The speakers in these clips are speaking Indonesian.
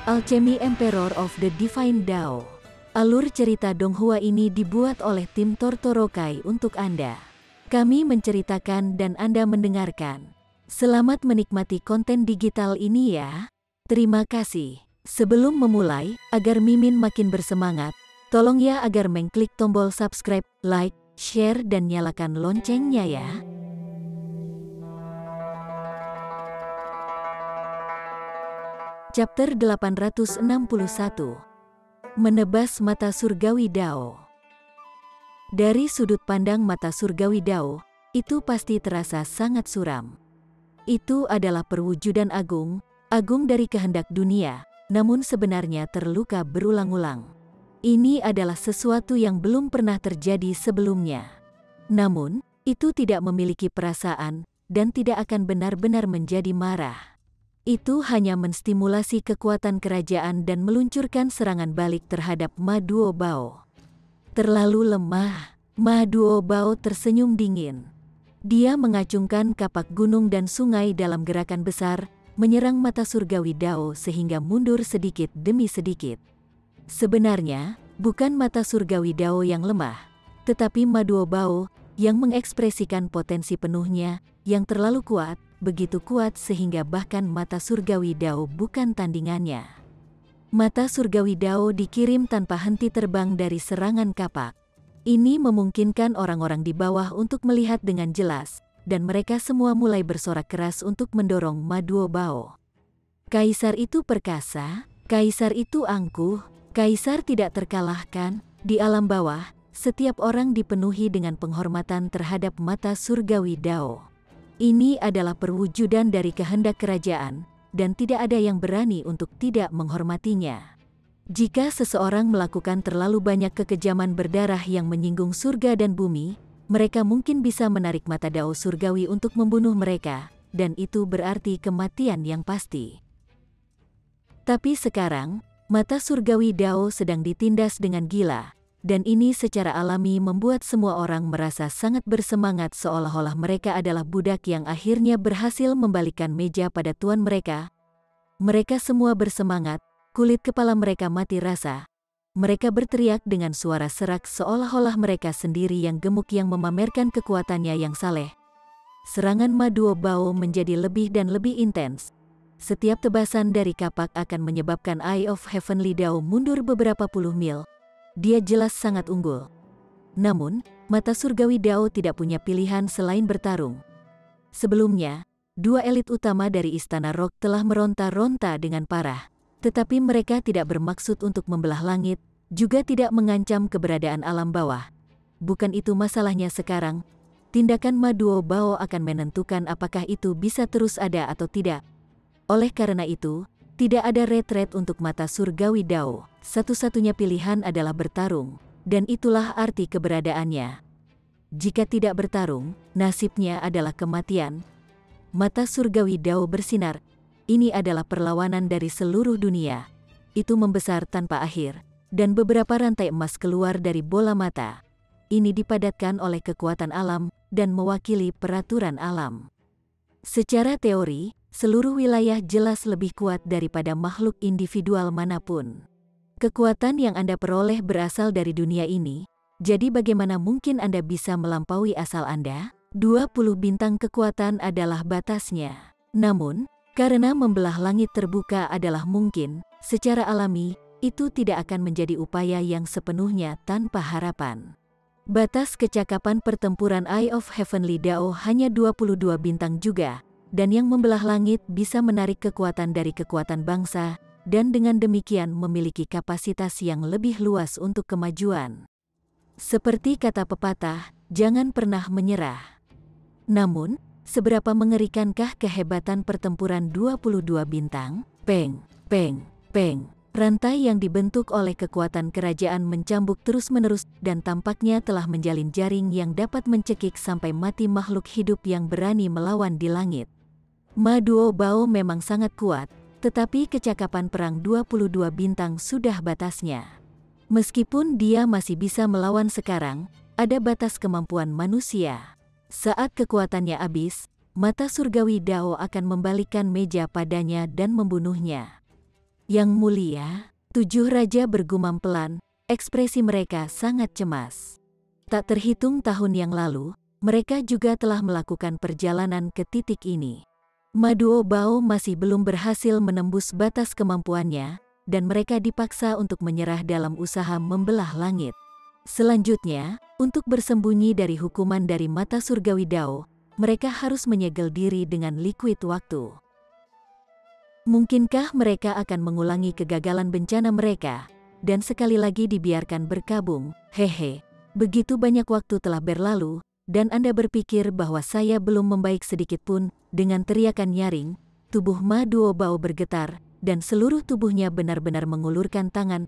Alchemy Emperor of the Divine Dao. Alur cerita Donghua ini dibuat oleh tim Tortorokai untuk Anda. Kami menceritakan dan Anda mendengarkan. Selamat menikmati konten digital ini ya. Terima kasih. Sebelum memulai, agar Mimin makin bersemangat, tolong ya agar mengklik tombol subscribe, like, share dan nyalakan loncengnya ya. Chapter 861. Menebas mata surgawi Dao. Dari sudut pandang mata surgawi Dao, itu pasti terasa sangat suram. Itu adalah perwujudan agung dari kehendak dunia, namun sebenarnya terluka berulang-ulang. Ini adalah sesuatu yang belum pernah terjadi sebelumnya. Namun, itu tidak memiliki perasaan, dan tidak akan benar-benar menjadi marah. Itu hanya menstimulasi kekuatan kerajaan dan meluncurkan serangan balik terhadap Ma Duobao. Terlalu lemah, Ma Duobao tersenyum dingin. Dia mengacungkan kapak gunung dan sungai dalam gerakan besar, menyerang mata surgawi Dao sehingga mundur sedikit demi sedikit. Sebenarnya, bukan mata surgawi Dao yang lemah, tetapi Ma Duobao yang mengekspresikan potensi penuhnya, yang terlalu kuat, begitu kuat sehingga bahkan mata surgawi Dao bukan tandingannya. Mata surgawi Dao dikirim tanpa henti terbang dari serangan kapak. Ini memungkinkan orang-orang di bawah untuk melihat dengan jelas, dan mereka semua mulai bersorak keras untuk mendorong Ma Duobao. Kaisar itu perkasa, kaisar itu angkuh, kaisar tidak terkalahkan. Di alam bawah, setiap orang dipenuhi dengan penghormatan terhadap mata surgawi Dao. Ini adalah perwujudan dari kehendak kerajaan, dan tidak ada yang berani untuk tidak menghormatinya. Jika seseorang melakukan terlalu banyak kekejaman berdarah yang menyinggung surga dan bumi, mereka mungkin bisa menarik mata Dao surgawi untuk membunuh mereka, dan itu berarti kematian yang pasti. Tapi sekarang, mata surgawi Dao sedang ditindas dengan gila. Dan ini secara alami membuat semua orang merasa sangat bersemangat seolah-olah mereka adalah budak yang akhirnya berhasil membalikkan meja pada tuan mereka. Mereka semua bersemangat, kulit kepala mereka mati rasa. Mereka berteriak dengan suara serak seolah-olah mereka sendiri yang gemuk yang memamerkan kekuatannya yang saleh. Serangan Ma Duobao menjadi lebih dan lebih intens. Setiap tebasan dari kapak akan menyebabkan Eye of Heavenly Dao mundur beberapa puluh mil. Dia jelas sangat unggul. Namun, mata surgawi Dao tidak punya pilihan selain bertarung. Sebelumnya, dua elit utama dari Istana Rock telah meronta-ronta dengan parah, tetapi mereka tidak bermaksud untuk membelah langit, juga tidak mengancam keberadaan alam bawah. Bukan itu masalahnya sekarang. Tindakan Ma Duobao akan menentukan apakah itu bisa terus ada atau tidak. Oleh karena itu, tidak ada retret untuk mata surgawi Dao. Satu-satunya pilihan adalah bertarung, dan itulah arti keberadaannya. Jika tidak bertarung, nasibnya adalah kematian. Mata surgawi Dao bersinar. Ini adalah perlawanan dari seluruh dunia. Itu membesar tanpa akhir, dan beberapa rantai emas keluar dari bola mata. Ini dipadatkan oleh kekuatan alam, dan mewakili peraturan alam. Secara teori, seluruh wilayah jelas lebih kuat daripada makhluk individual manapun. Kekuatan yang Anda peroleh berasal dari dunia ini, jadi bagaimana mungkin Anda bisa melampaui asal Anda? 20 bintang kekuatan adalah batasnya. Namun, karena membelah langit terbuka adalah mungkin, secara alami, itu tidak akan menjadi upaya yang sepenuhnya tanpa harapan. Batas kecakapan pertempuran Eye of Heavenly Dao hanya 22 bintang juga. Dan yang membelah langit bisa menarik kekuatan dari kekuatan bangsa, dan dengan demikian memiliki kapasitas yang lebih luas untuk kemajuan. Seperti kata pepatah, jangan pernah menyerah. Namun, seberapa mengerikankah kehebatan pertempuran 22 bintang? Peng, peng, peng. Rantai yang dibentuk oleh kekuatan kerajaan mencambuk terus-menerus dan tampaknya telah menjalin jaring yang dapat mencekik sampai mati makhluk hidup yang berani melawan di langit. Ma Duobao memang sangat kuat, tetapi kecakapan perang 22 bintang sudah batasnya. Meskipun dia masih bisa melawan sekarang, ada batas kemampuan manusia. Saat kekuatannya habis, mata surgawi Dao akan membalikkan meja padanya dan membunuhnya. Yang mulia, 7 raja bergumam pelan, ekspresi mereka sangat cemas. Tak terhitung tahun yang lalu, mereka juga telah melakukan perjalanan ke titik ini. Ma Duobao masih belum berhasil menembus batas kemampuannya, dan mereka dipaksa untuk menyerah dalam usaha membelah langit. Selanjutnya, untuk bersembunyi dari hukuman dari mata surgawi Dao, mereka harus menyegel diri dengan liquid waktu. Mungkinkah mereka akan mengulangi kegagalan bencana mereka, dan sekali lagi dibiarkan berkabung? Hehe, begitu banyak waktu telah berlalu, dan Anda berpikir bahwa saya belum membaik sedikit pun. Dengan teriakan nyaring, tubuh Ma Duobao bergetar, dan seluruh tubuhnya benar-benar mengulurkan tangan.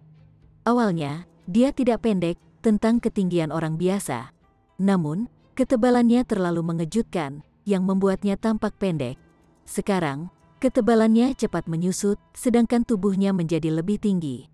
Awalnya, dia tidak pendek, tentang ketinggian orang biasa. Namun, ketebalannya terlalu mengejutkan, yang membuatnya tampak pendek. Sekarang, ketebalannya cepat menyusut, sedangkan tubuhnya menjadi lebih tinggi.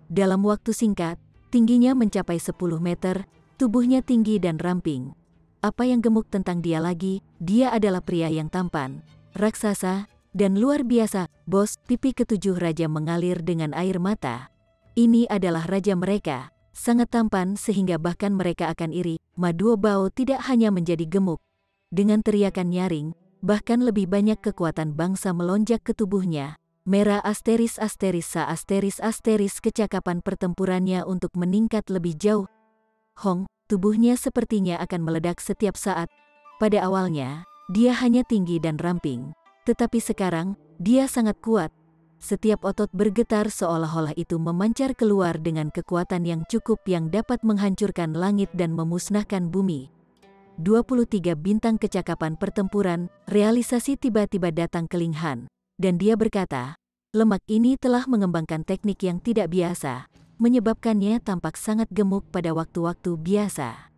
Dalam waktu singkat, tingginya mencapai 10 meter, tubuhnya tinggi dan ramping. Apa yang gemuk tentang dia lagi? Dia adalah pria yang tampan, raksasa, dan luar biasa. Bos, pipi ketujuh raja mengalir dengan air mata. Ini adalah raja mereka, sangat tampan sehingga bahkan mereka akan iri. Ma Duobao tidak hanya menjadi gemuk. Dengan teriakan nyaring, bahkan lebih banyak kekuatan bangsa melonjak ke tubuhnya. Merah asteris kecakapan pertempurannya untuk meningkat lebih jauh. Hong, tubuhnya sepertinya akan meledak setiap saat. Pada awalnya, dia hanya tinggi dan ramping. Tetapi sekarang, dia sangat kuat. Setiap otot bergetar seolah-olah itu memancar keluar dengan kekuatan yang cukup yang dapat menghancurkan langit dan memusnahkan bumi. 23 bintang kecakapan pertempuran, realisasi tiba-tiba datang ke Ling Han, dan dia berkata, lemak ini telah mengembangkan teknik yang tidak biasa, menyebabkannya tampak sangat gemuk pada waktu-waktu biasa.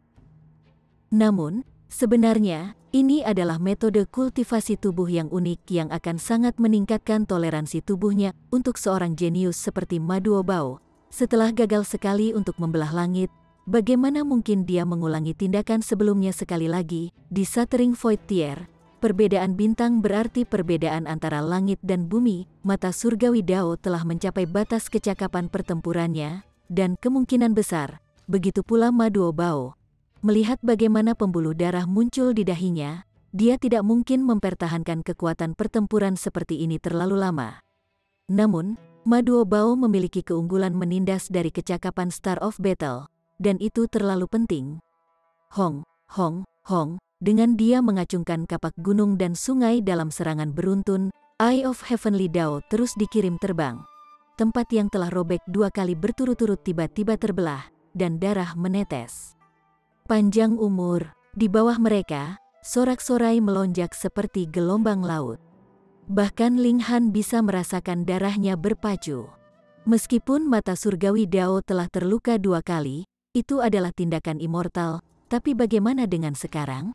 Namun, sebenarnya, ini adalah metode kultivasi tubuh yang unik yang akan sangat meningkatkan toleransi tubuhnya untuk seorang jenius seperti Ma Duobao. Setelah gagal sekali untuk membelah langit, bagaimana mungkin dia mengulangi tindakan sebelumnya sekali lagi? Di Shattering Void Tier, perbedaan bintang berarti perbedaan antara langit dan bumi. Mata surgawi Dao telah mencapai batas kecakapan pertempurannya, dan kemungkinan besar, begitu pula Ma Duobao. Melihat bagaimana pembuluh darah muncul di dahinya, dia tidak mungkin mempertahankan kekuatan pertempuran seperti ini terlalu lama. Namun, Ma Duobao memiliki keunggulan menindas dari kecakapan Star of Battle, dan itu terlalu penting. Hong, Hong, Hong, dengan dia mengacungkan kapak gunung dan sungai dalam serangan beruntun, Eye of Heavenly Dao terus dikirim terbang. Tempat yang telah robek 2 kali berturut-turut tiba-tiba terbelah, dan darah menetes. Panjang umur, di bawah mereka, sorak-sorai melonjak seperti gelombang laut. Bahkan Ling Han bisa merasakan darahnya berpacu. Meskipun mata surgawi Dao telah terluka 2 kali, itu adalah tindakan immortal, tapi bagaimana dengan sekarang?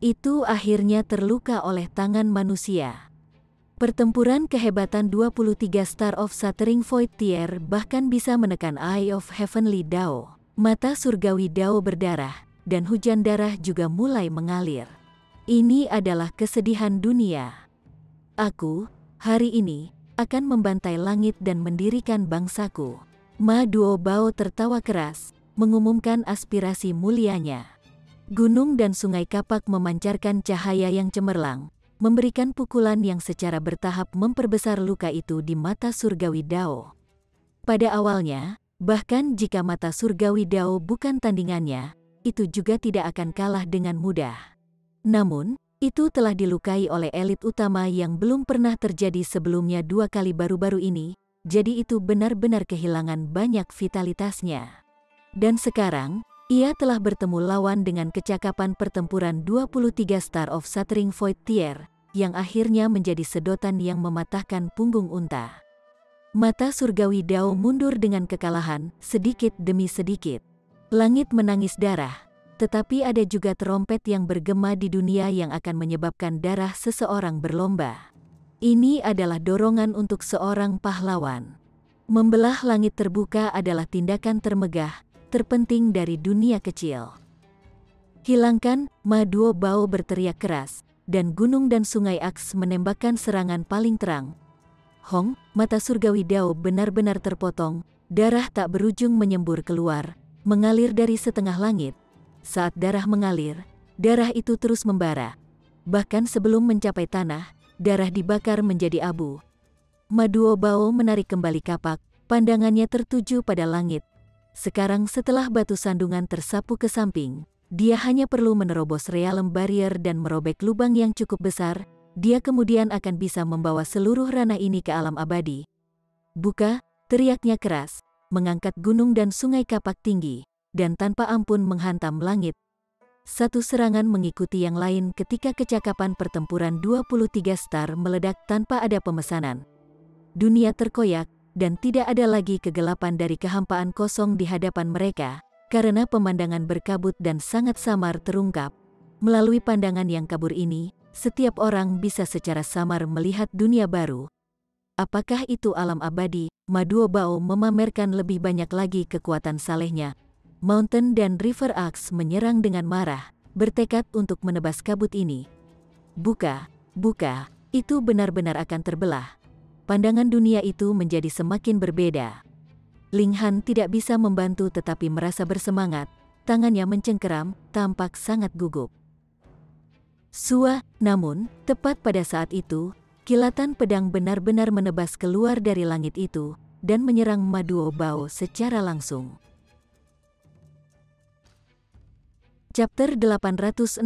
Itu akhirnya terluka oleh tangan manusia. Pertempuran kehebatan 23 Star of Shattering Void Tier bahkan bisa menekan Eye of Heavenly Dao. Mata surgawi Dao berdarah, dan hujan darah juga mulai mengalir. Ini adalah kesedihan dunia. Aku, hari ini, akan membantai langit dan mendirikan bangsaku. Ma Duobao tertawa keras, mengumumkan aspirasi mulianya. Gunung dan sungai kapak memancarkan cahaya yang cemerlang, memberikan pukulan yang secara bertahap memperbesar luka itu di mata surgawi Dao. Pada awalnya, bahkan jika mata surgawi Dao bukan tandingannya, itu juga tidak akan kalah dengan mudah. Namun, itu telah dilukai oleh elit utama yang belum pernah terjadi sebelumnya 2 kali baru-baru ini, jadi itu benar-benar kehilangan banyak vitalitasnya. Dan sekarang, ia telah bertemu lawan dengan kecakapan pertempuran 23 Star of Shattering Void Tier, yang akhirnya menjadi sedotan yang mematahkan punggung unta. Mata surgawi Dao mundur dengan kekalahan, sedikit demi sedikit. Langit menangis darah, tetapi ada juga trompet yang bergema di dunia yang akan menyebabkan darah seseorang berlomba. Ini adalah dorongan untuk seorang pahlawan. Membelah langit terbuka adalah tindakan termegah, terpenting dari dunia kecil. Hilangkan, Ma Duobao berteriak keras, dan gunung dan sungai aks menembakkan serangan paling terang. Hong, mata surgawi Dao benar-benar terpotong, darah tak berujung menyembur keluar, mengalir dari setengah langit. Saat darah mengalir, darah itu terus membara. Bahkan sebelum mencapai tanah, darah dibakar menjadi abu. Ma Duobao menarik kembali kapak, pandangannya tertuju pada langit. Sekarang setelah batu sandungan tersapu ke samping, dia hanya perlu menerobos realm barrier dan merobek lubang yang cukup besar. Dia kemudian akan bisa membawa seluruh ranah ini ke alam abadi. Buka, teriaknya keras, mengangkat gunung dan sungai kapak tinggi, dan tanpa ampun menghantam langit. Satu serangan mengikuti yang lain ketika kecakapan pertempuran 23 star meledak tanpa ada pemesanan. Dunia terkoyak, dan tidak ada lagi kegelapan dari kehampaan kosong di hadapan mereka, karena pemandangan berkabut dan sangat samar terungkap. Melalui pandangan yang kabur ini, setiap orang bisa secara samar melihat dunia baru. Apakah itu alam abadi? Ma Duobao memamerkan lebih banyak lagi kekuatan salehnya. Mountain dan River Axe menyerang dengan marah, bertekad untuk menebas kabut ini. Buka, buka, itu benar-benar akan terbelah. Pandangan dunia itu menjadi semakin berbeda. Ling Han tidak bisa membantu tetapi merasa bersemangat, tangannya mencengkeram, tampak sangat gugup. Namun, tepat pada saat itu, kilatan pedang benar-benar menebas keluar dari langit itu, dan menyerang Ma Duobao secara langsung. Chapter 862.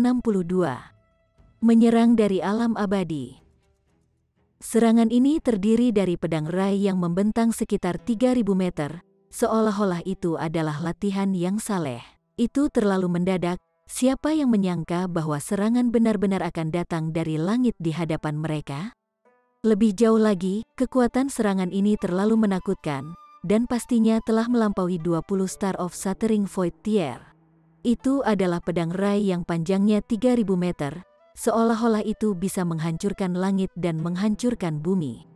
Menyerang dari alam abadi. Serangan ini terdiri dari pedang rai yang membentang sekitar 3000 meter, seolah-olah itu adalah latihan yang saleh. Itu terlalu mendadak. Siapa yang menyangka bahwa serangan benar-benar akan datang dari langit di hadapan mereka? Lebih jauh lagi, kekuatan serangan ini terlalu menakutkan, dan pastinya telah melampaui 20 Star of Shattering Void Tier. Itu adalah pedang rai yang panjangnya 3000 meter, seolah-olah itu bisa menghancurkan langit dan menghancurkan bumi.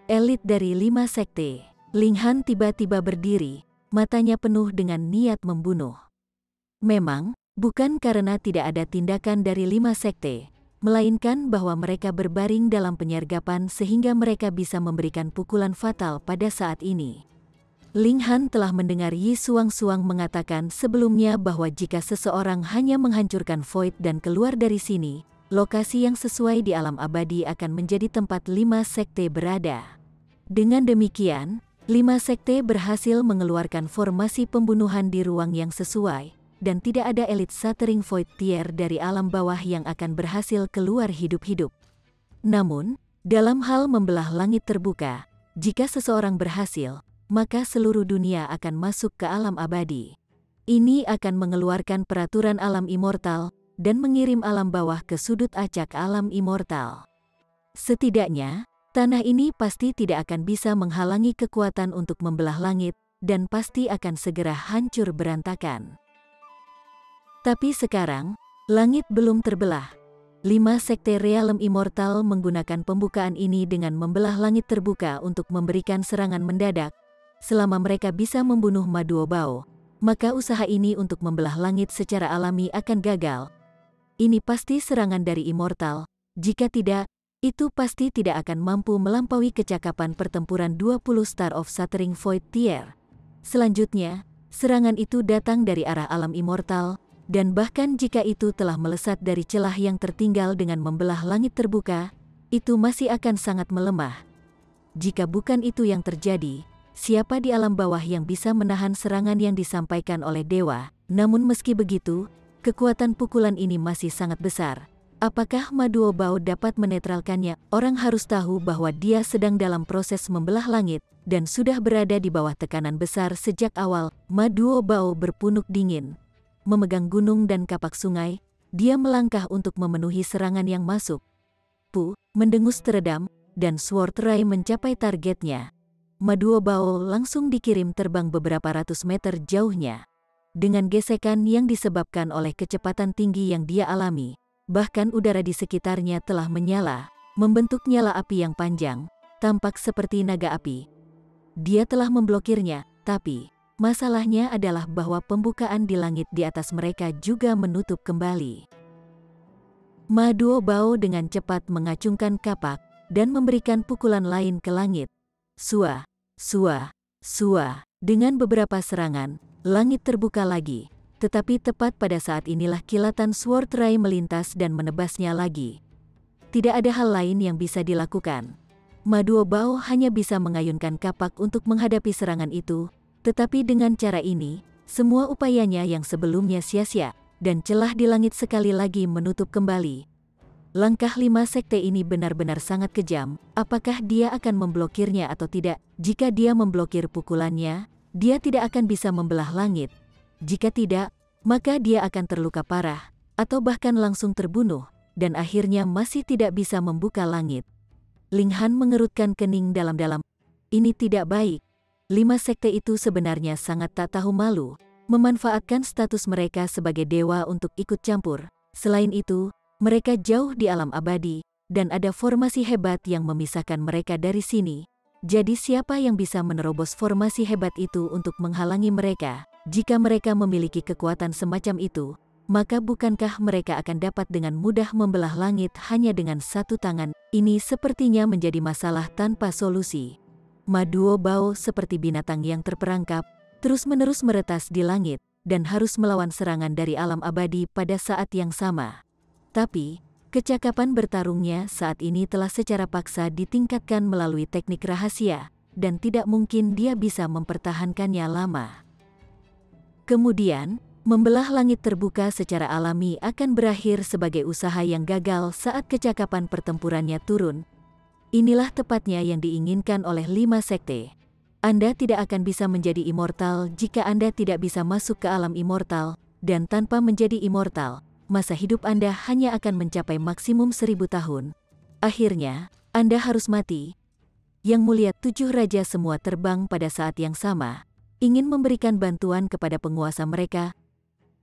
Elit dari 5 sekte, Ling Han tiba-tiba berdiri, matanya penuh dengan niat membunuh. Memang, bukan karena tidak ada tindakan dari 5 sekte, melainkan bahwa mereka berbaring dalam penyergapan sehingga mereka bisa memberikan pukulan fatal pada saat ini. Ling Han telah mendengar Yi Suang-Suang mengatakan sebelumnya bahwa jika seseorang hanya menghancurkan Void dan keluar dari sini, lokasi yang sesuai di alam abadi akan menjadi tempat 5 sekte berada. Dengan demikian, 5 sekte berhasil mengeluarkan formasi pembunuhan di ruang yang sesuai, dan tidak ada elit Shattering Void Tier dari alam bawah yang akan berhasil keluar hidup-hidup. Namun, dalam hal membelah langit terbuka, jika seseorang berhasil, maka seluruh dunia akan masuk ke alam abadi. Ini akan mengeluarkan peraturan alam immortal, dan mengirim alam bawah ke sudut acak alam immortal. Setidaknya, tanah ini pasti tidak akan bisa menghalangi kekuatan untuk membelah langit, dan pasti akan segera hancur berantakan. Tapi sekarang, langit belum terbelah. 5 sekte realm immortal menggunakan pembukaan ini dengan membelah langit terbuka untuk memberikan serangan mendadak. Selama mereka bisa membunuh Ma Duobao, maka usaha ini untuk membelah langit secara alami akan gagal. Ini pasti serangan dari immortal. Jika tidak, itu pasti tidak akan mampu melampaui kecakapan pertempuran 20 Star of Shattering Void Tier. Selanjutnya, serangan itu datang dari arah alam immortal, dan bahkan jika itu telah melesat dari celah yang tertinggal dengan membelah langit terbuka, itu masih akan sangat melemah. Jika bukan itu yang terjadi, siapa di alam bawah yang bisa menahan serangan yang disampaikan oleh dewa? Namun meski begitu, kekuatan pukulan ini masih sangat besar. Apakah Ma Duobao dapat menetralkannya? Orang harus tahu bahwa dia sedang dalam proses membelah langit, dan sudah berada di bawah tekanan besar sejak awal. Ma Duobao berpunuk dingin. Memegang gunung dan kapak sungai, dia melangkah untuk memenuhi serangan yang masuk. Mendengus teredam, dan Sword Rai mencapai targetnya. Ma Duobao langsung dikirim terbang beberapa ratus meter jauhnya. Dengan gesekan yang disebabkan oleh kecepatan tinggi yang dia alami, bahkan udara di sekitarnya telah menyala, membentuk nyala api yang panjang, tampak seperti naga api. Dia telah memblokirnya, tapi masalahnya adalah bahwa pembukaan di langit di atas mereka juga menutup kembali. Ma Duobao dengan cepat mengacungkan kapak, dan memberikan pukulan lain ke langit. Sua, sua, sua. Dengan beberapa serangan, langit terbuka lagi. Tetapi tepat pada saat inilah kilatan Sword Rai melintas dan menebasnya lagi. Tidak ada hal lain yang bisa dilakukan. Ma Duobao hanya bisa mengayunkan kapak untuk menghadapi serangan itu, tetapi dengan cara ini, semua upayanya yang sebelumnya sia-sia, dan celah di langit sekali lagi menutup kembali. Langkah 5 sekte ini benar-benar sangat kejam. Apakah dia akan memblokirnya atau tidak? Jika dia memblokir pukulannya, dia tidak akan bisa membelah langit. Jika tidak, maka dia akan terluka parah, atau bahkan langsung terbunuh, dan akhirnya masih tidak bisa membuka langit. Ling Han mengerutkan kening dalam-dalam. Ini tidak baik. 5 sekte itu sebenarnya sangat tak tahu malu, memanfaatkan status mereka sebagai dewa untuk ikut campur. Selain itu, mereka jauh di alam abadi, dan ada formasi hebat yang memisahkan mereka dari sini. Jadi siapa yang bisa menerobos formasi hebat itu untuk menghalangi mereka? Jika mereka memiliki kekuatan semacam itu, maka bukankah mereka akan dapat dengan mudah membelah langit hanya dengan satu tangan? Ini sepertinya menjadi masalah tanpa solusi. Ma Duobao seperti binatang yang terperangkap, terus-menerus meretas di langit, dan harus melawan serangan dari alam abadi pada saat yang sama. Tapi, kecakapan bertarungnya saat ini telah secara paksa ditingkatkan melalui teknik rahasia, dan tidak mungkin dia bisa mempertahankannya lama. Kemudian, membelah langit terbuka secara alami akan berakhir sebagai usaha yang gagal saat kecakapan pertempurannya turun. Inilah tepatnya yang diinginkan oleh 5 sekte. Anda tidak akan bisa menjadi immortal jika Anda tidak bisa masuk ke alam immortal, dan tanpa menjadi immortal, masa hidup Anda hanya akan mencapai maksimum 1000 tahun. Akhirnya, Anda harus mati. Yang Mulia 7 Raja semua terbang pada saat yang sama, ingin memberikan bantuan kepada penguasa mereka.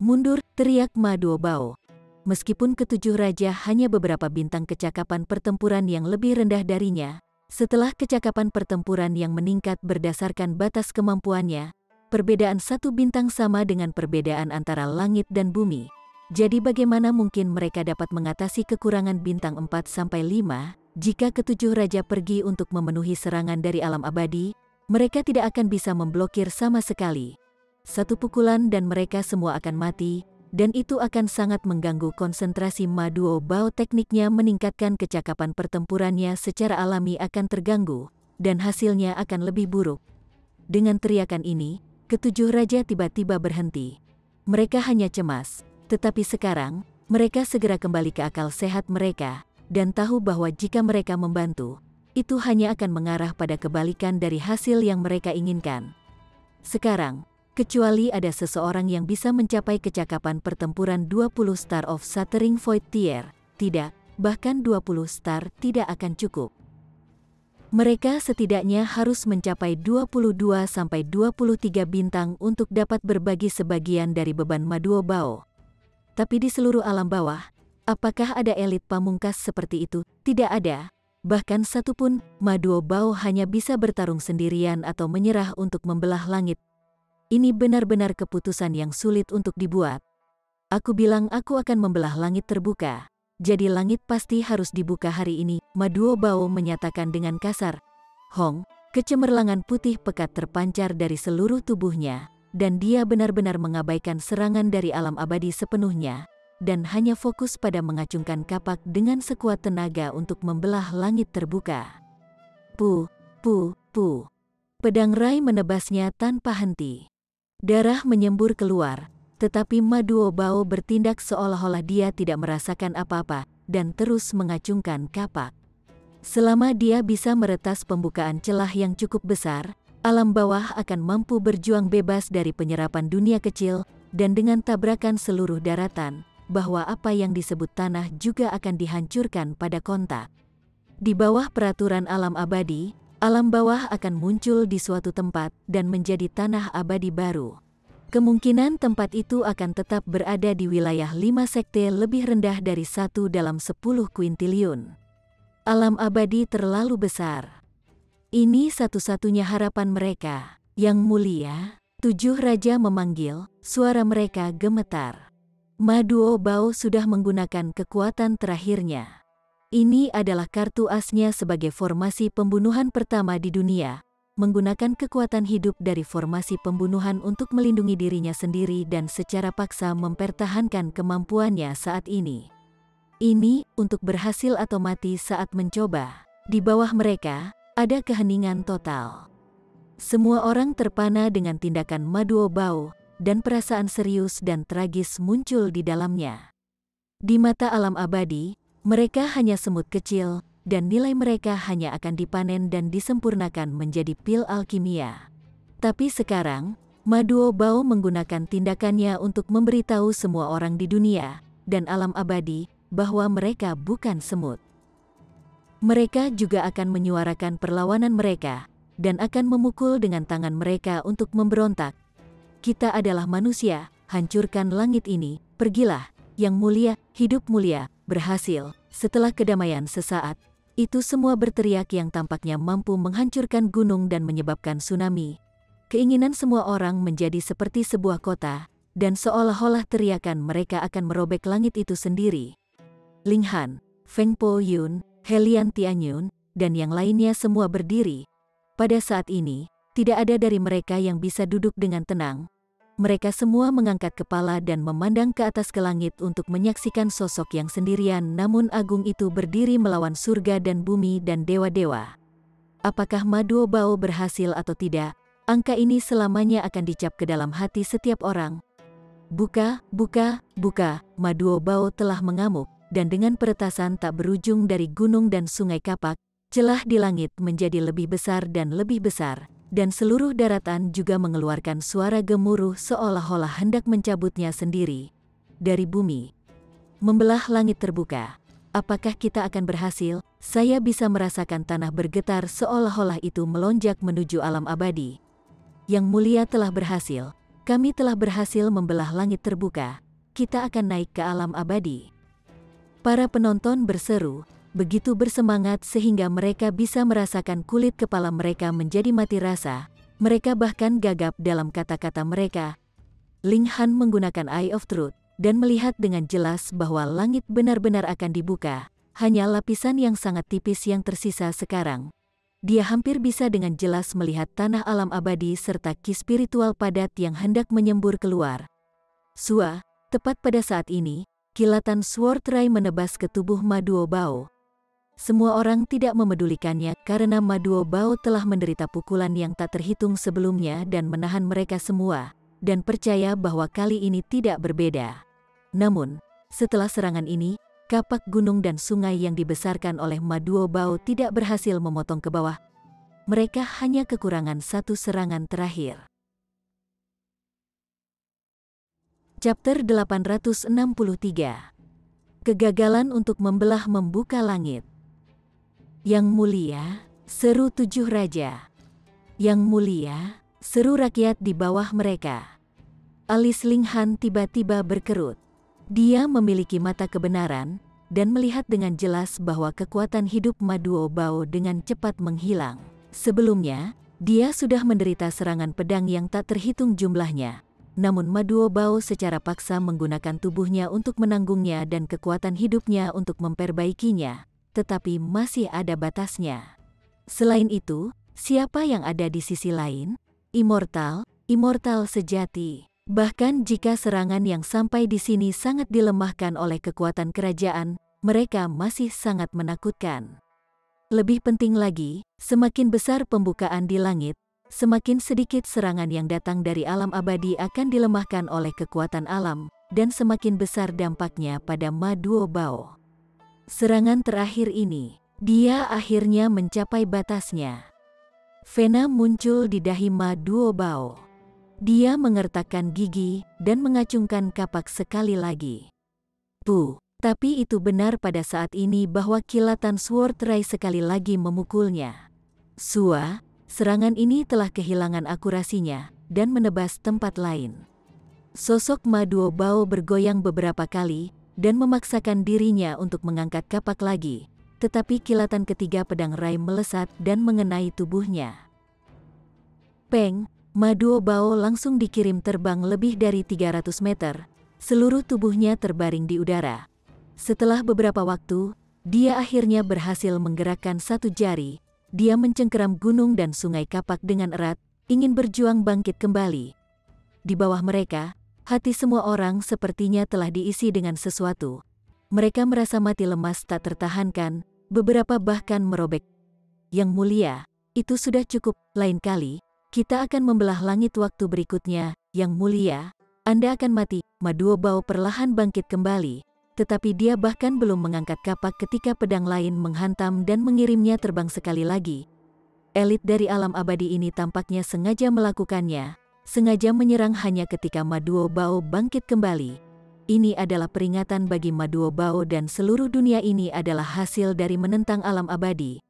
Mundur, teriak Ma Duobao. Meskipun ketujuh raja hanya beberapa bintang kecakapan pertempuran yang lebih rendah darinya, setelah kecakapan pertempuran yang meningkat berdasarkan batas kemampuannya, perbedaan satu bintang sama dengan perbedaan antara langit dan bumi. Jadi bagaimana mungkin mereka dapat mengatasi kekurangan bintang 4-5? Jika ketujuh raja pergi untuk memenuhi serangan dari alam abadi, mereka tidak akan bisa memblokir sama sekali. Satu pukulan dan mereka semua akan mati, dan itu akan sangat mengganggu konsentrasi Ma Duobao. Tekniknya meningkatkan kecakapan pertempurannya secara alami akan terganggu, dan hasilnya akan lebih buruk. Dengan teriakan ini, ketujuh raja tiba-tiba berhenti. Mereka hanya cemas, tetapi sekarang, mereka segera kembali ke akal sehat mereka, dan tahu bahwa jika mereka membantu, itu hanya akan mengarah pada kebalikan dari hasil yang mereka inginkan. Sekarang, kecuali ada seseorang yang bisa mencapai kecakapan pertempuran 20 Star of Shattering Void Tier, tidak, bahkan 20 star tidak akan cukup. Mereka setidaknya harus mencapai 22-23 bintang untuk dapat berbagi sebagian dari beban Ma Duobao. Tapi di seluruh alam bawah, apakah ada elit pamungkas seperti itu? Tidak ada. Bahkan satu pun. Ma Duobao hanya bisa bertarung sendirian atau menyerah untuk membelah langit. Ini benar-benar keputusan yang sulit untuk dibuat. Aku bilang aku akan membelah langit terbuka. Jadi langit pasti harus dibuka hari ini, Ma Duobao menyatakan dengan kasar. Hong, kecemerlangan putih pekat terpancar dari seluruh tubuhnya, dan dia benar-benar mengabaikan serangan dari alam abadi sepenuhnya, dan hanya fokus pada mengacungkan kapak dengan sekuat tenaga untuk membelah langit terbuka. Pu. Pedang Rai menebasnya tanpa henti. Darah menyembur keluar, tetapi Ma Duobao bertindak seolah-olah dia tidak merasakan apa-apa, dan terus mengacungkan kapak. Selama dia bisa meretas pembukaan celah yang cukup besar, alam bawah akan mampu berjuang bebas dari penyerapan dunia kecil, dan dengan tabrakan seluruh daratan, bahwa apa yang disebut tanah juga akan dihancurkan pada kontak. Di bawah peraturan alam abadi, alam bawah akan muncul di suatu tempat dan menjadi tanah abadi baru. Kemungkinan tempat itu akan tetap berada di wilayah 5 sekte lebih rendah dari 1 dalam 10 kuintiliun. Alam abadi terlalu besar. Ini satu-satunya harapan mereka. Yang Mulia, 7 raja memanggil, suara mereka gemetar. Ma Duobao sudah menggunakan kekuatan terakhirnya. Ini adalah kartu asnya sebagai formasi pembunuhan pertama di dunia, menggunakan kekuatan hidup dari formasi pembunuhan untuk melindungi dirinya sendiri dan secara paksa mempertahankan kemampuannya saat ini. Ini untuk berhasil atau mati saat mencoba. Di bawah mereka, ada keheningan total. Semua orang terpana dengan tindakan Maduo Bao, dan perasaan serius dan tragis muncul di dalamnya. Di mata alam abadi, mereka hanya semut kecil, dan nilai mereka hanya akan dipanen dan disempurnakan menjadi pil alkimia. Tapi sekarang, Maduo Bao menggunakan tindakannya untuk memberitahu semua orang di dunia, dan alam abadi, bahwa mereka bukan semut. Mereka juga akan menyuarakan perlawanan mereka, dan akan memukul dengan tangan mereka untuk memberontak. Kita adalah manusia, hancurkan langit ini, pergilah, yang mulia, hidup mulia, berhasil. Setelah kedamaian sesaat, itu semua berteriak yang tampaknya mampu menghancurkan gunung dan menyebabkan tsunami. Keinginan semua orang menjadi seperti sebuah kota, dan seolah-olah teriakan mereka akan merobek langit itu sendiri. Ling Han, Feng Po Yun, Helian Tianyun, dan yang lainnya semua berdiri. Pada saat ini, tidak ada dari mereka yang bisa duduk dengan tenang. Mereka semua mengangkat kepala dan memandang ke atas ke langit untuk menyaksikan sosok yang sendirian namun agung itu berdiri melawan surga dan bumi dan dewa-dewa. Apakah Maduo Bao berhasil atau tidak, angka ini selamanya akan dicap ke dalam hati setiap orang. Buka, buka, buka, Maduo Bao telah mengamuk, dan dengan peretasan tak berujung dari gunung dan sungai kapak, celah di langit menjadi lebih besar dan lebih besar. Dan seluruh daratan juga mengeluarkan suara gemuruh seolah-olah hendak mencabutnya sendiri. Dari bumi, membelah langit terbuka. Apakah kita akan berhasil? Saya bisa merasakan tanah bergetar seolah-olah itu melonjak menuju alam abadi. Yang mulia telah berhasil. Kami telah berhasil membelah langit terbuka. Kita akan naik ke alam abadi. Para penonton berseru, begitu bersemangat sehingga mereka bisa merasakan kulit kepala mereka menjadi mati rasa. Mereka bahkan gagap dalam kata-kata mereka. Ling Han menggunakan Eye of Truth dan melihat dengan jelas bahwa langit benar-benar akan dibuka. Hanya lapisan yang sangat tipis yang tersisa sekarang. Dia hampir bisa dengan jelas melihat tanah alam abadi serta ki spiritual padat yang hendak menyembur keluar. Sua, tepat pada saat ini, kilatan Sword Rai menebas ke tubuh Maduo Bao. Semua orang tidak memedulikannya karena Maduo Bao telah menderita pukulan yang tak terhitung sebelumnya dan menahan mereka semua, dan percaya bahwa kali ini tidak berbeda. Namun, setelah serangan ini, kapak gunung dan sungai yang dibesarkan oleh Maduo Bao tidak berhasil memotong ke bawah. Mereka hanya kekurangan satu serangan terakhir. Chapter 863. Kegagalan untuk membelah membuka langit. Yang mulia, seru 7 raja. Yang mulia, seru rakyat di bawah mereka. Alis Ling Han tiba-tiba berkerut. Dia memiliki mata kebenaran, dan melihat dengan jelas bahwa kekuatan hidup Maduo Bao dengan cepat menghilang. Sebelumnya, dia sudah menderita serangan pedang yang tak terhitung jumlahnya. Namun Maduo Bao secara paksa menggunakan tubuhnya untuk menanggungnya dan kekuatan hidupnya untuk memperbaikinya. Tetapi masih ada batasnya. Selain itu, siapa yang ada di sisi lain? Immortal, immortal sejati. Bahkan jika serangan yang sampai di sini sangat dilemahkan oleh kekuatan kerajaan, mereka masih sangat menakutkan. Lebih penting lagi, semakin besar pembukaan di langit, semakin sedikit serangan yang datang dari alam abadi akan dilemahkan oleh kekuatan alam, dan semakin besar dampaknya pada Maduo Bao. Serangan terakhir ini, dia akhirnya mencapai batasnya. Vena muncul di dahi Maduo Bao. Dia mengertakkan gigi dan mengacungkan kapak sekali lagi. Tapi itu benar pada saat ini bahwa kilatan Sword Rai sekali lagi memukulnya. Sua, serangan ini telah kehilangan akurasinya dan menebas tempat lain. Sosok Maduo Bao bergoyang beberapa kali dan memaksakan dirinya untuk mengangkat kapak lagi, tetapi kilatan ketiga pedang Rai melesat dan mengenai tubuhnya. Peng, Maduo Bao langsung dikirim terbang lebih dari 300 meter, seluruh tubuhnya terbaring di udara. Setelah beberapa waktu, Dia akhirnya berhasil menggerakkan satu jari. Dia mencengkeram gunung dan sungai kapak dengan erat, ingin berjuang bangkit kembali. Di bawah mereka, hati semua orang sepertinya telah diisi dengan sesuatu. Mereka merasa mati lemas tak tertahankan, beberapa bahkan merobek. Yang mulia, itu sudah cukup, lain kali, kita akan membelah langit waktu berikutnya. Yang mulia, Anda akan mati. Maduo Bao perlahan bangkit kembali, tetapi dia bahkan belum mengangkat kapak ketika pedang lain menghantam dan mengirimnya terbang sekali lagi. Elit dari alam abadi ini tampaknya sengaja melakukannya, sengaja menyerang hanya ketika Maduo Bao bangkit kembali. Ini adalah peringatan bagi Maduo Bao dan seluruh dunia ini adalah hasil dari menentang alam abadi.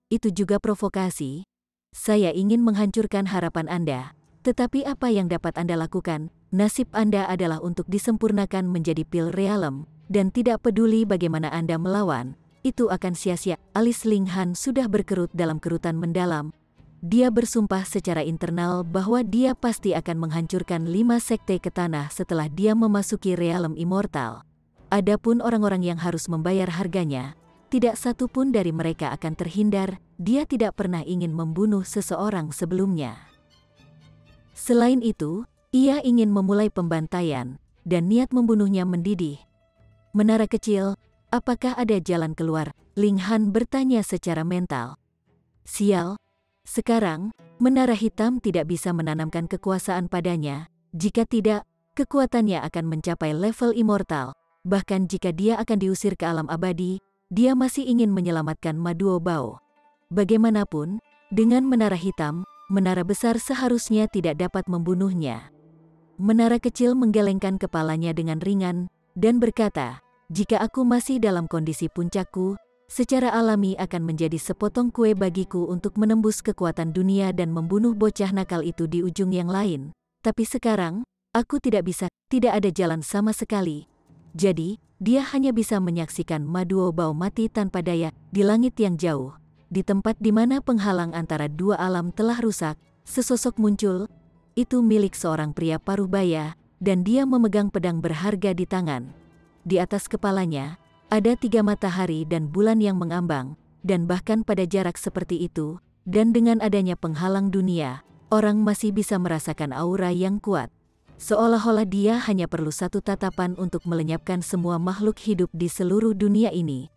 Itu juga provokasi. Saya ingin menghancurkan harapan Anda, tetapi apa yang dapat Anda lakukan? Nasib Anda adalah untuk disempurnakan menjadi pil realem, dan tidak peduli bagaimana Anda melawan, itu akan sia-sia. Alis Ling Han sudah berkerut dalam kerutan mendalam. Dia bersumpah secara internal bahwa dia pasti akan menghancurkan 5 sekte ke tanah setelah dia memasuki realem immortal. Adapun orang-orang yang harus membayar harganya, tidak satu pun dari mereka akan terhindar. Dia tidak pernah ingin membunuh seseorang sebelumnya. Selain itu, ia ingin memulai pembantaian, dan niat membunuhnya mendidih. Menara kecil, apakah ada jalan keluar? Ling Han bertanya secara mental. Sial, sekarang, menara hitam tidak bisa menanamkan kekuasaan padanya. Jika tidak, kekuatannya akan mencapai level immortal. Bahkan jika dia akan diusir ke alam abadi, dia masih ingin menyelamatkan Maduo Bao. Bagaimanapun, dengan menara hitam, menara besar seharusnya tidak dapat membunuhnya. Menara kecil menggelengkan kepalanya dengan ringan, dan berkata, jika aku masih dalam kondisi puncakku, secara alami akan menjadi sepotong kue bagiku untuk menembus kekuatan dunia dan membunuh bocah nakal itu di ujung yang lain. Tapi sekarang, aku tidak bisa, tidak ada jalan sama sekali. Jadi, dia hanya bisa menyaksikan Maduo Bao mati tanpa daya di langit yang jauh. Di tempat di mana penghalang antara dua alam telah rusak, sesosok muncul. Itu milik seorang pria paruh baya, dan dia memegang pedang berharga di tangan. Di atas kepalanya, ada 3 matahari dan bulan yang mengambang, dan bahkan pada jarak seperti itu, dan dengan adanya penghalang dunia, orang masih bisa merasakan aura yang kuat. Seolah-olah dia hanya perlu satu tatapan untuk melenyapkan semua makhluk hidup di seluruh dunia ini.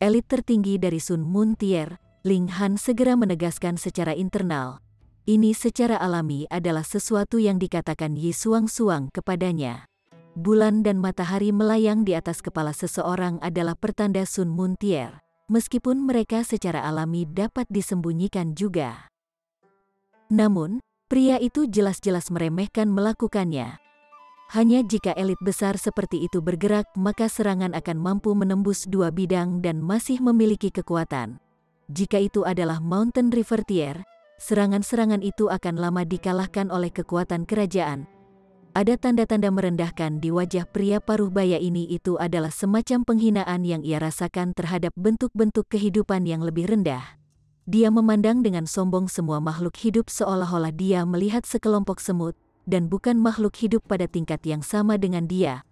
Elit tertinggi dari Sun Moon Tier, Ling Han segera menegaskan secara internal. Ini secara alami adalah sesuatu yang dikatakan Yi Suang-Suang kepadanya. Bulan dan matahari melayang di atas kepala seseorang adalah pertanda Sun Moon Tier, meskipun mereka secara alami dapat disembunyikan juga. Namun, pria itu jelas-jelas meremehkan melakukannya. Hanya jika elit besar seperti itu bergerak, maka serangan akan mampu menembus 2 bidang dan masih memiliki kekuatan. Jika itu adalah Mountain River Tier, serangan-serangan itu akan lama dikalahkan oleh kekuatan kerajaan. Ada tanda-tanda merendahkan di wajah pria paruh baya ini. Itu adalah semacam penghinaan yang ia rasakan terhadap bentuk-bentuk kehidupan yang lebih rendah. Dia memandang dengan sombong semua makhluk hidup seolah-olah dia melihat sekelompok semut, dan bukan makhluk hidup pada tingkat yang sama dengan dia.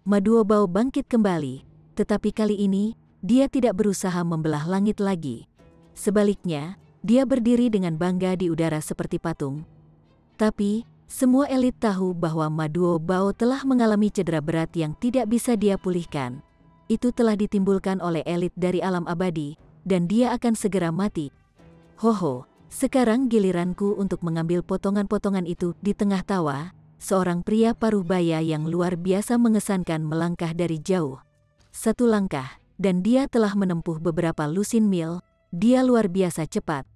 Maduo Bao bangkit kembali, tetapi kali ini, dia tidak berusaha membelah langit lagi. Sebaliknya, dia berdiri dengan bangga di udara seperti patung. Tapi, semua elit tahu bahwa Maduo Bao telah mengalami cedera berat yang tidak bisa dia pulihkan. Itu telah ditimbulkan oleh elit dari alam abadi, dan dia akan segera mati. Hoho, sekarang giliranku untuk mengambil potongan-potongan itu. Di tengah tawa, seorang pria paruh baya yang luar biasa mengesankan melangkah dari jauh. 1 langkah, dan dia telah menempuh beberapa lusin mil. Dia luar biasa cepat.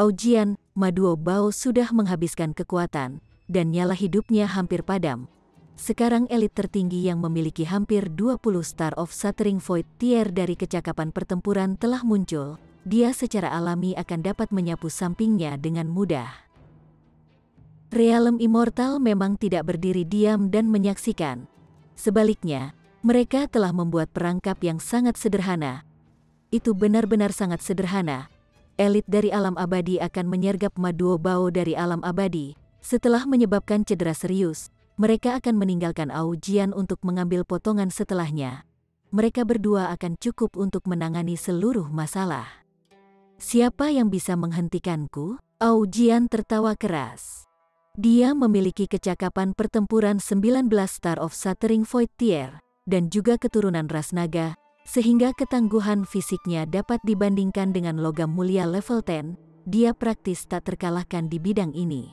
Aujian, Maduo Bao sudah menghabiskan kekuatan, dan nyala hidupnya hampir padam. Sekarang elit tertinggi yang memiliki hampir 20 Star of Shattering Void Tier dari kecakapan pertempuran telah muncul. Dia secara alami akan dapat menyapu sampingnya dengan mudah. Realem Immortal memang tidak berdiri diam dan menyaksikan. Sebaliknya, mereka telah membuat perangkap yang sangat sederhana. Itu benar-benar sangat sederhana. Elit dari alam abadi akan menyergap Maduo Bao dari alam abadi. Setelah menyebabkan cedera serius, mereka akan meninggalkan Aujian untuk mengambil potongan setelahnya. mereka berdua akan cukup untuk menangani seluruh masalah. Siapa yang bisa menghentikanku? Aujian tertawa keras. Dia memiliki kecakapan pertempuran 19 Star of Shattering Void Tier, dan juga keturunan ras naga, sehingga ketangguhan fisiknya dapat dibandingkan dengan logam mulia level 10, dia praktis tak terkalahkan di bidang ini.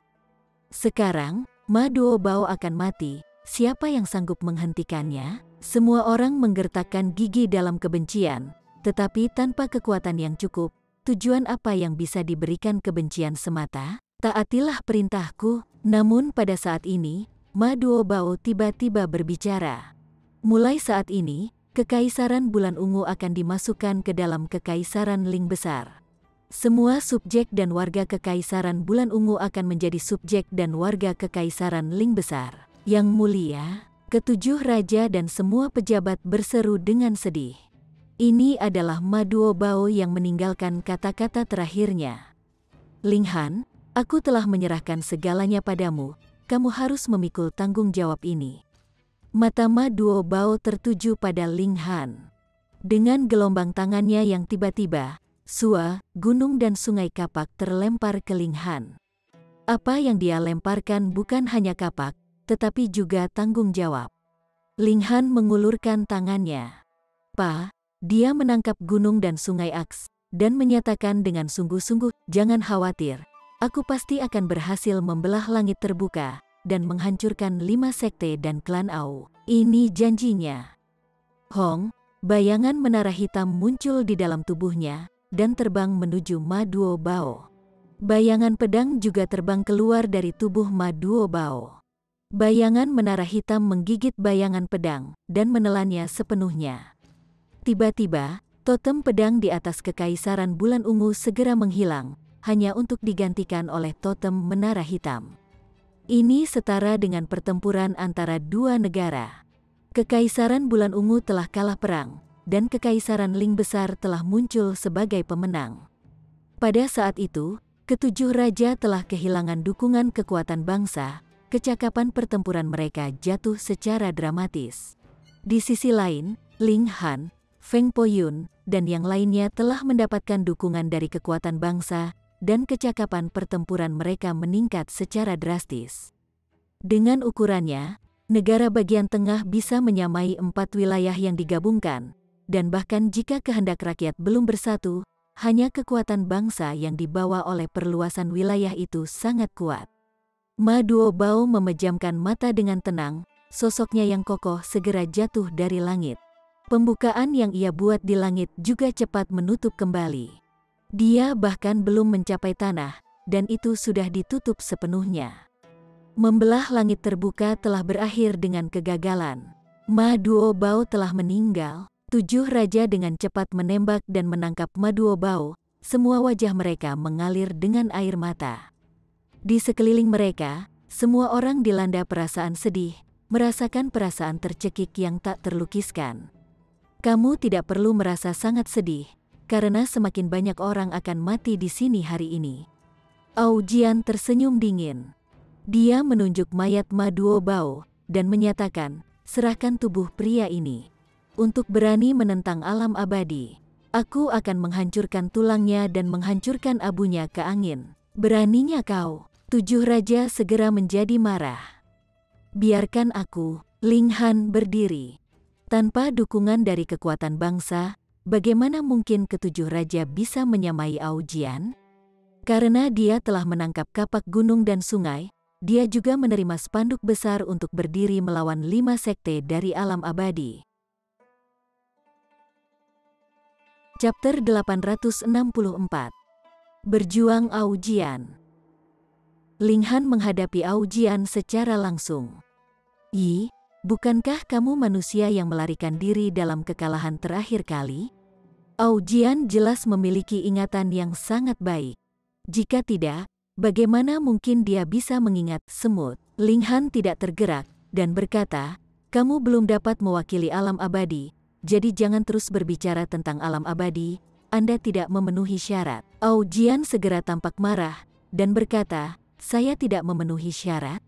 Sekarang, Ma Duobao akan mati, siapa yang sanggup menghentikannya? Semua orang menggertakkan gigi dalam kebencian, tetapi tanpa kekuatan yang cukup, tujuan apa yang bisa diberikan kebencian semata? Taatilah perintahku. Namun pada saat ini, Ma Duobao tiba-tiba berbicara. Mulai saat ini, Kekaisaran Bulan Ungu akan dimasukkan ke dalam Kekaisaran Ling Besar. Semua subjek dan warga Kekaisaran Bulan Ungu akan menjadi subjek dan warga Kekaisaran Ling Besar. Yang mulia, ketujuh raja dan semua pejabat berseru dengan sedih. Ini adalah Ma Duobao yang meninggalkan kata-kata terakhirnya. Ling Han, aku telah menyerahkan segalanya padamu, kamu harus memikul tanggung jawab ini. Mata Ma Duobao tertuju pada Ling Han. Dengan gelombang tangannya yang tiba-tiba, Sua, gunung dan sungai kapak terlempar ke Ling Han. Apa yang dia lemparkan bukan hanya kapak, tetapi juga tanggung jawab. Ling Han mengulurkan tangannya. Dia menangkap gunung dan sungai aks, dan menyatakan dengan sungguh-sungguh, jangan khawatir. Aku pasti akan berhasil membelah langit terbuka, dan menghancurkan 5 sekte dan klan Au. Ini janjinya. Hong, bayangan menara hitam muncul di dalam tubuhnya, dan terbang menuju Ma Duobao. Bayangan pedang juga terbang keluar dari tubuh Ma Duobao. Bayangan menara hitam menggigit bayangan pedang, dan menelannya sepenuhnya. Tiba-tiba, totem pedang di atas Kekaisaran Bulan Ungu segera menghilang, hanya untuk digantikan oleh totem menara hitam. Ini setara dengan pertempuran antara dua negara. Kekaisaran Bulan Ungu telah kalah perang, dan Kekaisaran Ling Besar telah muncul sebagai pemenang. Pada saat itu, ketujuh raja telah kehilangan dukungan kekuatan bangsa, kecakapan pertempuran mereka jatuh secara dramatis. Di sisi lain, Ling Han, Feng Poyun, dan yang lainnya telah mendapatkan dukungan dari kekuatan bangsa, dan kecakapan pertempuran mereka meningkat secara drastis. Dengan ukurannya, negara bagian tengah bisa menyamai 4 wilayah yang digabungkan, dan bahkan jika kehendak rakyat belum bersatu, hanya kekuatan bangsa yang dibawa oleh perluasan wilayah itu sangat kuat. Ma Duobao memejamkan mata dengan tenang, sosoknya yang kokoh segera jatuh dari langit. Pembukaan yang ia buat di langit juga cepat menutup kembali. Dia bahkan belum mencapai tanah, dan itu sudah ditutup sepenuhnya. Membelah langit terbuka telah berakhir dengan kegagalan. Ma Duobao telah meninggal. 7 raja dengan cepat menembak dan menangkap Ma Duobao. Semua wajah mereka mengalir dengan air mata. Di sekeliling mereka, semua orang dilanda perasaan sedih, merasakan perasaan tercekik yang tak terlukiskan. Kamu tidak perlu merasa sangat sedih, karena semakin banyak orang akan mati di sini hari ini. Aujian tersenyum dingin. Dia menunjuk mayat Ma Duobao, dan menyatakan, serahkan tubuh pria ini. Untuk berani menentang alam abadi, aku akan menghancurkan tulangnya dan menghancurkan abunya ke angin. Beraninya kau? 7 raja segera menjadi marah. Biarkan aku. Ling Han berdiri. Tanpa dukungan dari kekuatan bangsa, bagaimana mungkin ketujuh raja bisa menyamai Aujian? Karena dia telah menangkap kapak gunung dan sungai, dia juga menerima spanduk besar untuk berdiri melawan 5 sekte dari alam abadi. Chapter 864. Berjuang Aujian. Ling Han menghadapi Aujian secara langsung. Bukankah kamu manusia yang melarikan diri dalam kekalahan terakhir kali? Aujian jelas memiliki ingatan yang sangat baik. Jika tidak, bagaimana mungkin dia bisa mengingat semut? Ling Han tidak tergerak, dan berkata, kamu belum dapat mewakili alam abadi, jadi jangan terus berbicara tentang alam abadi, Anda tidak memenuhi syarat. Aujian segera tampak marah, dan berkata, saya tidak memenuhi syarat?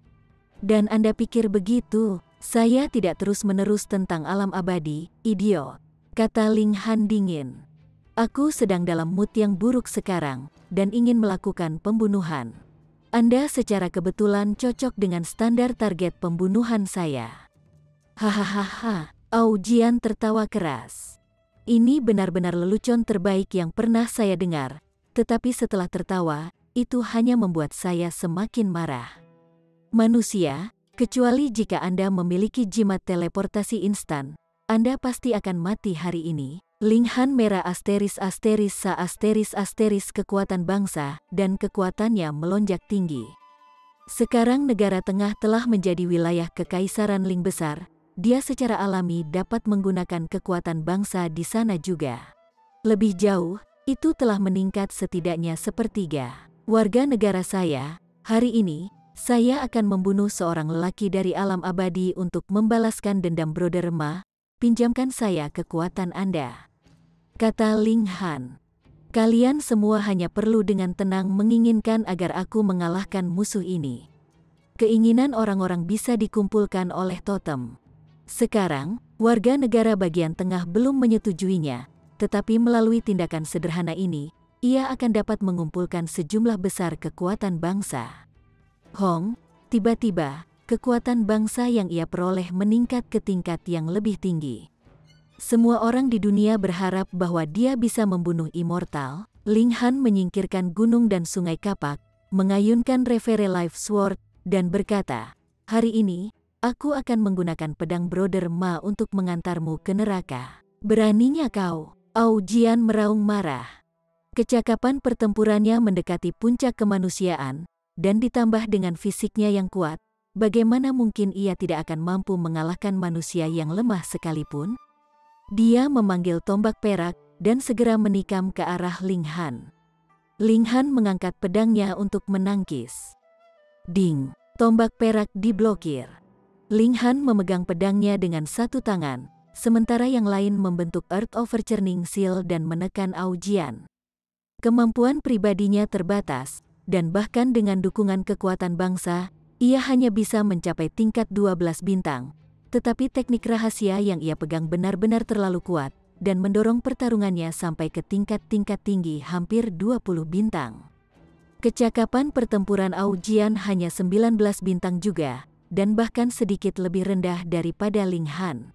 Dan Anda pikir begitu? Saya tidak terus-menerus tentang alam abadi, idiot. kata Ling Han dingin. Aku sedang dalam mood yang buruk sekarang, dan ingin melakukan pembunuhan. Anda secara kebetulan cocok dengan standar target pembunuhan saya. Hahaha, Au Jian tertawa keras. Ini benar-benar lelucon terbaik yang pernah saya dengar, tetapi setelah tertawa, itu hanya membuat saya semakin marah. Manusia, kecuali jika Anda memiliki jimat teleportasi instan, Anda pasti akan mati hari ini. Ling Han merah ***** kekuatan bangsa, dan kekuatannya melonjak tinggi. Sekarang negara tengah telah menjadi wilayah kekaisaran Ling besar, dia secara alami dapat menggunakan kekuatan bangsa di sana juga. Lebih jauh, itu telah meningkat setidaknya sepertiga. Warga negara saya, hari ini, saya akan membunuh seorang lelaki dari alam abadi untuk membalaskan dendam Brother Ma, pinjamkan saya kekuatan Anda. Kata Ling Han. Kalian semua hanya perlu dengan tenang menginginkan agar aku mengalahkan musuh ini. Keinginan orang-orang bisa dikumpulkan oleh totem. Sekarang, warga negara bagian tengah belum menyetujuinya, tetapi melalui tindakan sederhana ini, ia akan dapat mengumpulkan sejumlah besar kekuatan bangsa. Hong, tiba-tiba, kekuatan bangsa yang ia peroleh meningkat ke tingkat yang lebih tinggi. Semua orang di dunia berharap bahwa dia bisa membunuh immortal. Ling Han menyingkirkan gunung dan sungai kapak, mengayunkan Revere Life Sword, dan berkata, hari ini, aku akan menggunakan pedang Brother Ma untuk mengantarmu ke neraka. Beraninya kau? Au Jian meraung marah. Kecakapan pertempurannya mendekati puncak kemanusiaan, dan ditambah dengan fisiknya yang kuat, bagaimana mungkin ia tidak akan mampu mengalahkan manusia yang lemah sekalipun? Dia memanggil tombak perak, dan segera menikam ke arah Ling Han. Ling Han mengangkat pedangnya untuk menangkis. Ding! Tombak perak diblokir. Ling Han memegang pedangnya dengan satu tangan, sementara yang lain membentuk Earth Overturning Seal dan menekan Au Jian. Kemampuan pribadinya terbatas, dan bahkan dengan dukungan kekuatan bangsa, ia hanya bisa mencapai tingkat 12 bintang. Tetapi teknik rahasia yang ia pegang benar-benar terlalu kuat, dan mendorong pertarungannya sampai ke tingkat-tingkat tinggi hampir 20 bintang. Kecakapan pertempuran Au Jian hanya 19 bintang juga, dan bahkan sedikit lebih rendah daripada Ling Han.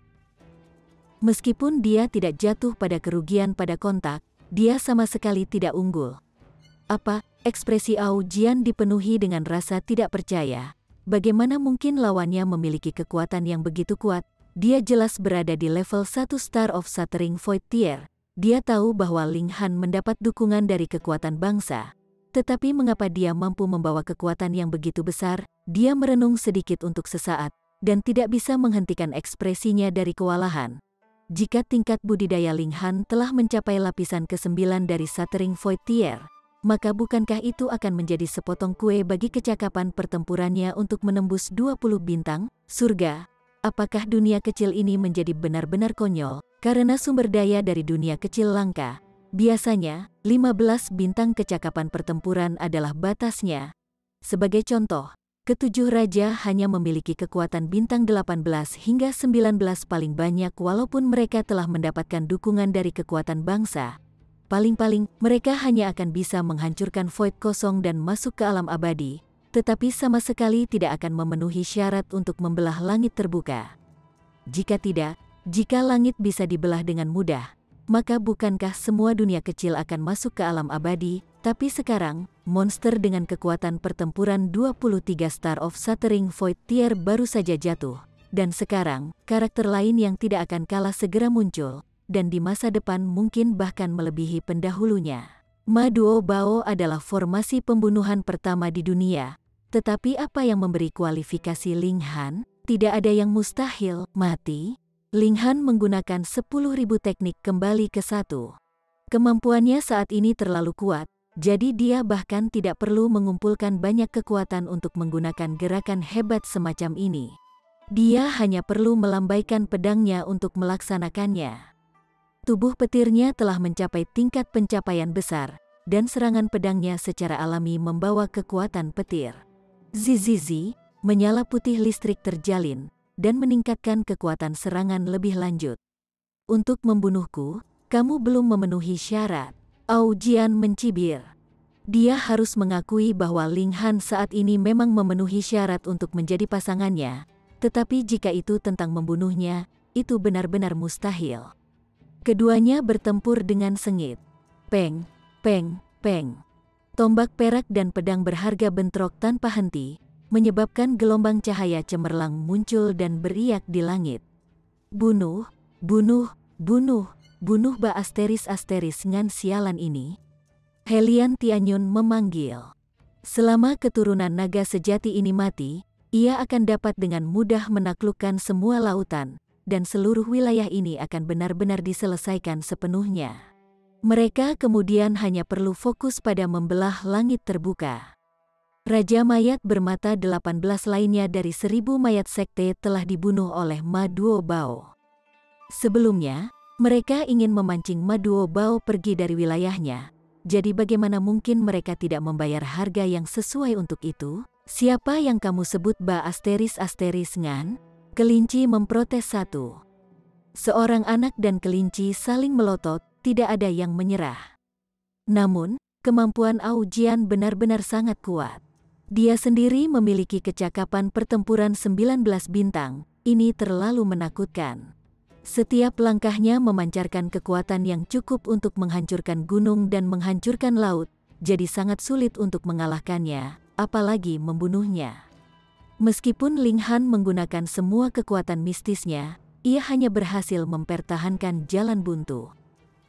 Meskipun dia tidak jatuh pada kerugian pada kontak, dia sama sekali tidak unggul. Apa? Ekspresi Au Jian dipenuhi dengan rasa tidak percaya. Bagaimana mungkin lawannya memiliki kekuatan yang begitu kuat? Dia jelas berada di level 1 Star of Shattering Void Tier. Dia tahu bahwa Ling Han mendapat dukungan dari kekuatan bangsa. Tetapi mengapa dia mampu membawa kekuatan yang begitu besar? Dia merenung sedikit untuk sesaat, dan tidak bisa menghentikan ekspresinya dari kewalahan. Jika tingkat budidaya Ling Han telah mencapai lapisan ke-9 dari Shattering Void Tier, maka bukankah itu akan menjadi sepotong kue bagi kecakapan pertempurannya untuk menembus 20 bintang? Surga, apakah dunia kecil ini menjadi benar-benar konyol, karena sumber daya dari dunia kecil langka? Biasanya, 15 bintang kecakapan pertempuran adalah batasnya. Sebagai contoh, ketujuh raja hanya memiliki kekuatan bintang 18 hingga 19 paling banyak walaupun mereka telah mendapatkan dukungan dari kekuatan bangsa. Paling-paling, mereka hanya akan bisa menghancurkan void kosong dan masuk ke alam abadi, tetapi sama sekali tidak akan memenuhi syarat untuk membelah langit terbuka. Jika tidak, jika langit bisa dibelah dengan mudah, maka bukankah semua dunia kecil akan masuk ke alam abadi? Tapi sekarang, monster dengan kekuatan pertempuran 23 Star of Shattering Void Tier baru saja jatuh. Dan sekarang, karakter lain yang tidak akan kalah segera muncul, dan di masa depan mungkin bahkan melebihi pendahulunya. Ma Duo Bao adalah formasi pembunuhan pertama di dunia. Tetapi apa yang memberi kualifikasi Ling Han? Tidak ada yang mustahil mati. Ling Han menggunakan 10.000 teknik kembali ke satu. Kemampuannya saat ini terlalu kuat, jadi dia bahkan tidak perlu mengumpulkan banyak kekuatan untuk menggunakan gerakan hebat semacam ini. Dia hanya perlu melambaikan pedangnya untuk melaksanakannya. Tubuh petirnya telah mencapai tingkat pencapaian besar, dan serangan pedangnya secara alami membawa kekuatan petir. Zizizi, menyala putih listrik terjalin, dan meningkatkan kekuatan serangan lebih lanjut. untuk membunuhku, kamu belum memenuhi syarat. Aujian mencibir. Dia harus mengakui bahwa Ling Han saat ini memang memenuhi syarat untuk menjadi pasangannya, tetapi jika itu tentang membunuhnya, itu benar-benar mustahil. Keduanya bertempur dengan sengit. Peng, peng, peng. Tombak perak dan pedang berharga bentrok tanpa henti, menyebabkan gelombang cahaya cemerlang muncul dan beriak di langit. Bunuh, bunuh, bunuh, bunuh Ba Asteris ngan sialan ini. Helian Tianyun memanggil. Selama keturunan naga sejati ini mati, ia akan dapat dengan mudah menaklukkan semua lautan, dan seluruh wilayah ini akan benar-benar diselesaikan sepenuhnya. Mereka kemudian hanya perlu fokus pada membelah langit terbuka. Raja mayat bermata 18 lainnya dari 1000 mayat sekte telah dibunuh oleh Ma Duo Bao. Sebelumnya, mereka ingin memancing Ma Duo Bao pergi dari wilayahnya, jadi bagaimana mungkin mereka tidak membayar harga yang sesuai untuk itu? Siapa yang kamu sebut Ba Asteris ngan? Kelinci memprotes satu. Seorang anak dan kelinci saling melotot, tidak ada yang menyerah. Namun, kemampuan Aujian benar-benar sangat kuat. Dia sendiri memiliki kecakapan pertempuran 19 bintang, ini terlalu menakutkan. Setiap langkahnya memancarkan kekuatan yang cukup untuk menghancurkan gunung dan menghancurkan laut, jadi sangat sulit untuk mengalahkannya, apalagi membunuhnya. Meskipun Ling Han menggunakan semua kekuatan mistisnya, ia hanya berhasil mempertahankan jalan buntu.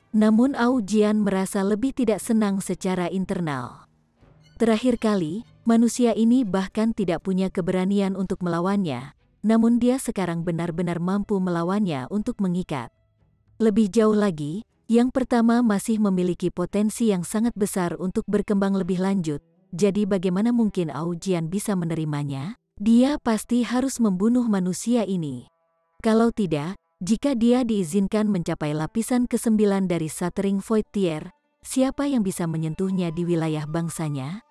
Namun Aujian merasa lebih tidak senang secara internal. Terakhir kali, manusia ini bahkan tidak punya keberanian untuk melawannya, namun dia sekarang benar-benar mampu melawannya untuk mengikat. Lebih jauh lagi, yang pertama masih memiliki potensi yang sangat besar untuk berkembang lebih lanjut, jadi bagaimana mungkin Aujian bisa menerimanya? Dia pasti harus membunuh manusia ini. Kalau tidak, jika dia diizinkan mencapai lapisan ke-9 dari Shattering Void Tier, siapa yang bisa menyentuhnya di wilayah bangsanya?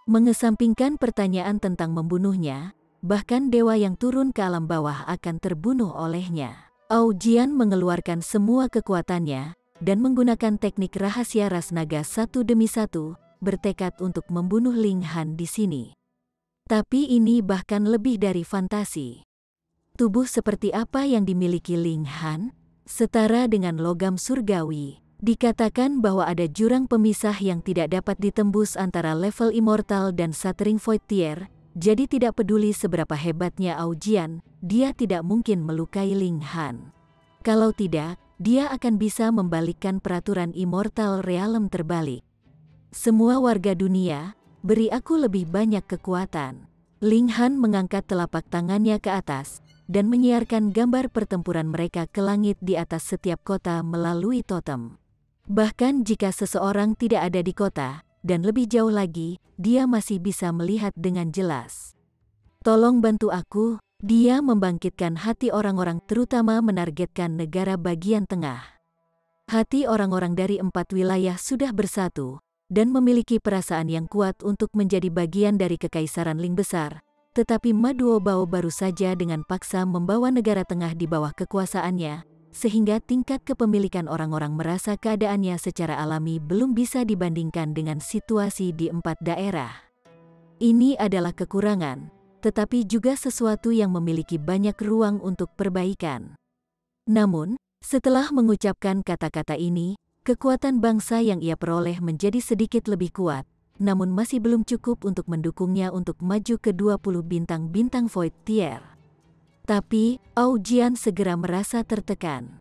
Mengesampingkan pertanyaan tentang membunuhnya, bahkan dewa yang turun ke alam bawah akan terbunuh olehnya. Aujian mengeluarkan semua kekuatannya, dan menggunakan teknik rahasia ras naga satu demi satu, bertekad untuk membunuh Ling Han di sini. Tapi ini bahkan lebih dari fantasi. Tubuh seperti apa yang dimiliki Ling Han? Setara dengan logam surgawi. Dikatakan bahwa ada jurang pemisah yang tidak dapat ditembus antara level immortal dan Shattering Void Tier, jadi tidak peduli seberapa hebatnya Aujian, dia tidak mungkin melukai Ling Han. Kalau tidak, dia akan bisa membalikkan peraturan Immortal Realm terbalik. Semua warga dunia, beri aku lebih banyak kekuatan. Ling Han mengangkat telapak tangannya ke atas, dan menyiarkan gambar pertempuran mereka ke langit di atas setiap kota melalui totem. Bahkan jika seseorang tidak ada di kota, dan lebih jauh lagi, dia masih bisa melihat dengan jelas. Tolong bantu aku, dia membangkitkan hati orang-orang terutama menargetkan negara bagian tengah. Hati orang-orang dari 4 wilayah sudah bersatu, dan memiliki perasaan yang kuat untuk menjadi bagian dari Kekaisaran Ling Besar. Tetapi Ma Duo Bao baru saja dengan paksa membawa negara tengah di bawah kekuasaannya, sehingga tingkat kepemilikan orang-orang merasa keadaannya secara alami belum bisa dibandingkan dengan situasi di 4 daerah. Ini adalah kekurangan, tetapi juga sesuatu yang memiliki banyak ruang untuk perbaikan. Namun, setelah mengucapkan kata-kata ini, kekuatan bangsa yang ia peroleh menjadi sedikit lebih kuat, namun masih belum cukup untuk mendukungnya untuk maju ke 20 bintang-bintang Void Tier. Tapi, Aujian segera merasa tertekan.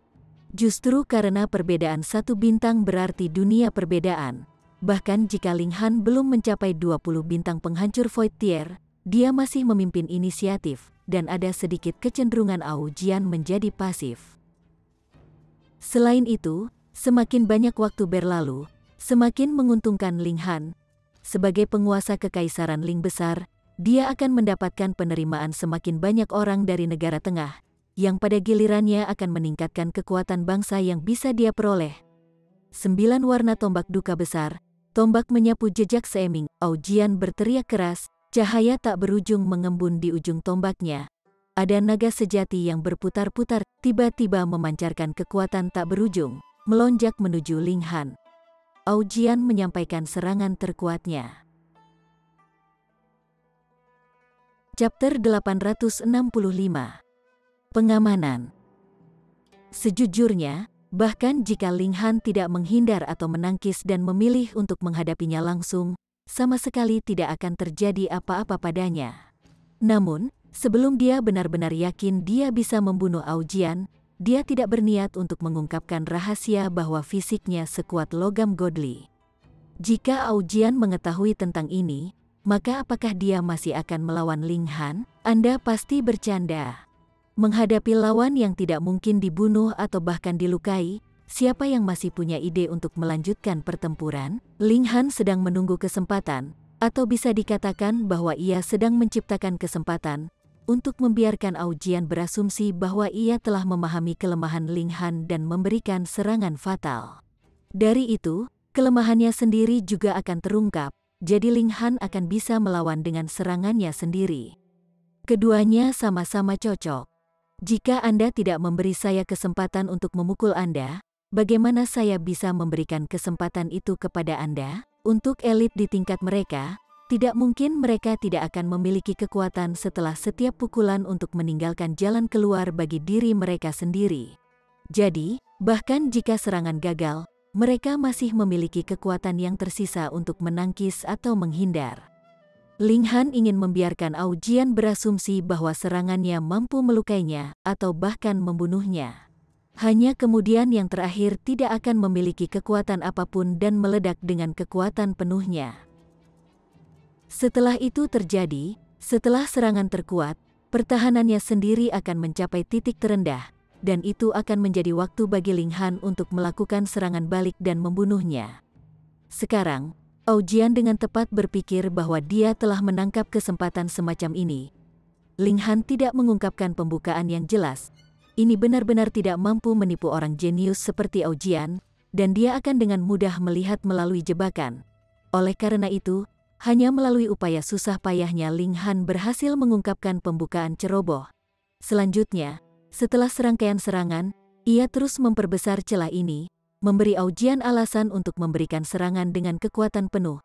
Justru karena perbedaan 1 bintang berarti dunia perbedaan. Bahkan jika Ling Han belum mencapai 20 bintang penghancur Void Tier, dia masih memimpin inisiatif, dan ada sedikit kecenderungan Aujian menjadi pasif. Selain itu, semakin banyak waktu berlalu, semakin menguntungkan Ling Han. Sebagai penguasa Kekaisaran Ling Besar, dia akan mendapatkan penerimaan semakin banyak orang dari negara tengah, yang pada gilirannya akan meningkatkan kekuatan bangsa yang bisa dia peroleh. 9 warna tombak duka besar, tombak menyapu jejak seeming, Aujian berteriak keras, cahaya tak berujung mengembun di ujung tombaknya. ada naga sejati yang berputar-putar, tiba-tiba memancarkan kekuatan tak berujung, melonjak menuju Ling Han. Aujian menyampaikan serangan terkuatnya. Chapter 865. Pengamanan. Sejujurnya, bahkan jika Ling Han tidak menghindar atau menangkis dan memilih untuk menghadapinya langsung, sama sekali tidak akan terjadi apa-apa padanya. Namun, sebelum dia benar-benar yakin dia bisa membunuh Aujian, dia tidak berniat untuk mengungkapkan rahasia bahwa fisiknya sekuat logam godly. Jika Aujian mengetahui tentang ini, maka apakah dia masih akan melawan Ling Han? Anda pasti bercanda. Menghadapi lawan yang tidak mungkin dibunuh atau bahkan dilukai, siapa yang masih punya ide untuk melanjutkan pertempuran? Ling Han sedang menunggu kesempatan, atau bisa dikatakan bahwa ia sedang menciptakan kesempatan untuk membiarkan Aujian berasumsi bahwa ia telah memahami kelemahan Ling Han dan memberikan serangan fatal. Dari itu, kelemahannya sendiri juga akan terungkap, jadi Ling Han akan bisa melawan dengan serangannya sendiri. Keduanya sama-sama cocok. Jika Anda tidak memberi saya kesempatan untuk memukul Anda, bagaimana saya bisa memberikan kesempatan itu kepada Anda? Untuk elit di tingkat mereka, tidak mungkin mereka tidak akan memiliki kekuatan setelah setiap pukulan untuk meninggalkan jalan keluar bagi diri mereka sendiri. Jadi, bahkan jika serangan gagal, mereka masih memiliki kekuatan yang tersisa untuk menangkis atau menghindar. Ling Han ingin membiarkan Aujian berasumsi bahwa serangannya mampu melukainya atau bahkan membunuhnya. Hanya kemudian yang terakhir tidak akan memiliki kekuatan apapun dan meledak dengan kekuatan penuhnya. Setelah itu terjadi, setelah serangan terkuat, pertahanannya sendiri akan mencapai titik terendah, dan itu akan menjadi waktu bagi Ling Han untuk melakukan serangan balik dan membunuhnya. Sekarang, Aujian dengan tepat berpikir bahwa dia telah menangkap kesempatan semacam ini. Ling Han tidak mengungkapkan pembukaan yang jelas. Ini benar-benar tidak mampu menipu orang jenius seperti Aujian, dan dia akan dengan mudah melihat melalui jebakan. Oleh karena itu, hanya melalui upaya susah payahnya Ling Han berhasil mengungkapkan pembukaan ceroboh. Selanjutnya, setelah serangkaian serangan, ia terus memperbesar celah ini, memberi Aujian alasan untuk memberikan serangan dengan kekuatan penuh.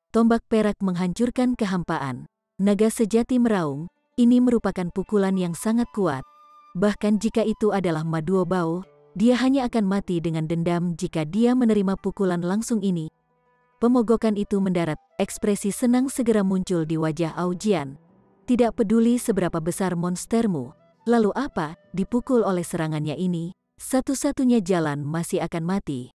Tombak perak menghancurkan kehampaan. Naga sejati meraung, ini merupakan pukulan yang sangat kuat. Bahkan jika itu adalah Maduo Bao, dia hanya akan mati dengan dendam jika dia menerima pukulan langsung ini. Pemogokan itu mendarat, ekspresi senang segera muncul di wajah Aujian. Tidak peduli seberapa besar monstermu, lalu apa, dipukul oleh serangannya ini, satu-satunya jalan masih akan mati.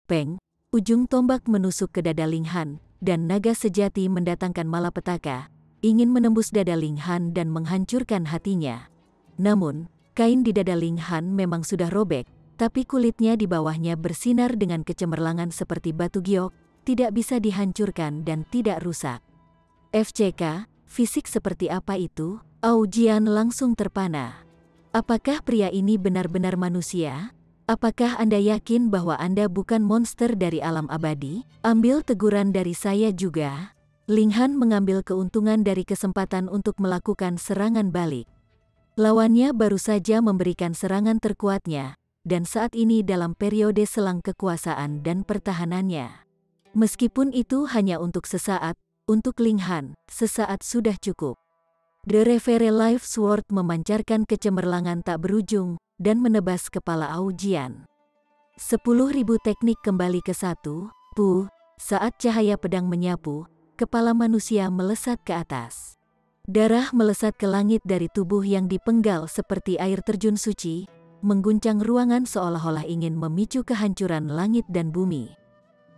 Peng, ujung tombak menusuk ke dada Ling Han, dan naga sejati mendatangkan malapetaka, ingin menembus dada Ling Han dan menghancurkan hatinya. Namun, kain di dada Ling Han memang sudah robek, tapi kulitnya di bawahnya bersinar dengan kecemerlangan seperti batu giok, tidak bisa dihancurkan dan tidak rusak. FCK, fisik seperti apa itu? Aujian langsung terpana. Apakah pria ini benar-benar manusia? Apakah Anda yakin bahwa Anda bukan monster dari alam abadi? Ambil teguran dari saya juga. Ling Han mengambil keuntungan dari kesempatan untuk melakukan serangan balik. Lawannya baru saja memberikan serangan terkuatnya, dan saat ini dalam periode selang kekuasaan dan pertahanannya. Meskipun itu hanya untuk sesaat, untuk Ling Han, sesaat sudah cukup. The Reverie Life Sword memancarkan kecemerlangan tak berujung, dan menebas kepala Aujian. 10.000 teknik kembali ke satu, saat cahaya pedang menyapu, kepala manusia melesat ke atas. Darah melesat ke langit dari tubuh yang dipenggal seperti air terjun suci, mengguncang ruangan seolah-olah ingin memicu kehancuran langit dan bumi.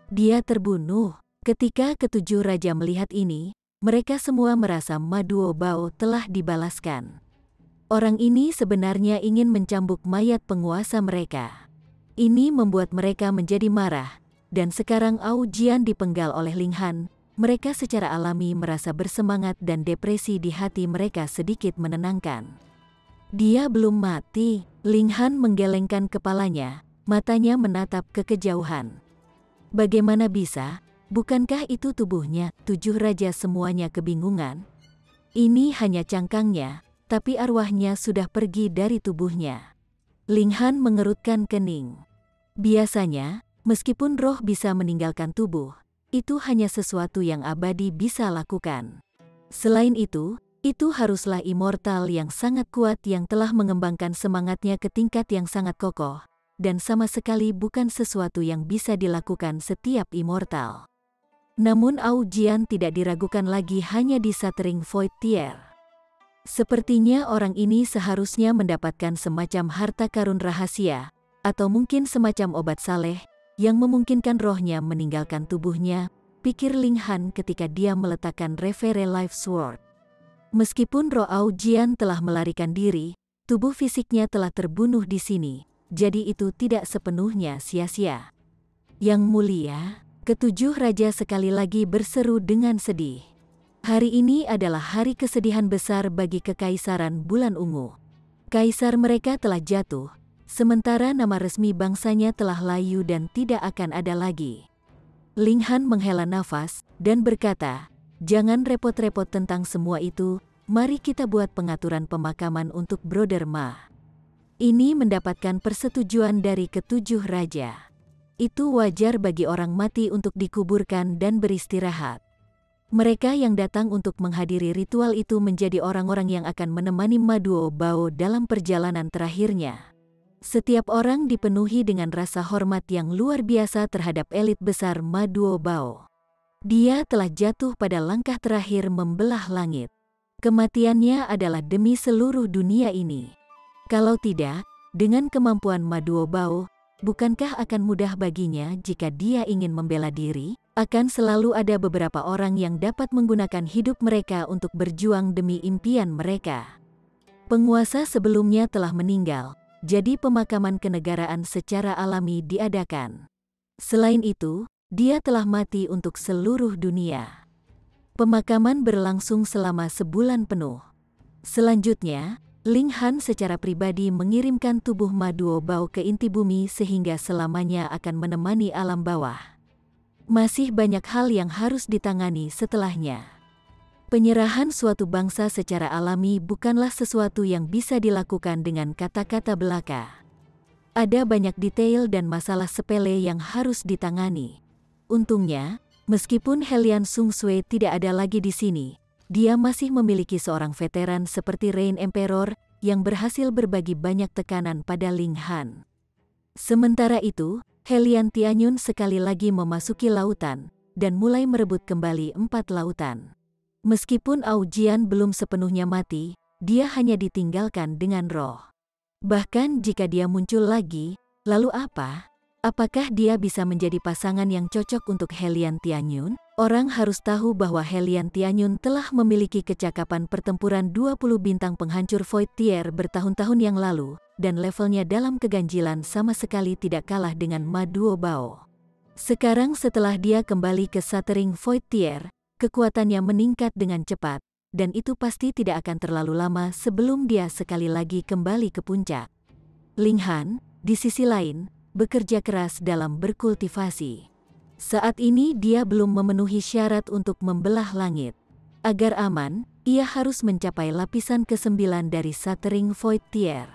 Dia terbunuh. Ketika ketujuh raja melihat ini, mereka semua merasa Maduo Bao telah dibalaskan. Orang ini sebenarnya ingin mencambuk mayat penguasa mereka. Ini membuat mereka menjadi marah, dan sekarang Aujian dipenggal oleh Ling Han. Mereka secara alami merasa bersemangat dan depresi di hati mereka sedikit menenangkan. Dia belum mati. Ling Han menggelengkan kepalanya, matanya menatap ke kejauhan. Bagaimana bisa? Bukankah itu tubuhnya? Tujuh raja semuanya kebingungan. Ini hanya cangkangnya. tapi arwahnya sudah pergi dari tubuhnya. Ling Han mengerutkan kening. Biasanya, meskipun roh bisa meninggalkan tubuh, itu hanya sesuatu yang abadi bisa lakukan. Selain itu haruslah immortal yang sangat kuat yang telah mengembangkan semangatnya ke tingkat yang sangat kokoh, dan sama sekali bukan sesuatu yang bisa dilakukan setiap immortal. Namun Aujian tidak diragukan lagi hanya di Shattering Void Tier. Sepertinya orang ini seharusnya mendapatkan semacam harta karun rahasia, atau mungkin semacam obat saleh, yang memungkinkan rohnya meninggalkan tubuhnya, pikir Ling Han ketika dia meletakkan Reverie Life Sword. Meskipun roh Aujian telah melarikan diri, tubuh fisiknya telah terbunuh di sini, jadi itu tidak sepenuhnya sia-sia. Yang mulia, ketujuh raja sekali lagi berseru dengan sedih. Hari ini adalah hari kesedihan besar bagi Kekaisaran Bulan Ungu. Kaisar mereka telah jatuh, sementara nama resmi bangsanya telah layu dan tidak akan ada lagi. Ling Han menghela nafas dan berkata, "Jangan repot-repot tentang semua itu, mari kita buat pengaturan pemakaman untuk Brother Ma." Ini mendapatkan persetujuan dari ketujuh raja. Itu wajar bagi orang mati untuk dikuburkan dan beristirahat. Mereka yang datang untuk menghadiri ritual itu menjadi orang-orang yang akan menemani Ma Duobao dalam perjalanan terakhirnya. Setiap orang dipenuhi dengan rasa hormat yang luar biasa terhadap elit besar Ma Duobao. Dia telah jatuh pada langkah terakhir membelah langit. Kematiannya adalah demi seluruh dunia ini. Kalau tidak, dengan kemampuan Ma Duobao, bukankah akan mudah baginya jika dia ingin membela diri? Akan selalu ada beberapa orang yang dapat menggunakan hidup mereka untuk berjuang demi impian mereka. Penguasa sebelumnya telah meninggal, jadi pemakaman kenegaraan secara alami diadakan. Selain itu, dia telah mati untuk seluruh dunia. Pemakaman berlangsung selama sebulan penuh. Selanjutnya, Ling Han secara pribadi mengirimkan tubuh Ma Duobao ke inti bumi sehingga selamanya akan menemani alam bawah. Masih banyak hal yang harus ditangani setelahnya. Penyerahan suatu bangsa secara alami bukanlah sesuatu yang bisa dilakukan dengan kata-kata belaka. Ada banyak detail dan masalah sepele yang harus ditangani. Untungnya, meskipun Helian Sung Sui tidak ada lagi di sini, dia masih memiliki seorang veteran seperti Rain Emperor yang berhasil berbagi banyak tekanan pada Ling Han. Sementara itu, Helian Tianyun sekali lagi memasuki lautan dan mulai merebut kembali 4 lautan. Meskipun Aujian belum sepenuhnya mati, dia hanya ditinggalkan dengan roh. Bahkan jika dia muncul lagi, lalu apa? Apakah dia bisa menjadi pasangan yang cocok untuk Helian Tianyun? Orang harus tahu bahwa Helian Tianyun telah memiliki kecakapan pertempuran 20 bintang penghancur Void Tier bertahun-tahun yang lalu, dan levelnya dalam keganjilan sama sekali tidak kalah dengan Ma Duobao. Sekarang setelah dia kembali ke Shattering Void Tier, kekuatannya meningkat dengan cepat, dan itu pasti tidak akan terlalu lama sebelum dia sekali lagi kembali ke puncak. Ling Han, di sisi lain, bekerja keras dalam berkultivasi. Saat ini dia belum memenuhi syarat untuk membelah langit. Agar aman, ia harus mencapai lapisan ke-9 dari Shattering Void Tier.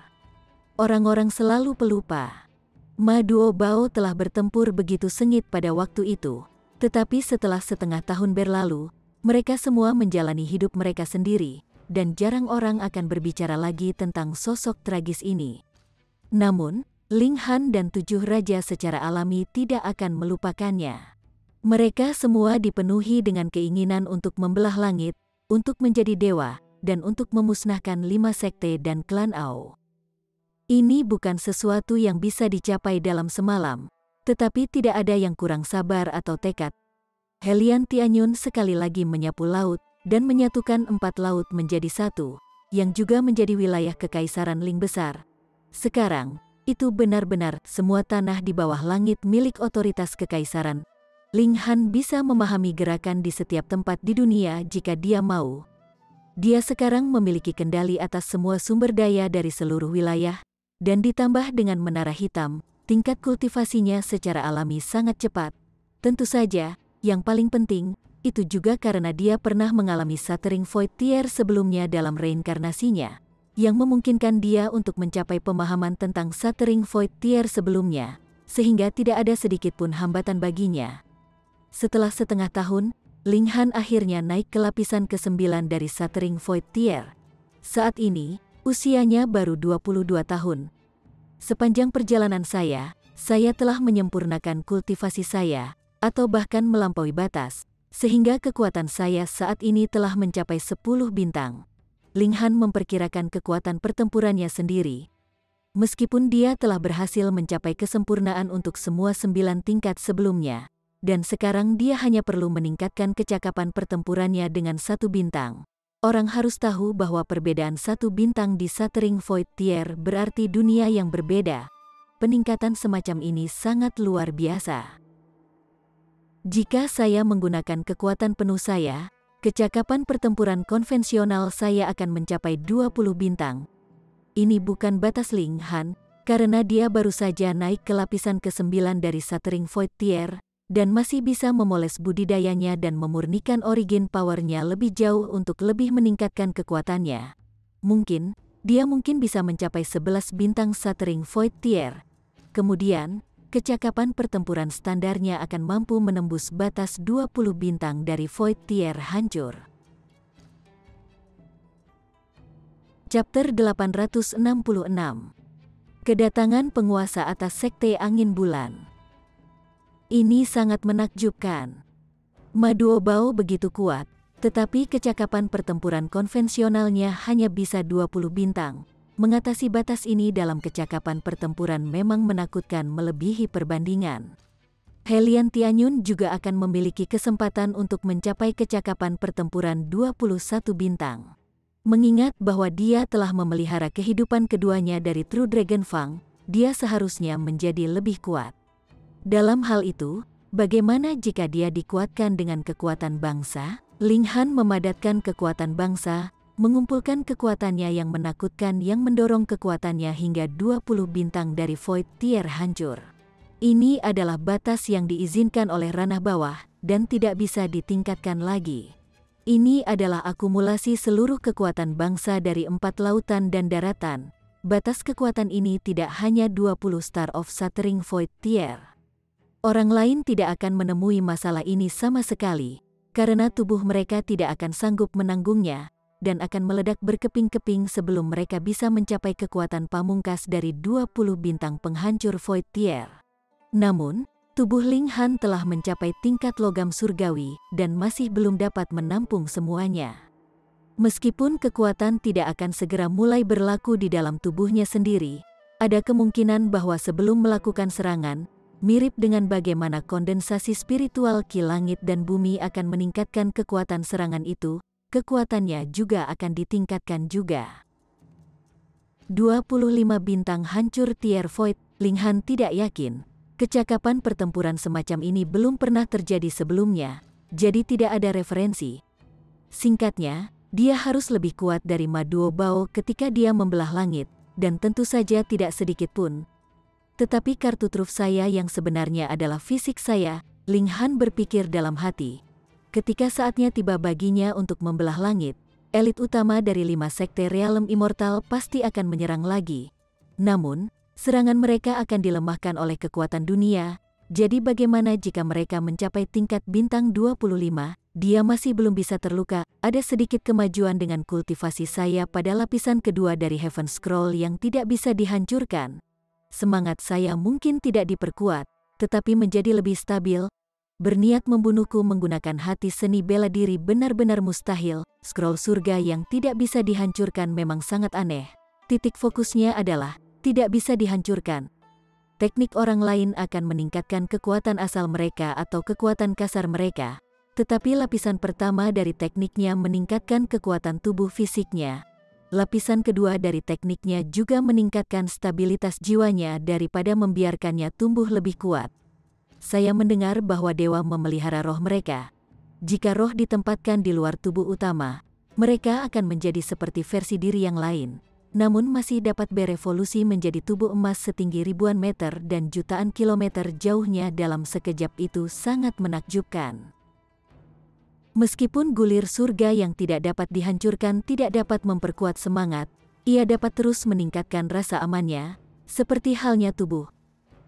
Orang-orang selalu pelupa. Ma Duobao telah bertempur begitu sengit pada waktu itu. Tetapi setelah setengah tahun berlalu, mereka semua menjalani hidup mereka sendiri, dan jarang orang akan berbicara lagi tentang sosok tragis ini. Namun, Ling Han dan 7 raja secara alami tidak akan melupakannya. Mereka semua dipenuhi dengan keinginan untuk membelah langit, untuk menjadi dewa, dan untuk memusnahkan 5 sekte dan klan Ao. Ini bukan sesuatu yang bisa dicapai dalam semalam, tetapi tidak ada yang kurang sabar atau tekad. Helian Tianyun sekali lagi menyapu laut dan menyatukan 4 laut menjadi satu, yang juga menjadi wilayah Kekaisaran Ling Besar. Sekarang, itu benar-benar semua tanah di bawah langit milik otoritas Kekaisaran. Ling Han bisa memahami gerakan di setiap tempat di dunia jika dia mau. Dia sekarang memiliki kendali atas semua sumber daya dari seluruh wilayah, dan ditambah dengan menara hitam, tingkat kultivasinya secara alami sangat cepat. Tentu saja, yang paling penting, itu juga karena dia pernah mengalami Shattering Void Tear sebelumnya dalam reinkarnasinya, yang memungkinkan dia untuk mencapai pemahaman tentang Shattering Void Tear sebelumnya, sehingga tidak ada sedikit pun hambatan baginya. Setelah setengah tahun, Ling Han akhirnya naik ke lapisan ke-9 dari Shattering Void Tear. Saat ini, usianya baru 22 tahun. Sepanjang perjalanan saya telah menyempurnakan kultivasi saya, atau bahkan melampaui batas, sehingga kekuatan saya saat ini telah mencapai 10 bintang. Ling Han memperkirakan kekuatan pertempurannya sendiri. Meskipun dia telah berhasil mencapai kesempurnaan untuk semua 9 tingkat sebelumnya, dan sekarang dia hanya perlu meningkatkan kecakapan pertempurannya dengan 1 bintang. Orang harus tahu bahwa perbedaan 1 bintang di Shattering Void Tear berarti dunia yang berbeda. Peningkatan semacam ini sangat luar biasa. Jika saya menggunakan kekuatan penuh saya, kecakapan pertempuran konvensional saya akan mencapai 20 bintang. Ini bukan batas Ling Han, karena dia baru saja naik ke lapisan ke-9 dari Shattering Void Tear, dan masih bisa memoles budidayanya dan memurnikan origin powernya lebih jauh untuk lebih meningkatkan kekuatannya. Dia mungkin bisa mencapai 11 bintang Shattering Void Tear. Kemudian, kecakapan pertempuran standarnya akan mampu menembus batas 20 bintang dari Void Tear hancur. Chapter 866. Kedatangan penguasa atas Sekte Angin Bulan. Ini sangat menakjubkan. Ma Duobao begitu kuat, tetapi kecakapan pertempuran konvensionalnya hanya bisa 20 bintang. Mengatasi batas ini dalam kecakapan pertempuran memang menakutkan melebihi perbandingan. Helian Tianyun juga akan memiliki kesempatan untuk mencapai kecakapan pertempuran 21 bintang. Mengingat bahwa dia telah memelihara kehidupan keduanya dari True Dragon Fang, dia seharusnya menjadi lebih kuat. Dalam hal itu, bagaimana jika dia dikuatkan dengan kekuatan bangsa? Ling Han memadatkan kekuatan bangsa, mengumpulkan kekuatannya yang menakutkan yang mendorong kekuatannya hingga 20 bintang dari Void Tear hancur. Ini adalah batas yang diizinkan oleh ranah bawah dan tidak bisa ditingkatkan lagi. Ini adalah akumulasi seluruh kekuatan bangsa dari 4 lautan dan daratan. Batas kekuatan ini tidak hanya 20 Star of Shattering Void Tear. Orang lain tidak akan menemui masalah ini sama sekali, karena tubuh mereka tidak akan sanggup menanggungnya, dan akan meledak berkeping-keping sebelum mereka bisa mencapai kekuatan pamungkas dari 20 bintang penghancur Void Tear. Namun, tubuh Ling Han telah mencapai tingkat logam surgawi dan masih belum dapat menampung semuanya. Meskipun kekuatan tidak akan segera mulai berlaku di dalam tubuhnya sendiri, ada kemungkinan bahwa sebelum melakukan serangan, mirip dengan bagaimana kondensasi spiritual Ki Langit dan Bumi akan meningkatkan kekuatan serangan itu, kekuatannya juga akan ditingkatkan juga. 25 bintang hancur Tear Void. Ling Han tidak yakin. Kecakapan pertempuran semacam ini belum pernah terjadi sebelumnya, jadi tidak ada referensi. Singkatnya, dia harus lebih kuat dari Ma Duobao ketika dia membelah langit, dan tentu saja tidak sedikit pun. Tetapi kartu truf saya yang sebenarnya adalah fisik saya, Ling Han berpikir dalam hati. Ketika saatnya tiba baginya untuk membelah langit, elit utama dari 5 sekte realem immortal pasti akan menyerang lagi. Namun, serangan mereka akan dilemahkan oleh kekuatan dunia, jadi bagaimana jika mereka mencapai tingkat bintang 25, dia masih belum bisa terluka. Ada sedikit kemajuan dengan kultivasi saya pada lapisan kedua dari Heaven Scroll yang tidak bisa dihancurkan. Semangat saya mungkin tidak diperkuat, tetapi menjadi lebih stabil. Berniat membunuhku menggunakan hati seni bela diri benar-benar mustahil. Scroll surga yang tidak bisa dihancurkan memang sangat aneh. Titik fokusnya adalah tidak bisa dihancurkan. Teknik orang lain akan meningkatkan kekuatan asal mereka atau kekuatan kasar mereka, tetapi lapisan pertama dari tekniknya meningkatkan kekuatan tubuh fisiknya. Lapisan kedua dari tekniknya juga meningkatkan stabilitas jiwanya daripada membiarkannya tumbuh lebih kuat. Saya mendengar bahwa dewa memelihara roh mereka. Jika roh ditempatkan di luar tubuh utama, mereka akan menjadi seperti versi diri yang lain, namun masih dapat berevolusi menjadi tubuh emas setinggi ribuan meter dan jutaan kilometer jauhnya dalam sekejap. Itu sangat menakjubkan. Meskipun gulir surga yang tidak dapat dihancurkan tidak dapat memperkuat semangat, ia dapat terus meningkatkan rasa amannya, seperti halnya tubuh.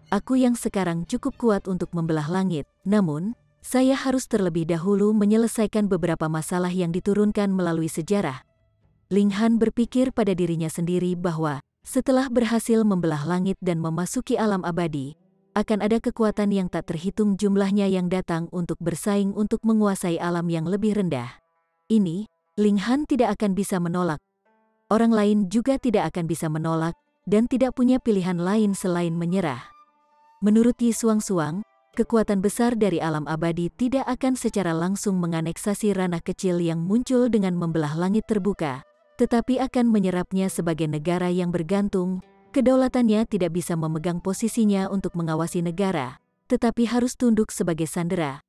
Aku yang sekarang cukup kuat untuk membelah langit, namun, saya harus terlebih dahulu menyelesaikan beberapa masalah yang diturunkan melalui sejarah. Ling Han berpikir pada dirinya sendiri bahwa, setelah berhasil membelah langit dan memasuki alam abadi, akan ada kekuatan yang tak terhitung jumlahnya yang datang untuk bersaing untuk menguasai alam yang lebih rendah. Ini, Ling Han tidak akan bisa menolak. Orang lain juga tidak akan bisa menolak, dan tidak punya pilihan lain selain menyerah. Menurut Yi Suang-Suang, kekuatan besar dari alam abadi tidak akan secara langsung menganeksasi ranah kecil yang muncul dengan membelah langit terbuka, tetapi akan menyerapnya sebagai negara yang bergantung. Kedaulatannya tidak bisa memegang posisinya untuk mengawasi negara, tetapi harus tunduk sebagai sandera.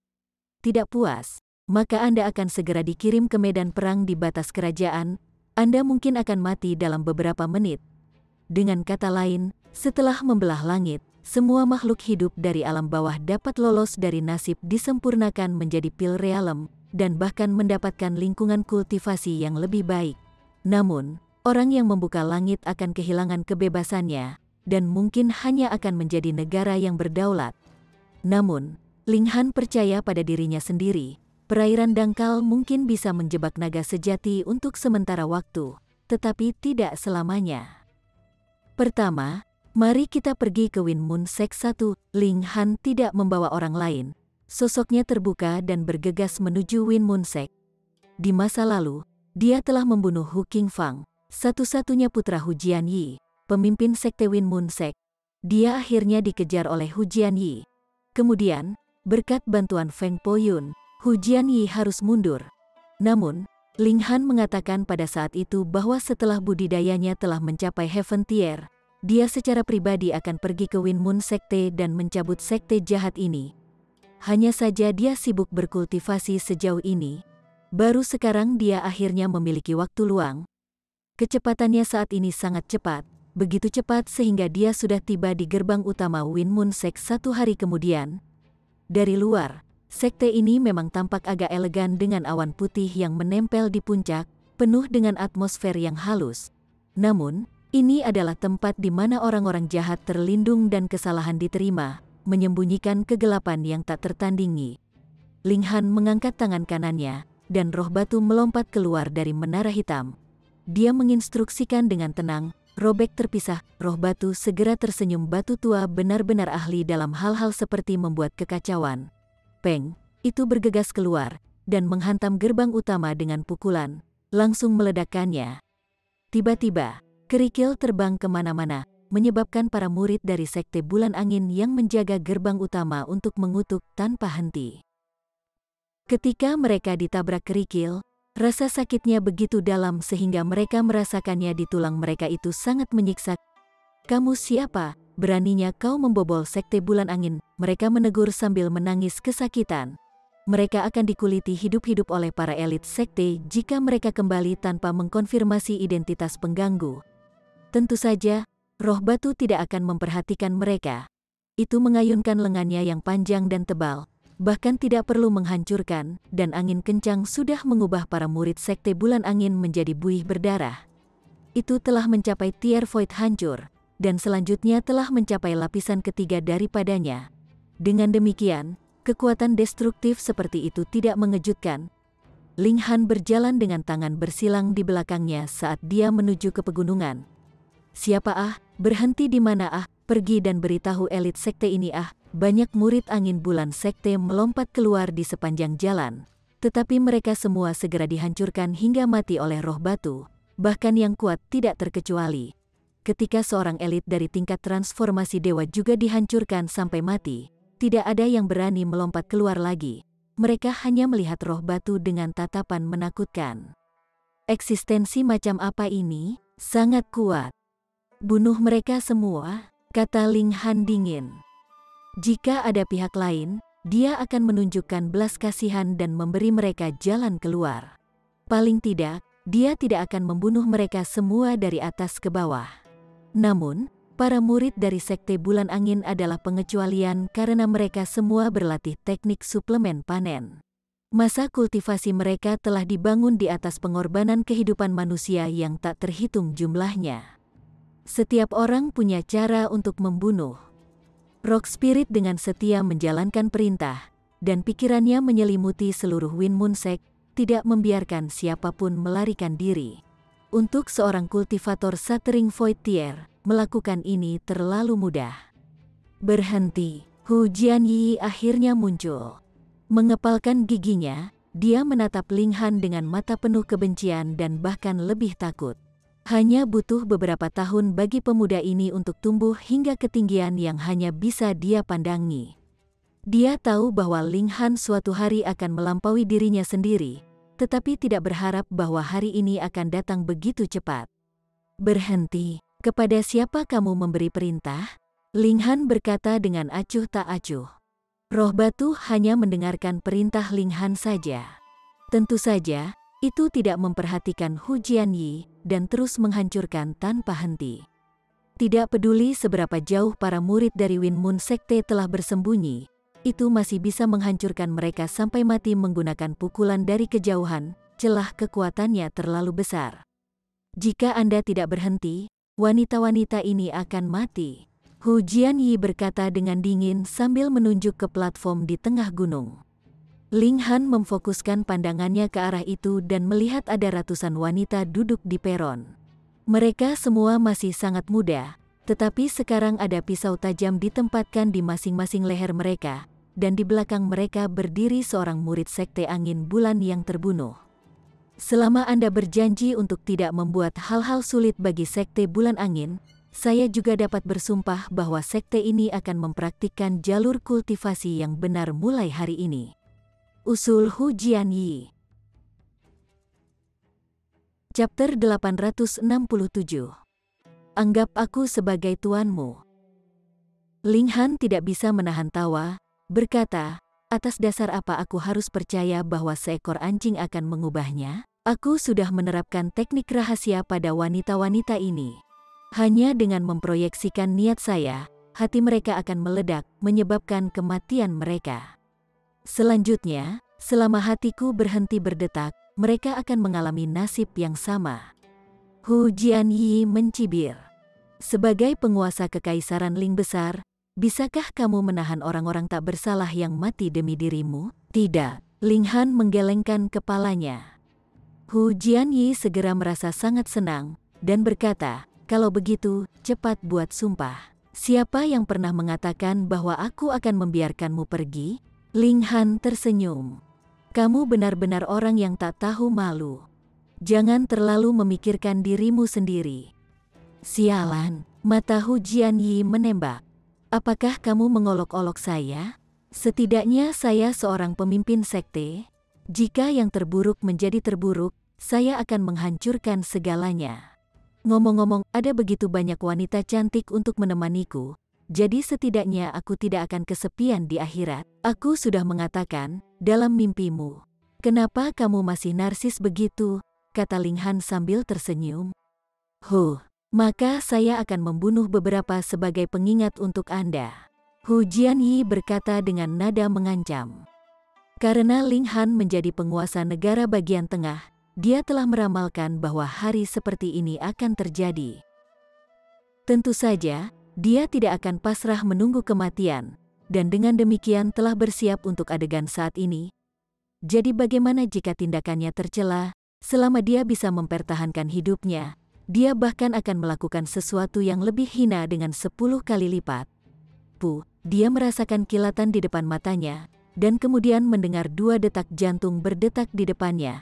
Tidak puas, maka Anda akan segera dikirim ke medan perang di batas kerajaan. Anda mungkin akan mati dalam beberapa menit. Dengan kata lain, setelah membelah langit, semua makhluk hidup dari alam bawah dapat lolos dari nasib disempurnakan menjadi pil realem, dan bahkan mendapatkan lingkungan kultivasi yang lebih baik. Namun, orang yang membuka langit akan kehilangan kebebasannya, dan mungkin hanya akan menjadi negara yang berdaulat. Namun, Ling Han percaya pada dirinya sendiri, perairan dangkal mungkin bisa menjebak naga sejati untuk sementara waktu, tetapi tidak selamanya. Pertama, mari kita pergi ke Win Moon Sek 1. Ling Han tidak membawa orang lain. Sosoknya terbuka dan bergegas menuju Win Moon Sek. Di masa lalu, dia telah membunuh Hu Qingfang, satu-satunya putra Hu Jianyi, pemimpin sekte Win Moon Sek. Dia akhirnya dikejar oleh Hu Jianyi. Kemudian, berkat bantuan Feng Poyun, Hu Jianyi harus mundur. Namun, Ling Han mengatakan pada saat itu bahwa setelah budidayanya telah mencapai Heaven Tier, dia secara pribadi akan pergi ke Win Moon Sekte dan mencabut sekte jahat ini. Hanya saja dia sibuk berkultivasi sejauh ini. Baru sekarang dia akhirnya memiliki waktu luang. Kecepatannya saat ini sangat cepat, begitu cepat sehingga dia sudah tiba di gerbang utama Win Moon Sek 1 hari kemudian. Dari luar, sekte ini memang tampak agak elegan dengan awan putih yang menempel di puncak, penuh dengan atmosfer yang halus. Namun, ini adalah tempat di mana orang-orang jahat terlindung dan kesalahan diterima, menyembunyikan kegelapan yang tak tertandingi. Ling Han mengangkat tangan kanannya, dan roh batu melompat keluar dari menara hitam. Dia menginstruksikan dengan tenang, robek terpisah. Roh batu segera tersenyum. Batu tua benar-benar ahli dalam hal-hal seperti membuat kekacauan. Peng, itu bergegas keluar, dan menghantam gerbang utama dengan pukulan, langsung meledakkannya. Tiba-tiba, kerikil terbang kemana-mana, menyebabkan para murid dari sekte bulan angin yang menjaga gerbang utama untuk mengutuk tanpa henti. Ketika mereka ditabrak kerikil, rasa sakitnya begitu dalam sehingga mereka merasakannya di tulang mereka. Itu sangat menyiksa. "Kamu siapa? Beraninya kau membobol sekte bulan angin?" Mereka menegur sambil menangis kesakitan. Mereka akan dikuliti hidup-hidup oleh para elit sekte jika mereka kembali tanpa mengkonfirmasi identitas pengganggu. Tentu saja, roh batu tidak akan memperhatikan mereka. Itu mengayunkan lengannya yang panjang dan tebal, bahkan tidak perlu menghancurkan, dan angin kencang sudah mengubah para murid sekte bulan angin menjadi buih berdarah. Itu telah mencapai tier void hancur, dan selanjutnya telah mencapai lapisan ketiga daripadanya. Dengan demikian, kekuatan destruktif seperti itu tidak mengejutkan. Ling Han berjalan dengan tangan bersilang di belakangnya saat dia menuju ke pegunungan. "Siapa Berhenti di mana Pergi dan beritahu elit sekte ini Banyak murid angin bulan sekte melompat keluar di sepanjang jalan. Tetapi mereka semua segera dihancurkan hingga mati oleh roh batu, bahkan yang kuat tidak terkecuali. Ketika seorang elit dari tingkat transformasi dewa juga dihancurkan sampai mati, tidak ada yang berani melompat keluar lagi. Mereka hanya melihat roh batu dengan tatapan menakutkan. Eksistensi macam apa ini? Sangat kuat. Bunuh mereka semua, kata Ling Han dingin. Jika ada pihak lain, dia akan menunjukkan belas kasihan dan memberi mereka jalan keluar. Paling tidak, dia tidak akan membunuh mereka semua dari atas ke bawah. Namun, para murid dari sekte bulan angin adalah pengecualian karena mereka semua berlatih teknik suplemen panen. Masa kultivasi mereka telah dibangun di atas pengorbanan kehidupan manusia yang tak terhitung jumlahnya. Setiap orang punya cara untuk membunuh. Rock Spirit dengan setia menjalankan perintah, dan pikirannya menyelimuti seluruh Winmoon Sect, tidak membiarkan siapapun melarikan diri. Untuk seorang kultivator Shattering Void Tier, melakukan ini terlalu mudah. Berhenti. Hu Jianyi akhirnya muncul. Mengepalkan giginya, dia menatap Ling Han dengan mata penuh kebencian dan bahkan lebih takut. Hanya butuh beberapa tahun bagi pemuda ini untuk tumbuh hingga ketinggian yang hanya bisa dia pandangi. Dia tahu bahwa Ling Han suatu hari akan melampaui dirinya sendiri, tetapi tidak berharap bahwa hari ini akan datang begitu cepat. Berhenti. Kepada siapa kamu memberi perintah? Ling Han berkata dengan acuh tak acuh. Roh batu hanya mendengarkan perintah Ling Han saja. Tentu saja, itu tidak memperhatikan Hu Jianyi dan terus menghancurkan tanpa henti. Tidak peduli seberapa jauh para murid dari Winmoon Sekte telah bersembunyi, itu masih bisa menghancurkan mereka sampai mati menggunakan pukulan dari kejauhan, celah kekuatannya terlalu besar. Jika Anda tidak berhenti, wanita-wanita ini akan mati. Hu Jianyi berkata dengan dingin sambil menunjuk ke platform di tengah gunung. Ling Han memfokuskan pandangannya ke arah itu dan melihat ada ratusan wanita duduk di peron. Mereka semua masih sangat muda, tetapi sekarang ada pisau tajam ditempatkan di masing-masing leher mereka, dan di belakang mereka berdiri seorang murid Sekte Angin Bulan yang terbunuh. Selama Anda berjanji untuk tidak membuat hal-hal sulit bagi Sekte Bulan Angin, saya juga dapat bersumpah bahwa sekte ini akan mempraktikkan jalur kultivasi yang benar mulai hari ini. Usul Hu Jianyi. Chapter 867. Anggap aku sebagai tuanmu. Ling Han tidak bisa menahan tawa, berkata, atas dasar apa aku harus percaya bahwa seekor anjing akan mengubahnya? Aku sudah menerapkan teknik rahasia pada wanita-wanita ini. Hanya dengan memproyeksikan niat saya, hati mereka akan meledak, menyebabkan kematian mereka. Selanjutnya, selama hatiku berhenti berdetak, mereka akan mengalami nasib yang sama. Hu Jianyi mencibir. Sebagai penguasa kekaisaran Ling besar, bisakah kamu menahan orang-orang tak bersalah yang mati demi dirimu? Tidak. Ling Han menggelengkan kepalanya. Hu Jianyi segera merasa sangat senang, dan berkata, kalau begitu, cepat buat sumpah. Siapa yang pernah mengatakan bahwa aku akan membiarkanmu pergi? Ling Han tersenyum. Kamu benar-benar orang yang tak tahu malu. Jangan terlalu memikirkan dirimu sendiri. Sialan, mata Hu Jianyi menembak. Apakah kamu mengolok-olok saya? Setidaknya saya seorang pemimpin sekte. Jika yang terburuk menjadi terburuk, saya akan menghancurkan segalanya. Ngomong-ngomong, ada begitu banyak wanita cantik untuk menemaniku, jadi setidaknya aku tidak akan kesepian di akhirat. Aku sudah mengatakan, dalam mimpimu. Kenapa kamu masih narsis begitu? Kata Ling Han sambil tersenyum. Maka saya akan membunuh beberapa sebagai pengingat untuk Anda. Hu Jianyi berkata dengan nada mengancam. Karena Ling Han menjadi penguasa negara bagian tengah, dia telah meramalkan bahwa hari seperti ini akan terjadi. Tentu saja, dia tidak akan pasrah menunggu kematian, dan dengan demikian telah bersiap untuk adegan saat ini. Jadi bagaimana jika tindakannya tercela, selama dia bisa mempertahankan hidupnya, dia bahkan akan melakukan sesuatu yang lebih hina dengan 10 kali lipat. Dia merasakan kilatan di depan matanya, dan kemudian mendengar 2 detak jantung berdetak di depannya.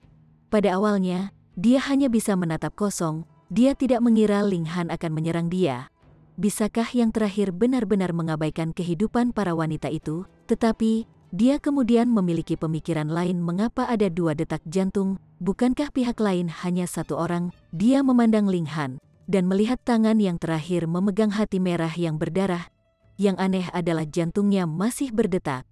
Pada awalnya, dia hanya bisa menatap kosong, dia tidak mengira Ling Han akan menyerang dia. Bisakah yang terakhir benar-benar mengabaikan kehidupan para wanita itu? Tetapi, dia kemudian memiliki pemikiran lain mengapa ada 2 detak jantung, bukankah pihak lain hanya 1 orang? Dia memandang Ling Han, dan melihat tangan yang terakhir memegang hati merah yang berdarah. Yang aneh adalah jantungnya masih berdetak.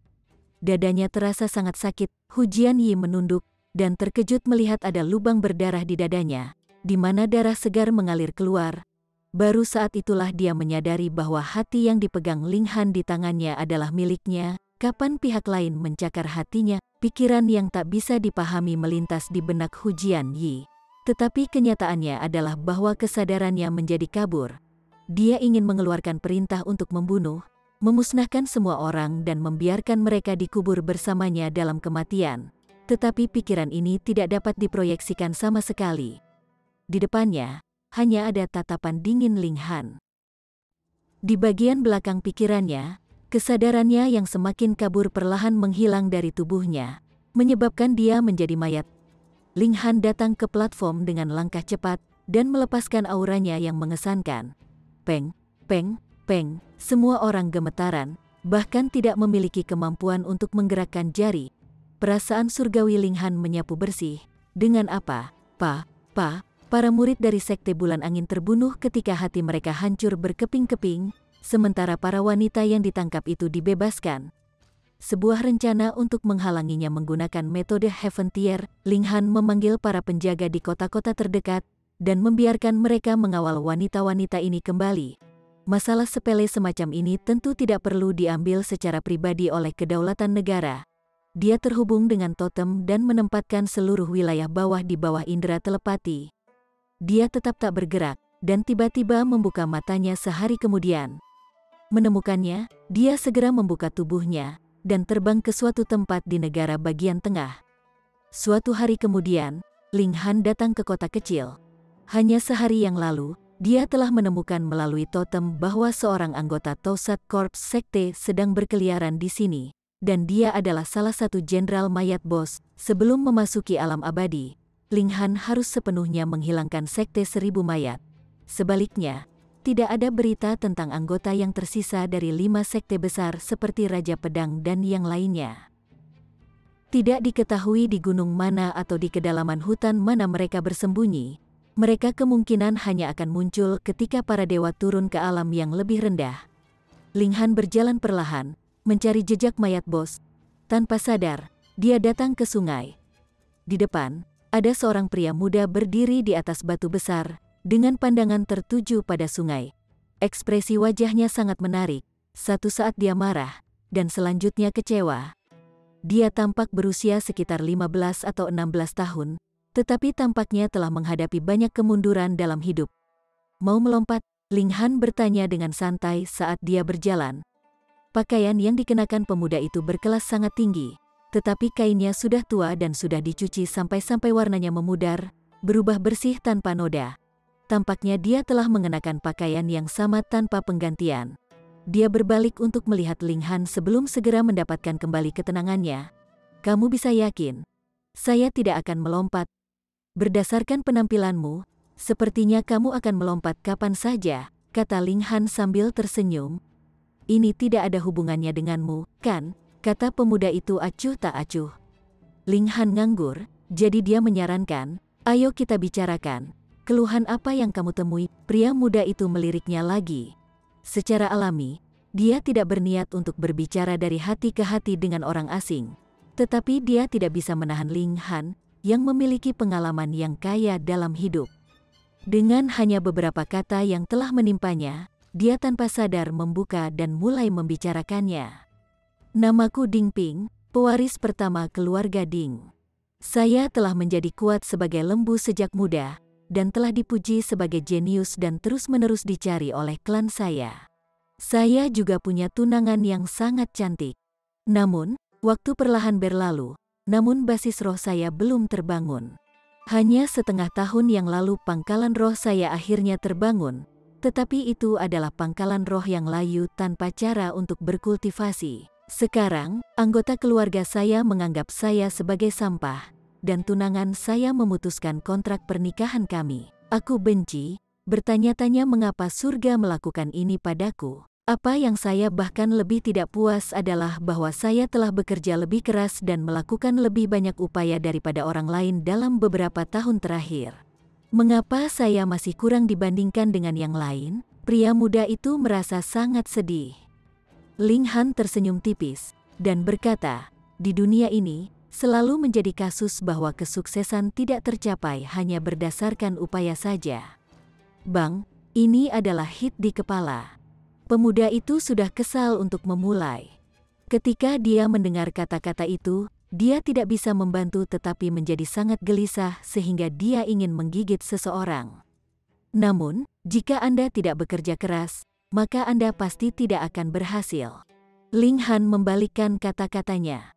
Dadanya terasa sangat sakit, Hu Jianyi menunduk, dan terkejut melihat ada lubang berdarah di dadanya, di mana darah segar mengalir keluar. Baru saat itulah dia menyadari bahwa hati yang dipegang Ling Han di tangannya adalah miliknya, kapan pihak lain mencakar hatinya, pikiran yang tak bisa dipahami melintas di benak Hu Jianyi. Tetapi kenyataannya adalah bahwa kesadarannya menjadi kabur. Dia ingin mengeluarkan perintah untuk membunuh, memusnahkan semua orang dan membiarkan mereka dikubur bersamanya dalam kematian. Tetapi pikiran ini tidak dapat diproyeksikan sama sekali. Di depannya, hanya ada tatapan dingin Ling Han. Di bagian belakang pikirannya, kesadarannya yang semakin kabur perlahan menghilang dari tubuhnya, menyebabkan dia menjadi mayat. Ling Han datang ke platform dengan langkah cepat dan melepaskan auranya yang mengesankan. Peng, peng, peng, semua orang gemetaran, bahkan tidak memiliki kemampuan untuk menggerakkan jari. Perasaan surgawi Ling Han menyapu bersih. Dengan apa? Para murid dari Sekte Bulan Angin terbunuh ketika hati mereka hancur berkeping-keping, sementara para wanita yang ditangkap itu dibebaskan. Sebuah rencana untuk menghalanginya menggunakan metode Heaven Tier, Ling Han memanggil para penjaga di kota-kota terdekat, dan membiarkan mereka mengawal wanita-wanita ini kembali. Masalah sepele semacam ini tentu tidak perlu diambil secara pribadi oleh kedaulatan negara. Dia terhubung dengan totem dan menempatkan seluruh wilayah bawah di bawah indera telepati. Dia tetap tak bergerak, dan tiba-tiba membuka matanya sehari kemudian. Menemukannya, dia segera membuka tubuhnya, dan terbang ke suatu tempat di negara bagian tengah. Suatu hari kemudian, Ling Han datang ke kota kecil. Hanya sehari yang lalu, dia telah menemukan melalui totem bahwa seorang anggota Tosat Corps Sekte sedang berkeliaran di sini, dan dia adalah salah satu jenderal mayat bos. Sebelum memasuki alam abadi, Ling Han harus sepenuhnya menghilangkan Sekte 1000 mayat. Sebaliknya, tidak ada berita tentang anggota yang tersisa dari 5 sekte besar seperti Raja Pedang dan yang lainnya. Tidak diketahui di gunung mana atau di kedalaman hutan mana mereka bersembunyi. Mereka kemungkinan hanya akan muncul ketika para dewa turun ke alam yang lebih rendah. Ling Han berjalan perlahan, mencari jejak mayat bos. Tanpa sadar, dia datang ke sungai. Di depan, ada seorang pria muda berdiri di atas batu besar, dengan pandangan tertuju pada sungai. Ekspresi wajahnya sangat menarik. Satu saat dia marah, dan selanjutnya kecewa. Dia tampak berusia sekitar 15 atau 16 tahun, tetapi tampaknya telah menghadapi banyak kemunduran dalam hidup. Mau melompat? Ling Han bertanya dengan santai saat dia berjalan. Pakaian yang dikenakan pemuda itu berkelas sangat tinggi, tetapi kainnya sudah tua dan sudah dicuci sampai-sampai warnanya memudar, berubah bersih tanpa noda. Tampaknya dia telah mengenakan pakaian yang sama tanpa penggantian. Dia berbalik untuk melihat Ling Han sebelum segera mendapatkan kembali ketenangannya. Kamu bisa yakin? Saya tidak akan melompat. Berdasarkan penampilanmu, sepertinya kamu akan melompat kapan saja, kata Ling Han sambil tersenyum. Ini tidak ada hubungannya denganmu, kan? Kata pemuda itu acuh tak acuh. Ling Han nganggur, jadi dia menyarankan, ayo kita bicarakan. Keluhan apa yang kamu temui? Pria muda itu meliriknya lagi. Secara alami, dia tidak berniat untuk berbicara dari hati ke hati dengan orang asing. Tetapi dia tidak bisa menahan Ling Han, yang memiliki pengalaman yang kaya dalam hidup. Dengan hanya beberapa kata yang telah menimpanya, dia tanpa sadar membuka dan mulai membicarakannya. Namaku Ding Ping, pewaris pertama keluarga Ding. Saya telah menjadi kuat sebagai lembu sejak muda, dan telah dipuji sebagai jenius dan terus-menerus dicari oleh klan saya. Saya juga punya tunangan yang sangat cantik. Namun, waktu perlahan berlalu, namun basis roh saya belum terbangun. Hanya setengah tahun yang lalu pangkalan roh saya akhirnya terbangun, tetapi itu adalah pangkalan roh yang layu tanpa cara untuk berkultivasi. Sekarang, anggota keluarga saya menganggap saya sebagai sampah, dan tunangan saya memutuskan kontrak pernikahan kami. Aku benci, bertanya-tanya mengapa surga melakukan ini padaku. Apa yang saya bahkan lebih tidak puas adalah bahwa saya telah bekerja lebih keras dan melakukan lebih banyak upaya daripada orang lain dalam beberapa tahun terakhir. Mengapa saya masih kurang dibandingkan dengan yang lain? Pria muda itu merasa sangat sedih. Ling Han tersenyum tipis, dan berkata, di dunia ini, selalu menjadi kasus bahwa kesuksesan tidak tercapai hanya berdasarkan upaya saja. Bang, ini adalah hit di kepala. Pemuda itu sudah kesal untuk memulai. Ketika dia mendengar kata-kata itu, dia tidak bisa membantu tetapi menjadi sangat gelisah sehingga dia ingin menggigit seseorang. Namun, jika Anda tidak bekerja keras, maka Anda pasti tidak akan berhasil. Ling Han membalikkan kata-katanya.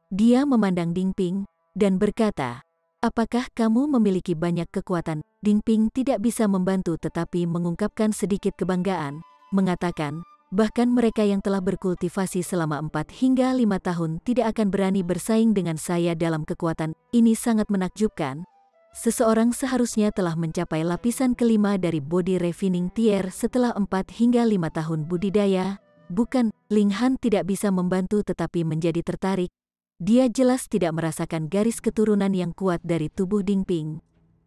Dia memandang Ding Ping dan berkata, apakah kamu memiliki banyak kekuatan? Ding Ping tidak bisa membantu tetapi mengungkapkan sedikit kebanggaan, mengatakan, bahkan mereka yang telah berkultivasi selama 4 hingga 5 tahun tidak akan berani bersaing dengan saya dalam kekuatan. Ini sangat menakjubkan. Seseorang seharusnya telah mencapai lapisan kelima dari body refining tier setelah 4 hingga 5 tahun budidaya. Bukan, Ling Han tidak bisa membantu tetapi menjadi tertarik. Dia jelas tidak merasakan garis keturunan yang kuat dari tubuh Ding Ping.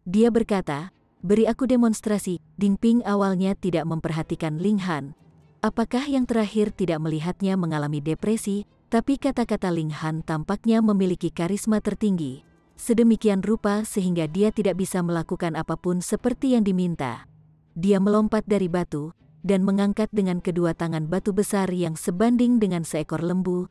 Dia berkata, beri aku demonstrasi. Ding Ping awalnya tidak memperhatikan Ling Han. Apakah yang terakhir tidak melihatnya mengalami depresi, tapi kata-kata Ling Han tampaknya memiliki karisma tertinggi. Sedemikian rupa sehingga dia tidak bisa melakukan apapun seperti yang diminta. Dia melompat dari batu, dan mengangkat dengan kedua tangan batu besar yang sebanding dengan seekor lembu.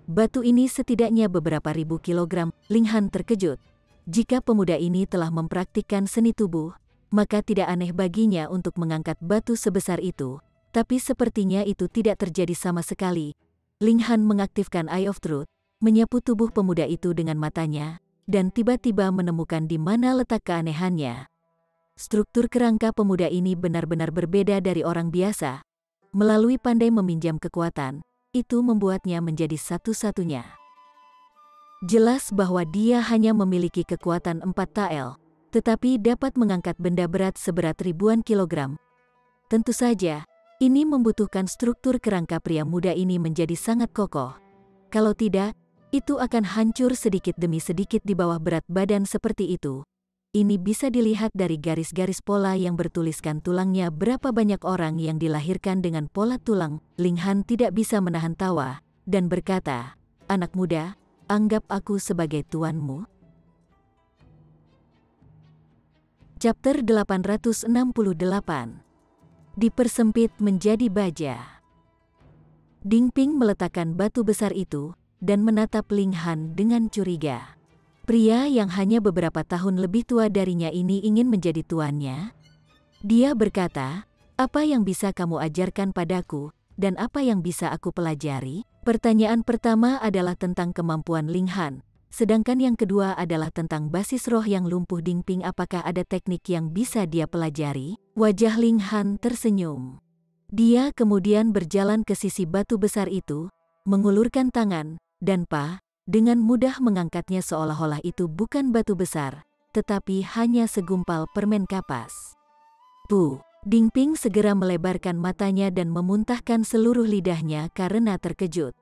Batu ini setidaknya beberapa ribu kilogram. Ling Han terkejut. Jika pemuda ini telah mempraktikkan seni tubuh, maka tidak aneh baginya untuk mengangkat batu sebesar itu. Tapi sepertinya itu tidak terjadi sama sekali. Ling Han mengaktifkan Eye of Truth, menyapu tubuh pemuda itu dengan matanya, dan tiba-tiba menemukan di mana letak keanehannya. Struktur kerangka pemuda ini benar-benar berbeda dari orang biasa. Melalui pandai meminjam kekuatan, itu membuatnya menjadi satu-satunya. Jelas bahwa dia hanya memiliki kekuatan 4 TL, tetapi dapat mengangkat benda berat seberat ribuan kilogram. Tentu saja, ini membutuhkan struktur kerangka pria muda ini menjadi sangat kokoh. Kalau tidak, itu akan hancur sedikit demi sedikit di bawah berat badan seperti itu. Ini bisa dilihat dari garis-garis pola yang bertuliskan tulangnya. Berapa banyak orang yang dilahirkan dengan pola tulang. Ling Han tidak bisa menahan tawa, dan berkata, anak muda, anggap aku sebagai tuanmu. Chapter 868. Dipersempit menjadi baja. Ding Ping meletakkan batu besar itu, dan menatap Ling Han dengan curiga. Pria yang hanya beberapa tahun lebih tua darinya ini ingin menjadi tuannya? Dia berkata, apa yang bisa kamu ajarkan padaku, dan apa yang bisa aku pelajari? Pertanyaan pertama adalah tentang kemampuan Ling Han, sedangkan yang kedua adalah tentang basis roh yang lumpuh Ding Ping. Apakah ada teknik yang bisa dia pelajari? Wajah Ling Han tersenyum. Dia kemudian berjalan ke sisi batu besar itu, mengulurkan tangan, dan dengan mudah mengangkatnya seolah-olah itu bukan batu besar, tetapi hanya segumpal permen kapas. Ding Ping segera melebarkan matanya dan memuntahkan seluruh lidahnya karena terkejut.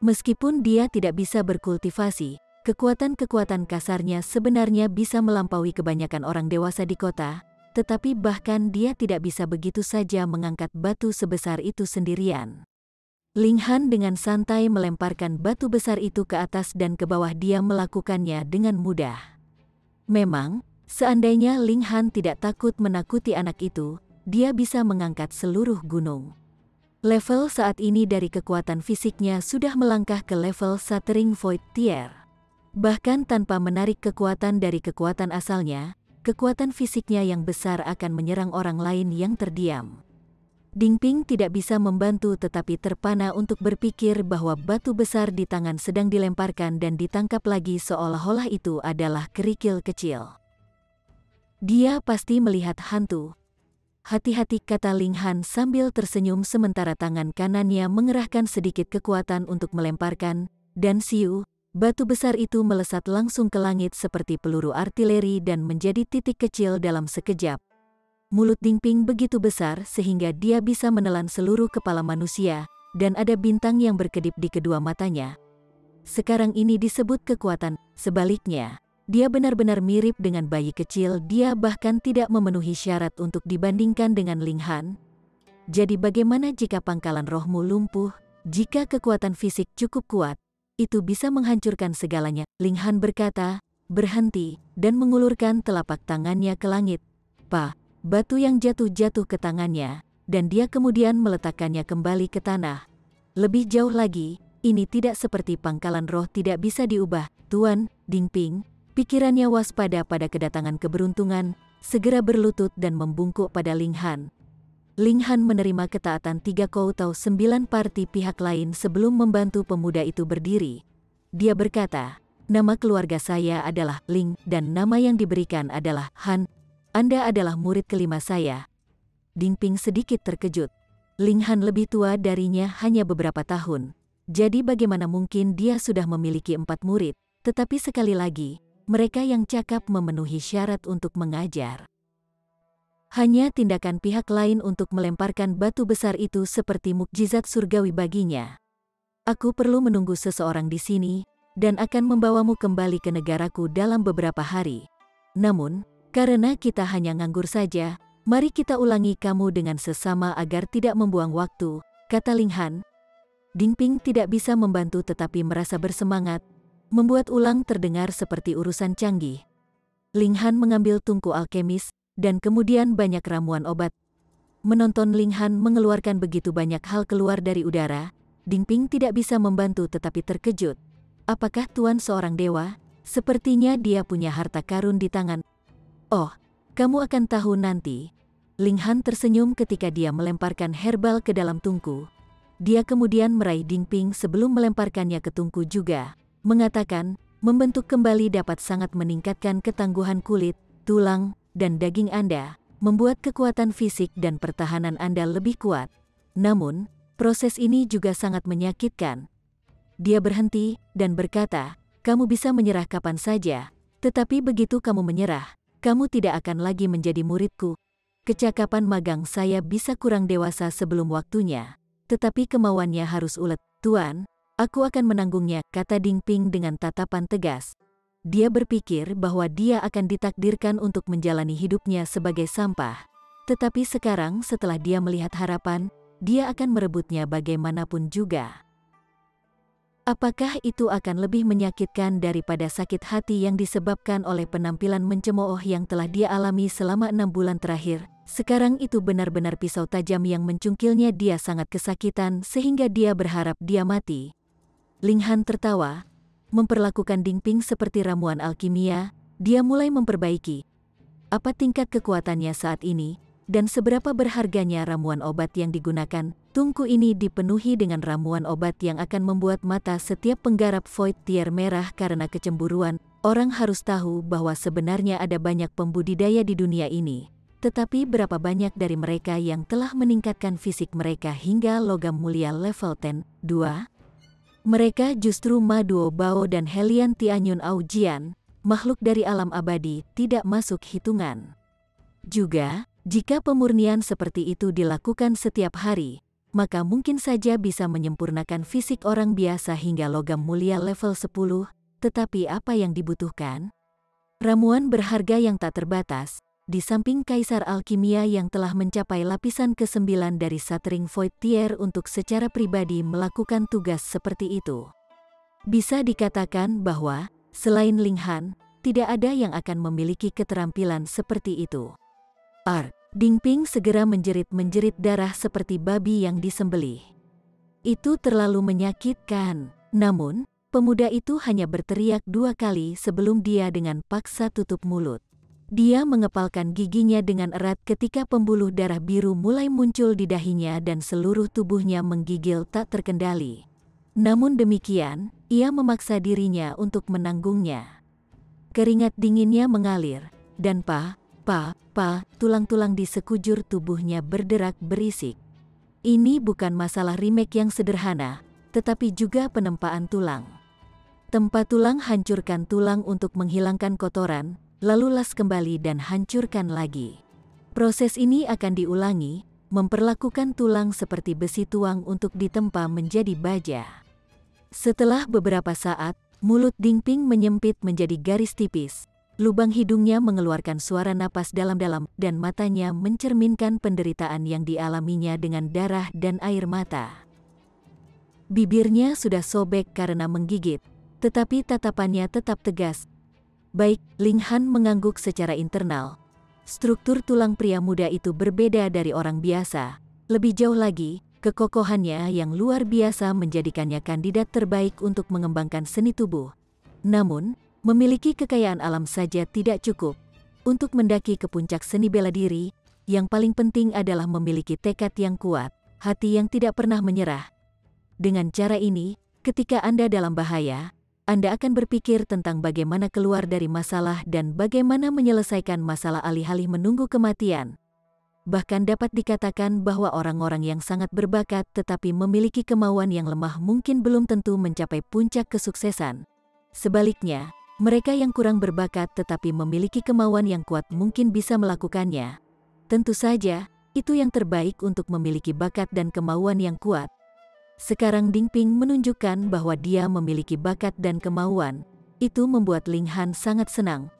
Meskipun dia tidak bisa berkultivasi, kekuatan-kekuatan kasarnya sebenarnya bisa melampaui kebanyakan orang dewasa di kota, tetapi bahkan dia tidak bisa begitu saja mengangkat batu sebesar itu sendirian. Ling Han dengan santai melemparkan batu besar itu ke atas dan ke bawah. Dia melakukannya dengan mudah. Memang, seandainya Ling Han tidak takut menakuti anak itu, dia bisa mengangkat seluruh gunung. Level saat ini dari kekuatan fisiknya sudah melangkah ke level Shattering Void Tier. Bahkan tanpa menarik kekuatan dari kekuatan asalnya, kekuatan fisiknya yang besar akan menyerang orang lain yang terdiam. Ding Ping tidak bisa membantu tetapi terpana untuk berpikir bahwa batu besar di tangan sedang dilemparkan dan ditangkap lagi seolah-olah itu adalah kerikil kecil. Dia pasti melihat hantu. Hati-hati, kata Ling Han sambil tersenyum sementara tangan kanannya mengerahkan sedikit kekuatan untuk melemparkan, dan siu, batu besar itu melesat langsung ke langit seperti peluru artileri dan menjadi titik kecil dalam sekejap. Mulut Ding Ping begitu besar sehingga dia bisa menelan seluruh kepala manusia, dan ada bintang yang berkedip di kedua matanya. Sekarang ini disebut kekuatan. Sebaliknya, dia benar-benar mirip dengan bayi kecil. Dia bahkan tidak memenuhi syarat untuk dibandingkan dengan Ling Han. Jadi bagaimana jika pangkalan rohmu lumpuh? Jika kekuatan fisik cukup kuat, itu bisa menghancurkan segalanya. Ling Han berkata, berhenti, dan mengulurkan telapak tangannya ke langit. Batu yang jatuh ke tangannya, dan dia kemudian meletakkannya kembali ke tanah. Lebih jauh lagi, ini tidak seperti pangkalan roh tidak bisa diubah, Tuan. Dingping, pikirannya waspada pada kedatangan keberuntungan, segera berlutut dan membungkuk pada Ling Han. Ling Han menerima ketaatan 3 koutou 9 parti pihak lain sebelum membantu pemuda itu berdiri. Dia berkata, nama keluarga saya adalah Ling dan nama yang diberikan adalah Han. Anda adalah murid kelima saya. Dingping sedikit terkejut. Ling Han lebih tua darinya hanya beberapa tahun. Jadi bagaimana mungkin dia sudah memiliki 4 murid, tetapi sekali lagi, mereka yang cakap memenuhi syarat untuk mengajar. Hanya tindakan pihak lain untuk melemparkan batu besar itu seperti mukjizat surgawi baginya. Aku perlu menunggu seseorang di sini, dan akan membawamu kembali ke negaraku dalam beberapa hari. Namun, karena kita hanya nganggur saja, mari kita ulangi kamu dengan sesama agar tidak membuang waktu, kata Ling Han. Dingping tidak bisa membantu tetapi merasa bersemangat, membuat ulang terdengar seperti urusan canggih. Ling Han mengambil tungku alkemis, dan kemudian banyak ramuan obat. Menonton Ling Han mengeluarkan begitu banyak hal keluar dari udara, Dingping tidak bisa membantu tetapi terkejut. Apakah Tuan seorang dewa? Sepertinya dia punya harta karun di tangan. Oh, kamu akan tahu nanti. Ling Han tersenyum ketika dia melemparkan herbal ke dalam tungku. Dia kemudian meraih Dingping sebelum melemparkannya ke tungku juga, mengatakan, membentuk kembali dapat sangat meningkatkan ketangguhan kulit, tulang, dan daging Anda, membuat kekuatan fisik dan pertahanan Anda lebih kuat. Namun, proses ini juga sangat menyakitkan. Dia berhenti dan berkata, kamu bisa menyerah kapan saja, tetapi begitu kamu menyerah, kamu tidak akan lagi menjadi muridku. Kecakapan magang saya bisa kurang dewasa sebelum waktunya, tetapi kemauannya harus ulet. Tuan, aku akan menanggungnya, kata Dingping dengan tatapan tegas. Dia berpikir bahwa dia akan ditakdirkan untuk menjalani hidupnya sebagai sampah. Tetapi sekarang setelah dia melihat harapan, dia akan merebutnya bagaimanapun juga. Apakah itu akan lebih menyakitkan daripada sakit hati yang disebabkan oleh penampilan mencemooh yang telah dia alami selama 6 bulan terakhir? Sekarang itu benar-benar pisau tajam yang mencungkilnya. Dia sangat kesakitan sehingga dia berharap dia mati. Ling Han tertawa, memperlakukan Dingping seperti ramuan alkimia. Dia mulai memperbaiki. Apa tingkat kekuatannya saat ini, dan seberapa berharganya ramuan obat yang digunakan? Tungku ini dipenuhi dengan ramuan obat yang akan membuat mata setiap penggarap Void Tier merah karena kecemburuan. Orang harus tahu bahwa sebenarnya ada banyak pembudidaya di dunia ini. Tetapi berapa banyak dari mereka yang telah meningkatkan fisik mereka hingga logam mulia level 10, 2? Mereka justru Ma Duo Bao dan Helian Tianyun Aujian, makhluk dari alam abadi, tidak masuk hitungan. Juga, jika pemurnian seperti itu dilakukan setiap hari, maka mungkin saja bisa menyempurnakan fisik orang biasa hingga logam mulia level 10, tetapi apa yang dibutuhkan? Ramuan berharga yang tak terbatas, di samping kaisar alkimia yang telah mencapai lapisan ke-9 dari Shattering Void Tier untuk secara pribadi melakukan tugas seperti itu. Bisa dikatakan bahwa, selain Ling Han, tidak ada yang akan memiliki keterampilan seperti itu. Dingping segera menjerit-menjerit darah seperti babi yang disembelih. Itu terlalu menyakitkan. Namun, pemuda itu hanya berteriak 2 kali sebelum dia dengan paksa tutup mulut. Dia mengepalkan giginya dengan erat ketika pembuluh darah biru mulai muncul di dahinya dan seluruh tubuhnya menggigil tak terkendali. Namun demikian, ia memaksa dirinya untuk menanggungnya. Keringat dinginnya mengalir, dan tulang-tulang di sekujur tubuhnya berderak berisik. Ini bukan masalah remake yang sederhana, tetapi juga penempaan tulang. Tempa tulang, hancurkan tulang untuk menghilangkan kotoran, lalu las kembali dan hancurkan lagi. Proses ini akan diulangi, memperlakukan tulang seperti besi tuang untuk ditempa menjadi baja. Setelah beberapa saat, mulut Dingping menyempit menjadi garis tipis. Lubang hidungnya mengeluarkan suara napas dalam-dalam dan matanya mencerminkan penderitaan yang dialaminya dengan darah dan air mata. Bibirnya sudah sobek karena menggigit, tetapi tatapannya tetap tegas. Baik, Ling Han mengangguk secara internal. Struktur tulang pria muda itu berbeda dari orang biasa. Lebih jauh lagi, Kekokohannya yang luar biasa menjadikannya kandidat terbaik untuk mengembangkan seni tubuh. Namun, memiliki kekayaan alam saja tidak cukup. Untuk mendaki ke puncak seni bela diri, yang paling penting adalah memiliki tekad yang kuat, hati yang tidak pernah menyerah. Dengan cara ini, ketika Anda dalam bahaya, Anda akan berpikir tentang bagaimana keluar dari masalah dan bagaimana menyelesaikan masalah alih-alih menunggu kematian. Bahkan dapat dikatakan bahwa orang-orang yang sangat berbakat tetapi memiliki kemauan yang lemah mungkin belum tentu mencapai puncak kesuksesan. Sebaliknya, mereka yang kurang berbakat tetapi memiliki kemauan yang kuat mungkin bisa melakukannya. Tentu saja, itu yang terbaik untuk memiliki bakat dan kemauan yang kuat. Sekarang Ding Ping menunjukkan bahwa dia memiliki bakat dan kemauan. Itu membuat Ling Han sangat senang.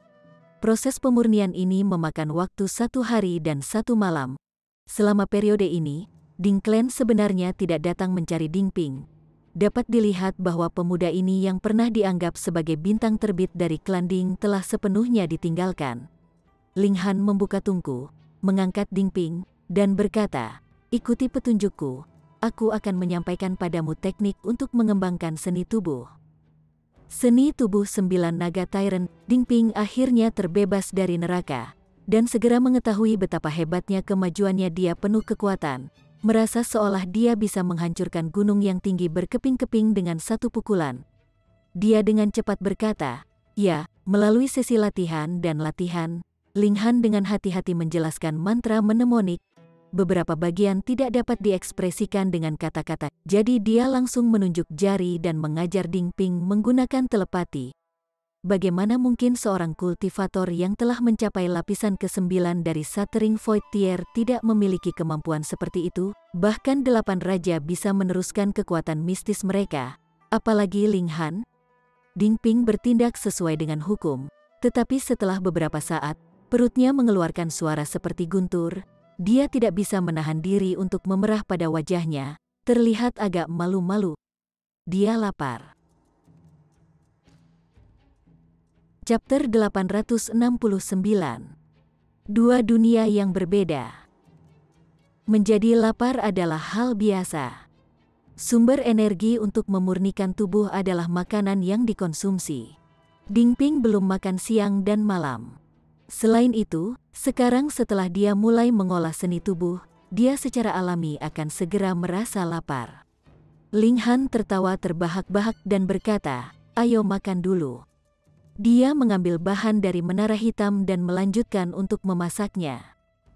Proses pemurnian ini memakan waktu 1 hari dan 1 malam. Selama periode ini, Ding Clan sebenarnya tidak datang mencari Ding Ping. Dapat dilihat bahwa pemuda ini yang pernah dianggap sebagai bintang terbit dari klan Ding telah sepenuhnya ditinggalkan. Ling Han membuka tungku, mengangkat Ding Ping, dan berkata, "Ikuti petunjukku. Aku akan menyampaikan padamu teknik untuk mengembangkan seni tubuh." Seni tubuh 9 naga Tyrant, Ding Ping akhirnya terbebas dari neraka, dan segera mengetahui betapa hebatnya kemajuannya. Dia penuh kekuatan, merasa seolah dia bisa menghancurkan gunung yang tinggi berkeping-keping dengan satu pukulan. Dia dengan cepat berkata, "Ya." Melalui sesi latihan dan latihan, Ling Han dengan hati-hati menjelaskan mantra mnemonik. Beberapa bagian tidak dapat diekspresikan dengan kata-kata, jadi dia langsung menunjuk jari dan mengajar Ding Ping menggunakan telepati. Bagaimana mungkin seorang kultivator yang telah mencapai lapisan ke-9 dari Shattering Void Tier tidak memiliki kemampuan seperti itu? Bahkan 8 raja bisa meneruskan kekuatan mistis mereka, apalagi Ling Han. Ding Ping bertindak sesuai dengan hukum, tetapi setelah beberapa saat, perutnya mengeluarkan suara seperti guntur. Dia tidak bisa menahan diri untuk memerah pada wajahnya, terlihat agak malu-malu. Dia lapar. Chapter 869. Dua dunia yang berbeda. Menjadi lapar adalah hal biasa. Sumber energi untuk memurnikan tubuh adalah makanan yang dikonsumsi. Ding Ping belum makan siang dan malam. Selain itu, sekarang setelah dia mulai mengolah seni tubuh, dia secara alami akan segera merasa lapar. Ling Han tertawa terbahak-bahak dan berkata, "Ayo makan dulu." Dia mengambil bahan dari menara hitam dan melanjutkan untuk memasaknya.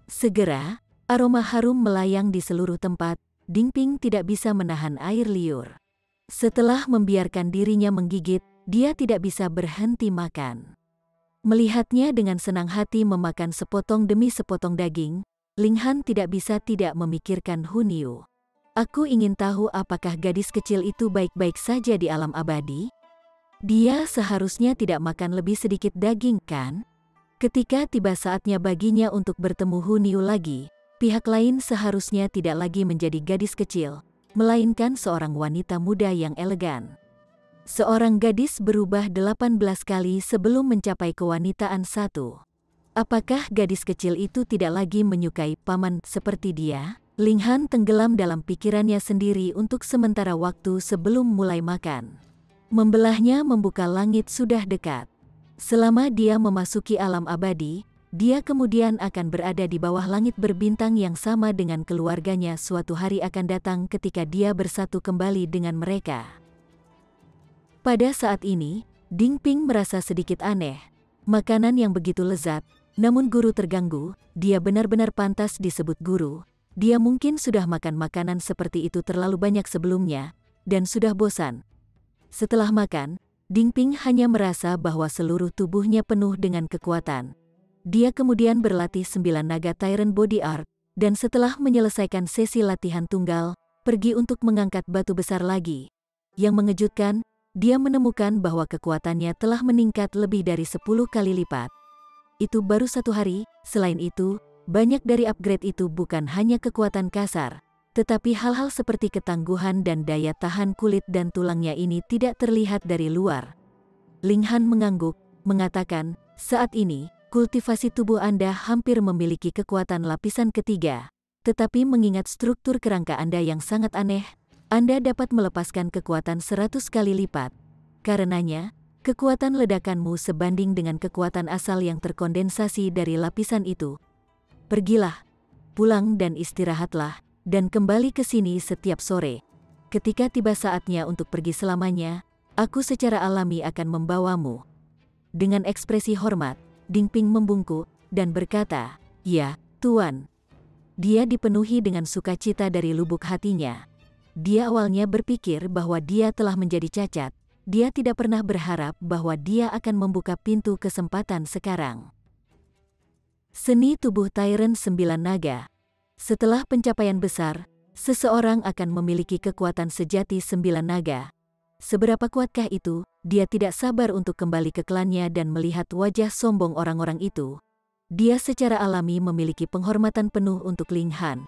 Segera, aroma harum melayang di seluruh tempat. Ding Ping tidak bisa menahan air liur. Setelah membiarkan dirinya menggigit, dia tidak bisa berhenti makan. Melihatnya dengan senang hati memakan sepotong demi sepotong daging, Ling Han tidak bisa tidak memikirkan Hun Yu. "Aku ingin tahu apakah gadis kecil itu baik-baik saja di alam abadi? Dia seharusnya tidak makan lebih sedikit daging, kan?" Ketika tiba saatnya baginya untuk bertemu Hun Yu lagi, pihak lain seharusnya tidak lagi menjadi gadis kecil, melainkan seorang wanita muda yang elegan. Seorang gadis berubah 18 kali sebelum mencapai kewanitaan satu. Apakah gadis kecil itu tidak lagi menyukai paman seperti dia? Ling Han tenggelam dalam pikirannya sendiri untuk sementara waktu sebelum mulai makan. Membelahnya membuka langit sudah dekat. Selama dia memasuki alam abadi, dia kemudian akan berada di bawah langit berbintang yang sama dengan keluarganya. Suatu hari akan datang ketika dia bersatu kembali dengan mereka. Pada saat ini, Ding Ping merasa sedikit aneh. Makanan yang begitu lezat, namun guru terganggu. Dia benar-benar pantas disebut guru. Dia mungkin sudah makan makanan seperti itu terlalu banyak sebelumnya, dan sudah bosan. Setelah makan, Ding Ping hanya merasa bahwa seluruh tubuhnya penuh dengan kekuatan. Dia kemudian berlatih 9 naga Tyrant Body Art, dan setelah menyelesaikan sesi latihan tunggal, pergi untuk mengangkat batu besar lagi. Yang mengejutkan, dia menemukan bahwa kekuatannya telah meningkat lebih dari 10 kali lipat. Itu baru 1 hari. Selain itu, banyak dari upgrade itu bukan hanya kekuatan kasar, tetapi hal-hal seperti ketangguhan dan daya tahan kulit dan tulangnya ini tidak terlihat dari luar. Ling Han mengangguk, mengatakan, "Saat ini, kultivasi tubuh Anda hampir memiliki kekuatan lapisan ketiga. tetapi mengingat struktur kerangka Anda yang sangat aneh, Anda dapat melepaskan kekuatan 100 kali lipat. Karenanya, kekuatan ledakanmu sebanding dengan kekuatan asal yang terkondensasi dari lapisan itu. Pergilah, pulang dan istirahatlah, dan kembali ke sini setiap sore. Ketika tiba saatnya untuk pergi selamanya, aku secara alami akan membawamu. Dengan ekspresi hormat, Ding Ping membungkuk dan berkata, "Ya, Tuan." Dia dipenuhi dengan sukacita dari lubuk hatinya. Dia awalnya berpikir bahwa dia telah menjadi cacat. Dia tidak pernah berharap bahwa dia akan membuka pintu kesempatan sekarang. Seni tubuh Tyrant 9 Naga. Setelah pencapaian besar, seseorang akan memiliki kekuatan sejati 9 naga. Seberapa kuatkah itu? Dia tidak sabar untuk kembali ke klannya dan melihat wajah sombong orang-orang itu. Dia secara alami memiliki penghormatan penuh untuk Ling Han.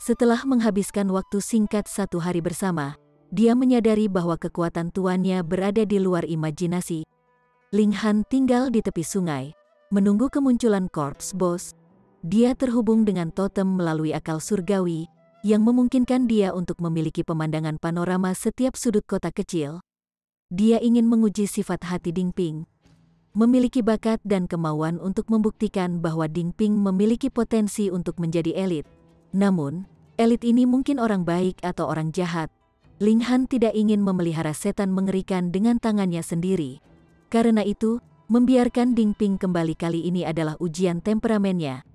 Setelah menghabiskan waktu singkat 1 hari bersama, dia menyadari bahwa kekuatan tuannya berada di luar imajinasi. Ling Han tinggal di tepi sungai, menunggu kemunculan Corpse Boss. Dia terhubung dengan totem melalui akal surgawi, yang memungkinkan dia untuk memiliki pemandangan panorama setiap sudut kota kecil. Dia ingin menguji sifat hati Ding Ping, memiliki bakat dan kemauan untuk membuktikan bahwa Ding Ping memiliki potensi untuk menjadi elit. Namun, elit ini mungkin orang baik atau orang jahat. Ling Han tidak ingin memelihara setan mengerikan dengan tangannya sendiri. Karena itu, membiarkan Ding Ping kembali kali ini adalah ujian temperamennya.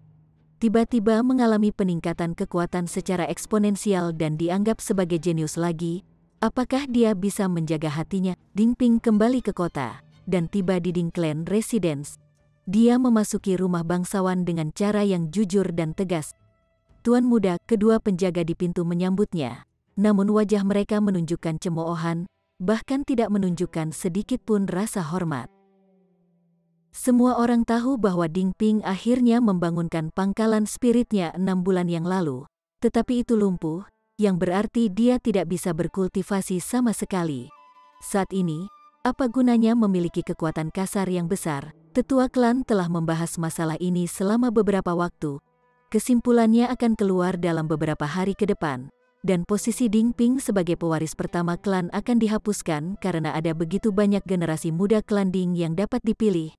Tiba-tiba mengalami peningkatan kekuatan secara eksponensial dan dianggap sebagai jenius lagi. Apakah dia bisa menjaga hatinya? Ding Ping kembali ke kota dan tiba di Ding Clan Residence. Dia memasuki rumah bangsawan dengan cara yang jujur dan tegas. Tuan muda, kedua penjaga di pintu menyambutnya. Namun wajah mereka menunjukkan cemoohan, bahkan tidak menunjukkan sedikit pun rasa hormat. Semua orang tahu bahwa Ding Ping akhirnya membangunkan pangkalan spiritnya 6 bulan yang lalu. Tetapi itu lumpuh, yang berarti dia tidak bisa berkultivasi sama sekali. Saat ini, apa gunanya memiliki kekuatan kasar yang besar? Tetua klan telah membahas masalah ini selama beberapa waktu. Kesimpulannya akan keluar dalam beberapa hari ke depan. Dan posisi Ding Ping sebagai pewaris pertama klan akan dihapuskan karena ada begitu banyak generasi muda klan Ding yang dapat dipilih.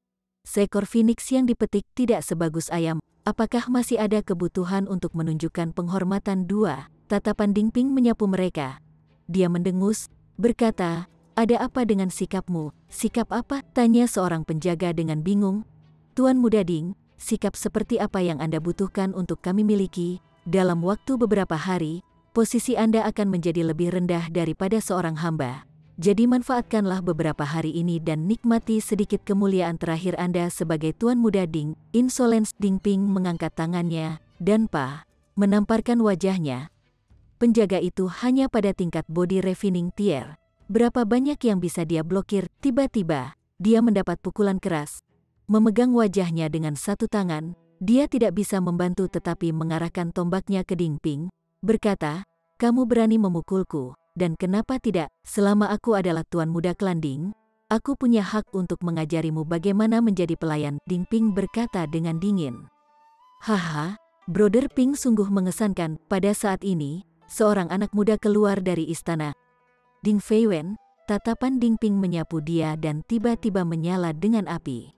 Seekor phoenix yang dipetik tidak sebagus ayam. Apakah masih ada kebutuhan untuk menunjukkan penghormatan? Dua, tatapan Ding Ping menyapu mereka. Dia mendengus, berkata, "Ada apa dengan sikapmu?" "Sikap apa?" tanya seorang penjaga dengan bingung. "Tuan muda Ding, sikap seperti apa yang Anda butuhkan untuk kami miliki? Dalam waktu beberapa hari, posisi Anda akan menjadi lebih rendah daripada seorang hamba. Jadi manfaatkanlah beberapa hari ini dan nikmati sedikit kemuliaan terakhir Anda sebagai Tuan Muda Ding." Insolence. Ding Ping mengangkat tangannya, dan menamparkan wajahnya. Penjaga itu hanya pada tingkat body refining tier. Berapa banyak yang bisa dia blokir? Tiba-tiba, dia mendapat pukulan keras. Memegang wajahnya dengan satu tangan, dia tidak bisa membantu tetapi mengarahkan tombaknya ke Ding Ping, berkata, "Kamu berani memukulku. Dan kenapa tidak? Selama aku adalah Tuan Muda Klan Ding, aku punya hak untuk mengajarimu bagaimana menjadi pelayan." Ding Ping berkata dengan dingin. "Haha, Brother Ping sungguh mengesankan." Pada saat ini, seorang anak muda keluar dari istana. Ding Feiwen, tatapan Ding Ping menyapu dia dan tiba-tiba menyala dengan api.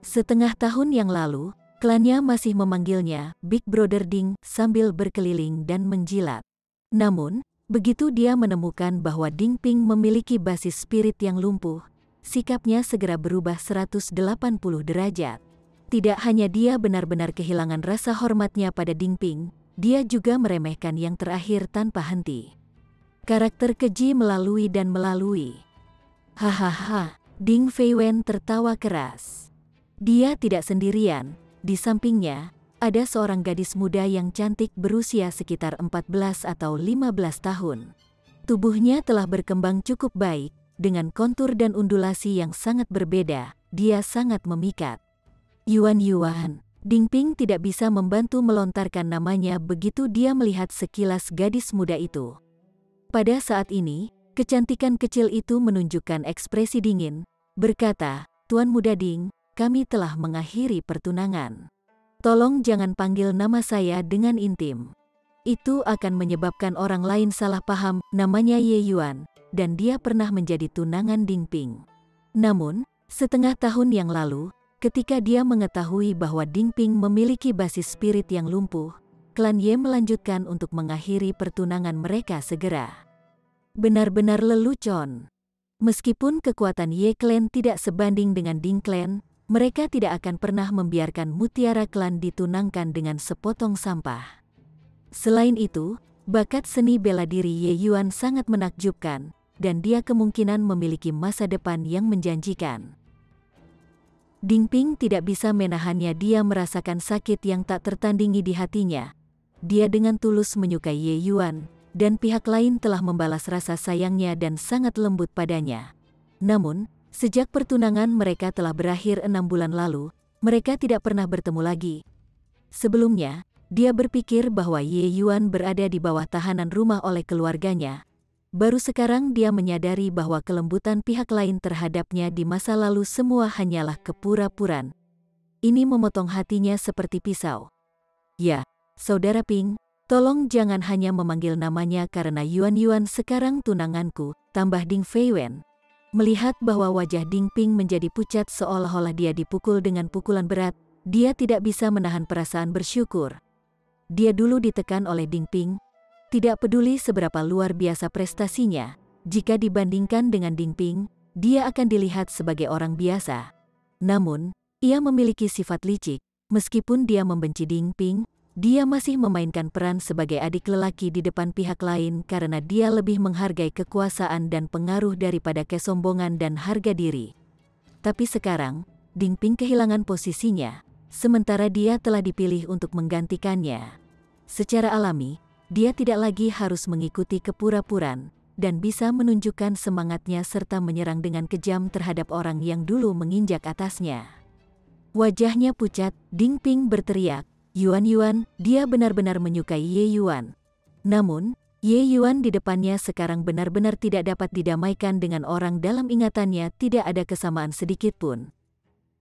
Setengah tahun yang lalu, klannya masih memanggilnya Big Brother Ding sambil berkeliling dan menjilat. Namun, begitu dia menemukan bahwa Ding Ping memiliki basis spirit yang lumpuh, sikapnya segera berubah 180 derajat. Tidak hanya dia benar-benar kehilangan rasa hormatnya pada Ding Ping, dia juga meremehkan yang terakhir tanpa henti. Karakter keji melalui dan melalui. Hahaha, Ding Feiwen tertawa keras. Dia tidak sendirian, di sampingnya, ada seorang gadis muda yang cantik berusia sekitar 14 atau 15 tahun. Tubuhnya telah berkembang cukup baik, dengan kontur dan undulasi yang sangat berbeda, dia sangat memikat. Yuan, Ding Ping tidak bisa membantu melontarkan namanya begitu dia melihat sekilas gadis muda itu. Pada saat ini, kecantikan kecil itu menunjukkan ekspresi dingin, berkata, "Tuan Muda Ding, kami telah mengakhiri pertunangan. Tolong jangan panggil nama saya dengan intim." itu akan menyebabkan orang lain salah paham namanya Ye Yuan, dan dia pernah menjadi tunangan Ding Ping. Namun, setengah tahun yang lalu, ketika dia mengetahui bahwa Ding Ping memiliki basis spirit yang lumpuh, klan Ye melanjutkan untuk mengakhiri pertunangan mereka segera. Benar-benar lelucon. Meskipun kekuatan Ye Clan tidak sebanding dengan Ding Clan, mereka tidak akan pernah membiarkan Mutiara Clan ditunangkan dengan sepotong sampah. Selain itu, bakat seni bela diri Ye Yuan sangat menakjubkan, dan dia kemungkinan memiliki masa depan yang menjanjikan. Ding Ping tidak bisa menahannya, dia merasakan sakit yang tak tertandingi di hatinya. Dia dengan tulus menyukai Ye Yuan, dan pihak lain telah membalas rasa sayangnya dan sangat lembut padanya. Namun, sejak pertunangan mereka telah berakhir 6 bulan lalu, mereka tidak pernah bertemu lagi. Sebelumnya, dia berpikir bahwa Ye Yuan berada di bawah tahanan rumah oleh keluarganya. Baru sekarang dia menyadari bahwa kelembutan pihak lain terhadapnya di masa lalu semua hanyalah kepura-puraan. Ini memotong hatinya seperti pisau. Ya, Saudara Ping, tolong jangan hanya memanggil namanya karena Yuan sekarang tunanganku, tambah Ding Feiwen. Melihat bahwa wajah Ding Ping menjadi pucat seolah-olah dia dipukul dengan pukulan berat, dia tidak bisa menahan perasaan bersyukur. Dia dulu ditekan oleh Ding Ping. Tidak peduli seberapa luar biasa prestasinya, jika dibandingkan dengan Ding Ping, dia akan dilihat sebagai orang biasa. Namun, ia memiliki sifat licik. Meskipun dia membenci Ding Ping, dia masih memainkan peran sebagai adik lelaki di depan pihak lain karena dia lebih menghargai kekuasaan dan pengaruh daripada kesombongan dan harga diri. Tapi sekarang, Ding Ping kehilangan posisinya, sementara dia telah dipilih untuk menggantikannya. Secara alami, dia tidak lagi harus mengikuti kepura-puraan, dan bisa menunjukkan semangatnya serta menyerang dengan kejam terhadap orang yang dulu menginjak atasnya. Wajahnya pucat, Ding Ping berteriak, Yuan, dia benar-benar menyukai Ye Yuan. Namun, Ye Yuan di depannya sekarang benar-benar tidak dapat didamaikan dengan orang dalam ingatannya tidak ada kesamaan sedikit pun.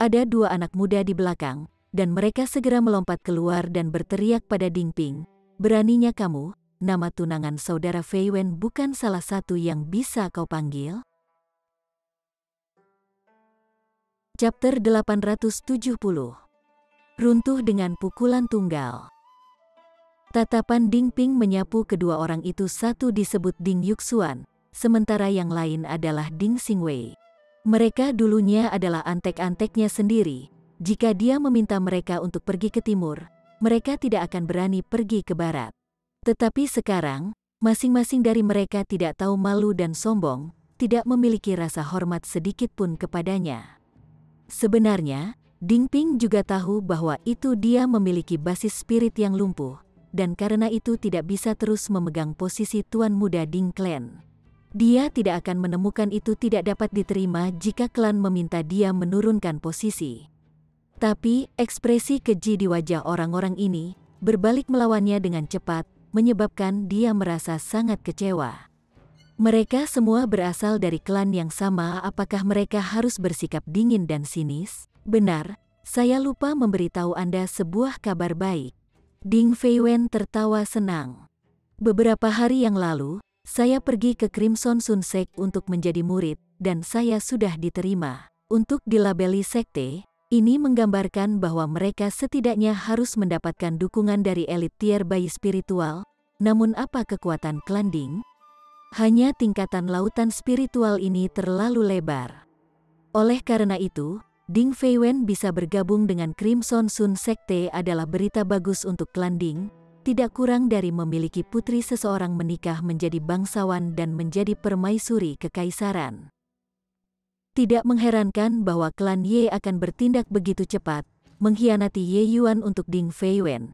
Ada 2 anak muda di belakang, dan mereka segera melompat keluar dan berteriak pada Ding Ping. Beraninya kamu, nama tunangan saudara Feiwen bukan salah satu yang bisa kau panggil? Chapter 870. Runtuh dengan pukulan tunggal. Tatapan Ding Ping menyapu kedua orang itu, satu disebut Ding Yuxuan, sementara yang lain adalah Ding Xingwei. Mereka dulunya adalah antek-anteknya sendiri. Jika dia meminta mereka untuk pergi ke timur, mereka tidak akan berani pergi ke barat. Tetapi sekarang, masing-masing dari mereka tidak tahu malu dan sombong, tidak memiliki rasa hormat sedikit pun kepadanya. Sebenarnya, Ding Ping juga tahu bahwa itu dia memiliki basis spirit yang lumpuh, dan karena itu tidak bisa terus memegang posisi Tuan Muda Ding Clan. Dia tidak akan menemukan itu tidak dapat diterima jika klan meminta dia menurunkan posisi. Tapi, ekspresi keji di wajah orang-orang ini berbalik melawannya dengan cepat, menyebabkan dia merasa sangat kecewa. Mereka semua berasal dari klan yang sama, apakah mereka harus bersikap dingin dan sinis? Benar, saya lupa memberitahu Anda sebuah kabar baik. Ding Feiwen tertawa senang. Beberapa hari yang lalu, saya pergi ke Crimson Sun Sect untuk menjadi murid, dan saya sudah diterima. Untuk dilabeli sekte, ini menggambarkan bahwa mereka setidaknya harus mendapatkan dukungan dari elit tier bayi spiritual. Namun apa kekuatan klan Ding? Hanya tingkatan lautan spiritual ini terlalu lebar. Oleh karena itu, Ding Feiwen bisa bergabung dengan Crimson Sun Sekte adalah berita bagus untuk klan Ding, tidak kurang dari memiliki putri seseorang menikah menjadi bangsawan dan menjadi permaisuri kekaisaran. Tidak mengherankan bahwa klan Ye akan bertindak begitu cepat, mengkhianati Ye Yuan untuk Ding Feiwen.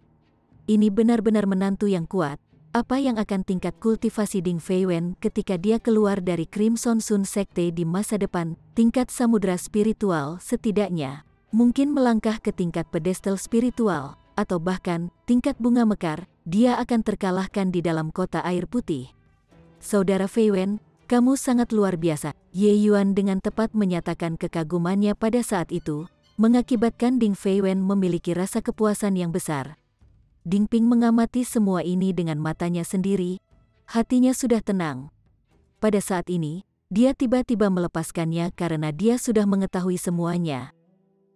Ini benar-benar menantu yang kuat. Apa yang akan tingkat kultivasi Ding Feiwen ketika dia keluar dari Crimson Sun Sekte di masa depan? Tingkat samudra spiritual setidaknya, mungkin melangkah ke tingkat pedestal spiritual, atau bahkan tingkat bunga mekar, dia akan terkalahkan di dalam kota air putih. Saudara Feiwen, kamu sangat luar biasa. Ye Yuan dengan tepat menyatakan kekagumannya pada saat itu, mengakibatkan Ding Feiwen memiliki rasa kepuasan yang besar. Ding Ping mengamati semua ini dengan matanya sendiri. Hatinya sudah tenang. Pada saat ini, dia tiba-tiba melepaskannya karena dia sudah mengetahui semuanya.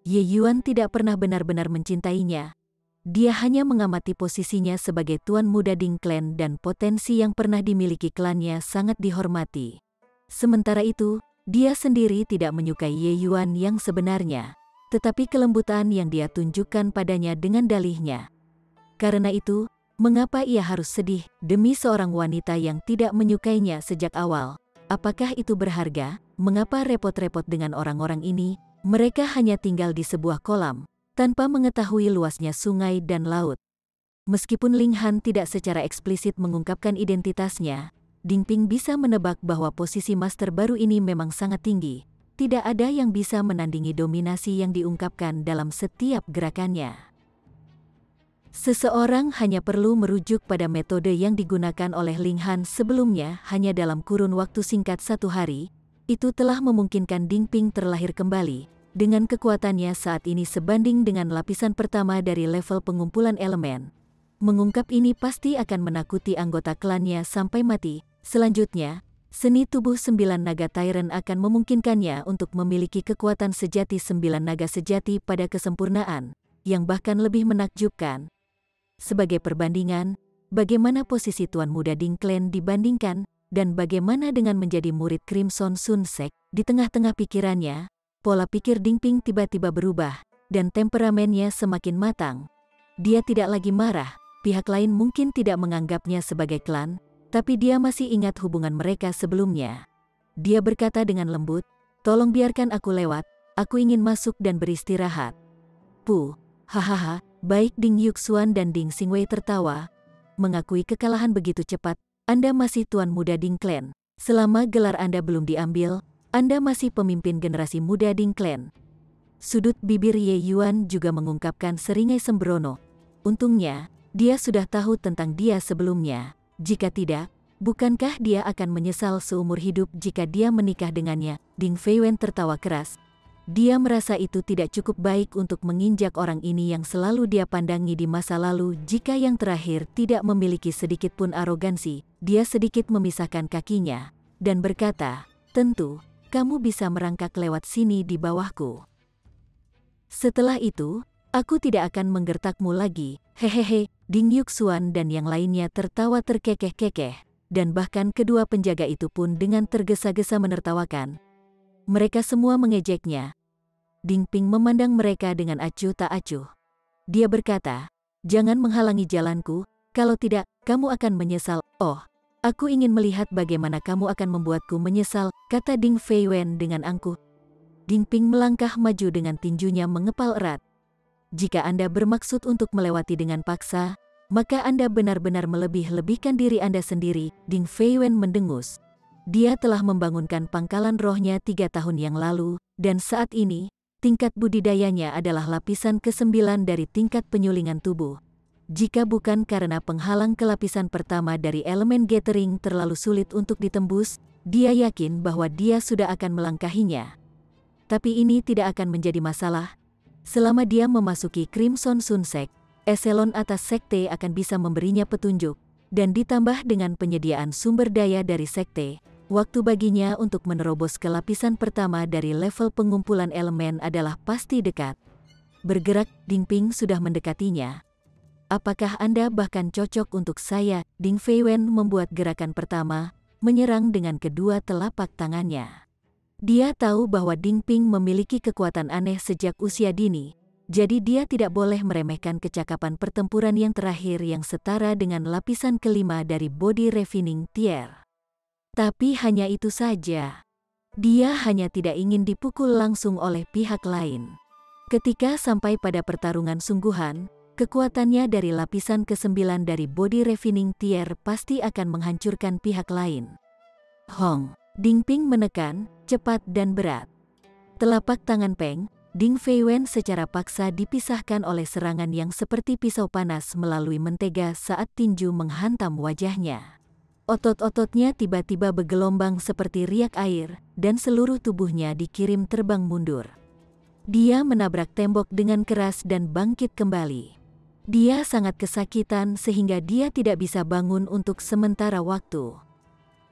Ye Yuan tidak pernah benar-benar mencintainya. Dia hanya mengamati posisinya sebagai tuan muda Ding Clan dan potensi yang pernah dimiliki klannya sangat dihormati. Sementara itu, dia sendiri tidak menyukai Ye Yuan yang sebenarnya, tetapi kelembutan yang dia tunjukkan padanya dengan dalihnya. Karena itu, mengapa ia harus sedih demi seorang wanita yang tidak menyukainya sejak awal? Apakah itu berharga? Mengapa repot-repot dengan orang-orang ini? Mereka hanya tinggal di sebuah kolam, tanpa mengetahui luasnya sungai dan laut. Meskipun Ling Han tidak secara eksplisit mengungkapkan identitasnya, Ding Ping bisa menebak bahwa posisi master baru ini memang sangat tinggi. Tidak ada yang bisa menandingi dominasi yang diungkapkan dalam setiap gerakannya. Seseorang hanya perlu merujuk pada metode yang digunakan oleh Ling Han sebelumnya hanya dalam kurun waktu singkat 1 hari, itu telah memungkinkan Ding Ping terlahir kembali, dengan kekuatannya saat ini sebanding dengan lapisan pertama dari level pengumpulan elemen. Mengungkap ini pasti akan menakuti anggota klannya sampai mati. Selanjutnya, seni tubuh 9 naga Tyrant akan memungkinkannya untuk memiliki kekuatan sejati 9 naga sejati pada kesempurnaan, yang bahkan lebih menakjubkan. Sebagai perbandingan, bagaimana posisi Tuan Muda Ding Clan dibandingkan, dan bagaimana dengan menjadi murid Crimson Sun Sect? Di tengah-tengah pikirannya, pola pikir Ding Ping tiba-tiba berubah, dan temperamennya semakin matang. Dia tidak lagi marah, pihak lain mungkin tidak menganggapnya sebagai klan, tapi dia masih ingat hubungan mereka sebelumnya. Dia berkata dengan lembut, "Tolong biarkan aku lewat, aku ingin masuk dan beristirahat." Hahaha. Baik Ding Yuxuan dan Ding Xingwei tertawa, mengakui kekalahan begitu cepat. Anda masih Tuan Muda Ding Clan. Selama gelar Anda belum diambil, Anda masih pemimpin generasi muda Ding Clan. Sudut bibir Ye Yuan juga mengungkapkan seringai sembrono. Untungnya, dia sudah tahu tentang dia sebelumnya. Jika tidak, bukankah dia akan menyesal seumur hidup jika dia menikah dengannya? Ding Feiwen tertawa keras. Dia merasa itu tidak cukup baik untuk menginjak orang ini yang selalu dia pandangi di masa lalu. Jika yang terakhir tidak memiliki sedikit pun arogansi, dia sedikit memisahkan kakinya, dan berkata, "Tentu, kamu bisa merangkak lewat sini di bawahku. Setelah itu, aku tidak akan menggertakmu lagi." Hehehe. Ding Yuxuan dan yang lainnya tertawa terkekeh-kekeh, dan bahkan kedua penjaga itu pun dengan tergesa-gesa menertawakan. Mereka semua mengejeknya. Ding Ping memandang mereka dengan acuh tak acuh. Dia berkata, "Jangan menghalangi jalanku, kalau tidak, kamu akan menyesal." "Oh, aku ingin melihat bagaimana kamu akan membuatku menyesal," kata Ding Feiwen dengan angkuh. Ding Ping melangkah maju dengan tinjunya mengepal erat. "Jika Anda bermaksud untuk melewati dengan paksa, maka Anda benar-benar melebih-lebihkan diri Anda sendiri." Ding Feiwen mendengus. Dia telah membangunkan pangkalan rohnya 3 tahun yang lalu, dan saat ini, tingkat budidayanya adalah lapisan ke-9 dari tingkat penyulingan tubuh. Jika bukan karena penghalang ke lapisan pertama dari elemen gathering terlalu sulit untuk ditembus, dia yakin bahwa dia sudah akan melangkahinya. Tapi ini tidak akan menjadi masalah. Selama dia memasuki Crimson Sun Sect, eselon atas sekte akan bisa memberinya petunjuk, dan ditambah dengan penyediaan sumber daya dari sekte, waktu baginya untuk menerobos ke lapisan pertama dari level pengumpulan elemen adalah pasti dekat. Bergerak, Ding Ping sudah mendekatinya. "Apakah Anda bahkan cocok untuk saya?" Ding Feiwen membuat gerakan pertama, menyerang dengan kedua telapak tangannya. Dia tahu bahwa Ding Ping memiliki kekuatan aneh sejak usia dini, jadi dia tidak boleh meremehkan kecakapan pertempuran yang terakhir yang setara dengan lapisan kelima dari Body Refining Tier. Tapi hanya itu saja. Dia hanya tidak ingin dipukul langsung oleh pihak lain. Ketika sampai pada pertarungan sungguhan, kekuatannya dari lapisan ke-9 dari Body Refining Tier pasti akan menghancurkan pihak lain. Hong! Ding Ping menekan, cepat dan berat. Telapak tangan Peng, Ding Feiwen secara paksa dipisahkan oleh serangan yang seperti pisau panas melalui mentega saat tinju menghantam wajahnya. Otot-ototnya tiba-tiba bergelombang seperti riak air, dan seluruh tubuhnya dikirim terbang mundur. Dia menabrak tembok dengan keras dan bangkit kembali. Dia sangat kesakitan sehingga dia tidak bisa bangun untuk sementara waktu.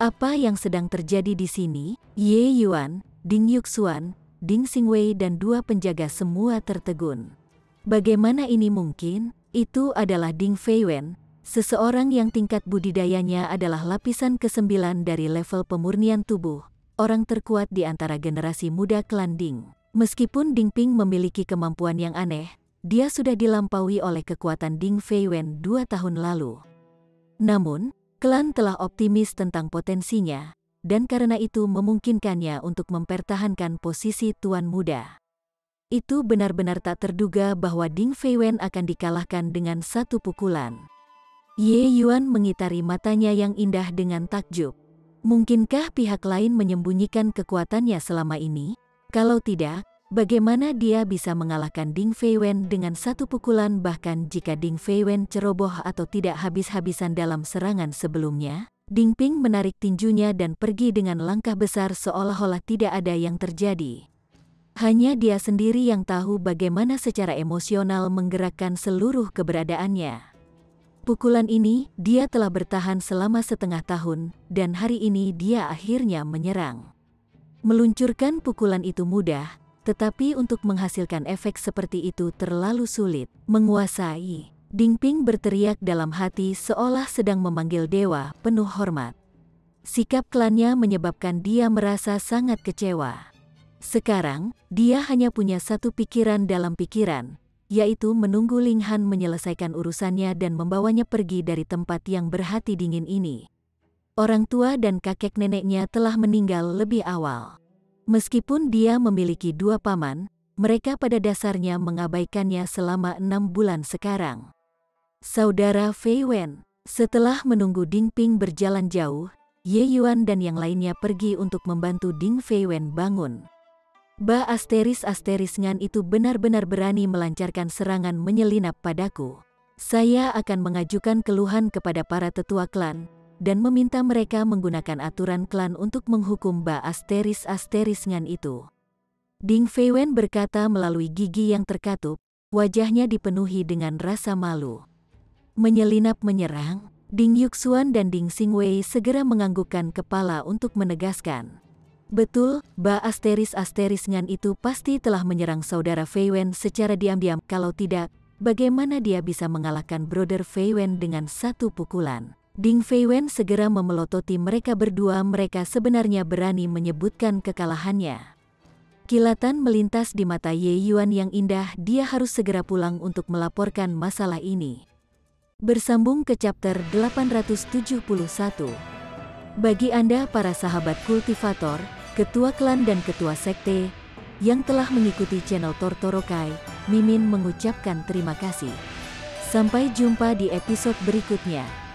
Apa yang sedang terjadi di sini? Ye Yuan, Ding Yuxuan, Ding Xingwei dan dua penjaga semua tertegun. Bagaimana ini mungkin? Itu adalah Ding Feiwen, seseorang yang tingkat budidayanya adalah lapisan ke-9 dari level pemurnian tubuh, orang terkuat di antara generasi muda klan Ding. Meskipun Ding Ping memiliki kemampuan yang aneh, dia sudah dilampaui oleh kekuatan Ding Feiwen 2 tahun lalu. Namun, klan telah optimis tentang potensinya, dan karena itu memungkinkannya untuk mempertahankan posisi tuan muda. Itu benar-benar tak terduga bahwa Ding Feiwen akan dikalahkan dengan satu pukulan. Ye Yuan mengitari matanya yang indah dengan takjub. Mungkinkah pihak lain menyembunyikan kekuatannya selama ini? Kalau tidak, bagaimana dia bisa mengalahkan Ding Feiwen dengan satu pukulan bahkan jika Ding Feiwen ceroboh atau tidak habis-habisan dalam serangan sebelumnya? Ding Ping menarik tinjunya dan pergi dengan langkah besar seolah-olah tidak ada yang terjadi. Hanya dia sendiri yang tahu bagaimana secara emosional menggerakkan seluruh keberadaannya. Pukulan ini, dia telah bertahan selama setengah tahun, dan hari ini dia akhirnya menyerang. Meluncurkan pukulan itu mudah, tetapi untuk menghasilkan efek seperti itu terlalu sulit. Menguasai, Ding Ping berteriak dalam hati seolah sedang memanggil dewa penuh hormat. Sikap klannya menyebabkan dia merasa sangat kecewa. Sekarang, dia hanya punya satu pikiran dalam pikiran, yaitu menunggu Ling Han menyelesaikan urusannya dan membawanya pergi dari tempat yang berhati dingin ini. Orang tua dan kakek neneknya telah meninggal lebih awal. Meskipun dia memiliki dua paman, mereka pada dasarnya mengabaikannya selama 6 bulan sekarang. Saudara Fei Wen, setelah menunggu Ding Ping berjalan jauh, Ye Yuan dan yang lainnya pergi untuk membantu Ding Fei Wen bangun. Ba asteris Ngan itu benar-benar berani melancarkan serangan menyelinap padaku. Saya akan mengajukan keluhan kepada para tetua klan, dan meminta mereka menggunakan aturan klan untuk menghukum Ba asteris Ngan itu. Ding Feiwen berkata melalui gigi yang terkatup, wajahnya dipenuhi dengan rasa malu. Menyelinap menyerang, Ding Yuxuan dan Ding Xingwei segera menganggukkan kepala untuk menegaskan. Betul, Ba asteris Ngan itu pasti telah menyerang saudara Feiwen secara diam-diam. Kalau tidak, bagaimana dia bisa mengalahkan Brother Feiwen dengan satu pukulan? Ding Feiwen segera memelototi mereka berdua. Mereka sebenarnya berani menyebutkan kekalahannya. Kilatan melintas di mata Ye Yuan yang indah. Dia harus segera pulang untuk melaporkan masalah ini. Bersambung ke chapter 871. Bagi Anda para sahabat kultivator, ketua klan dan ketua sekte yang telah mengikuti channel Tortorokai, Mimin mengucapkan terima kasih. Sampai jumpa di episode berikutnya.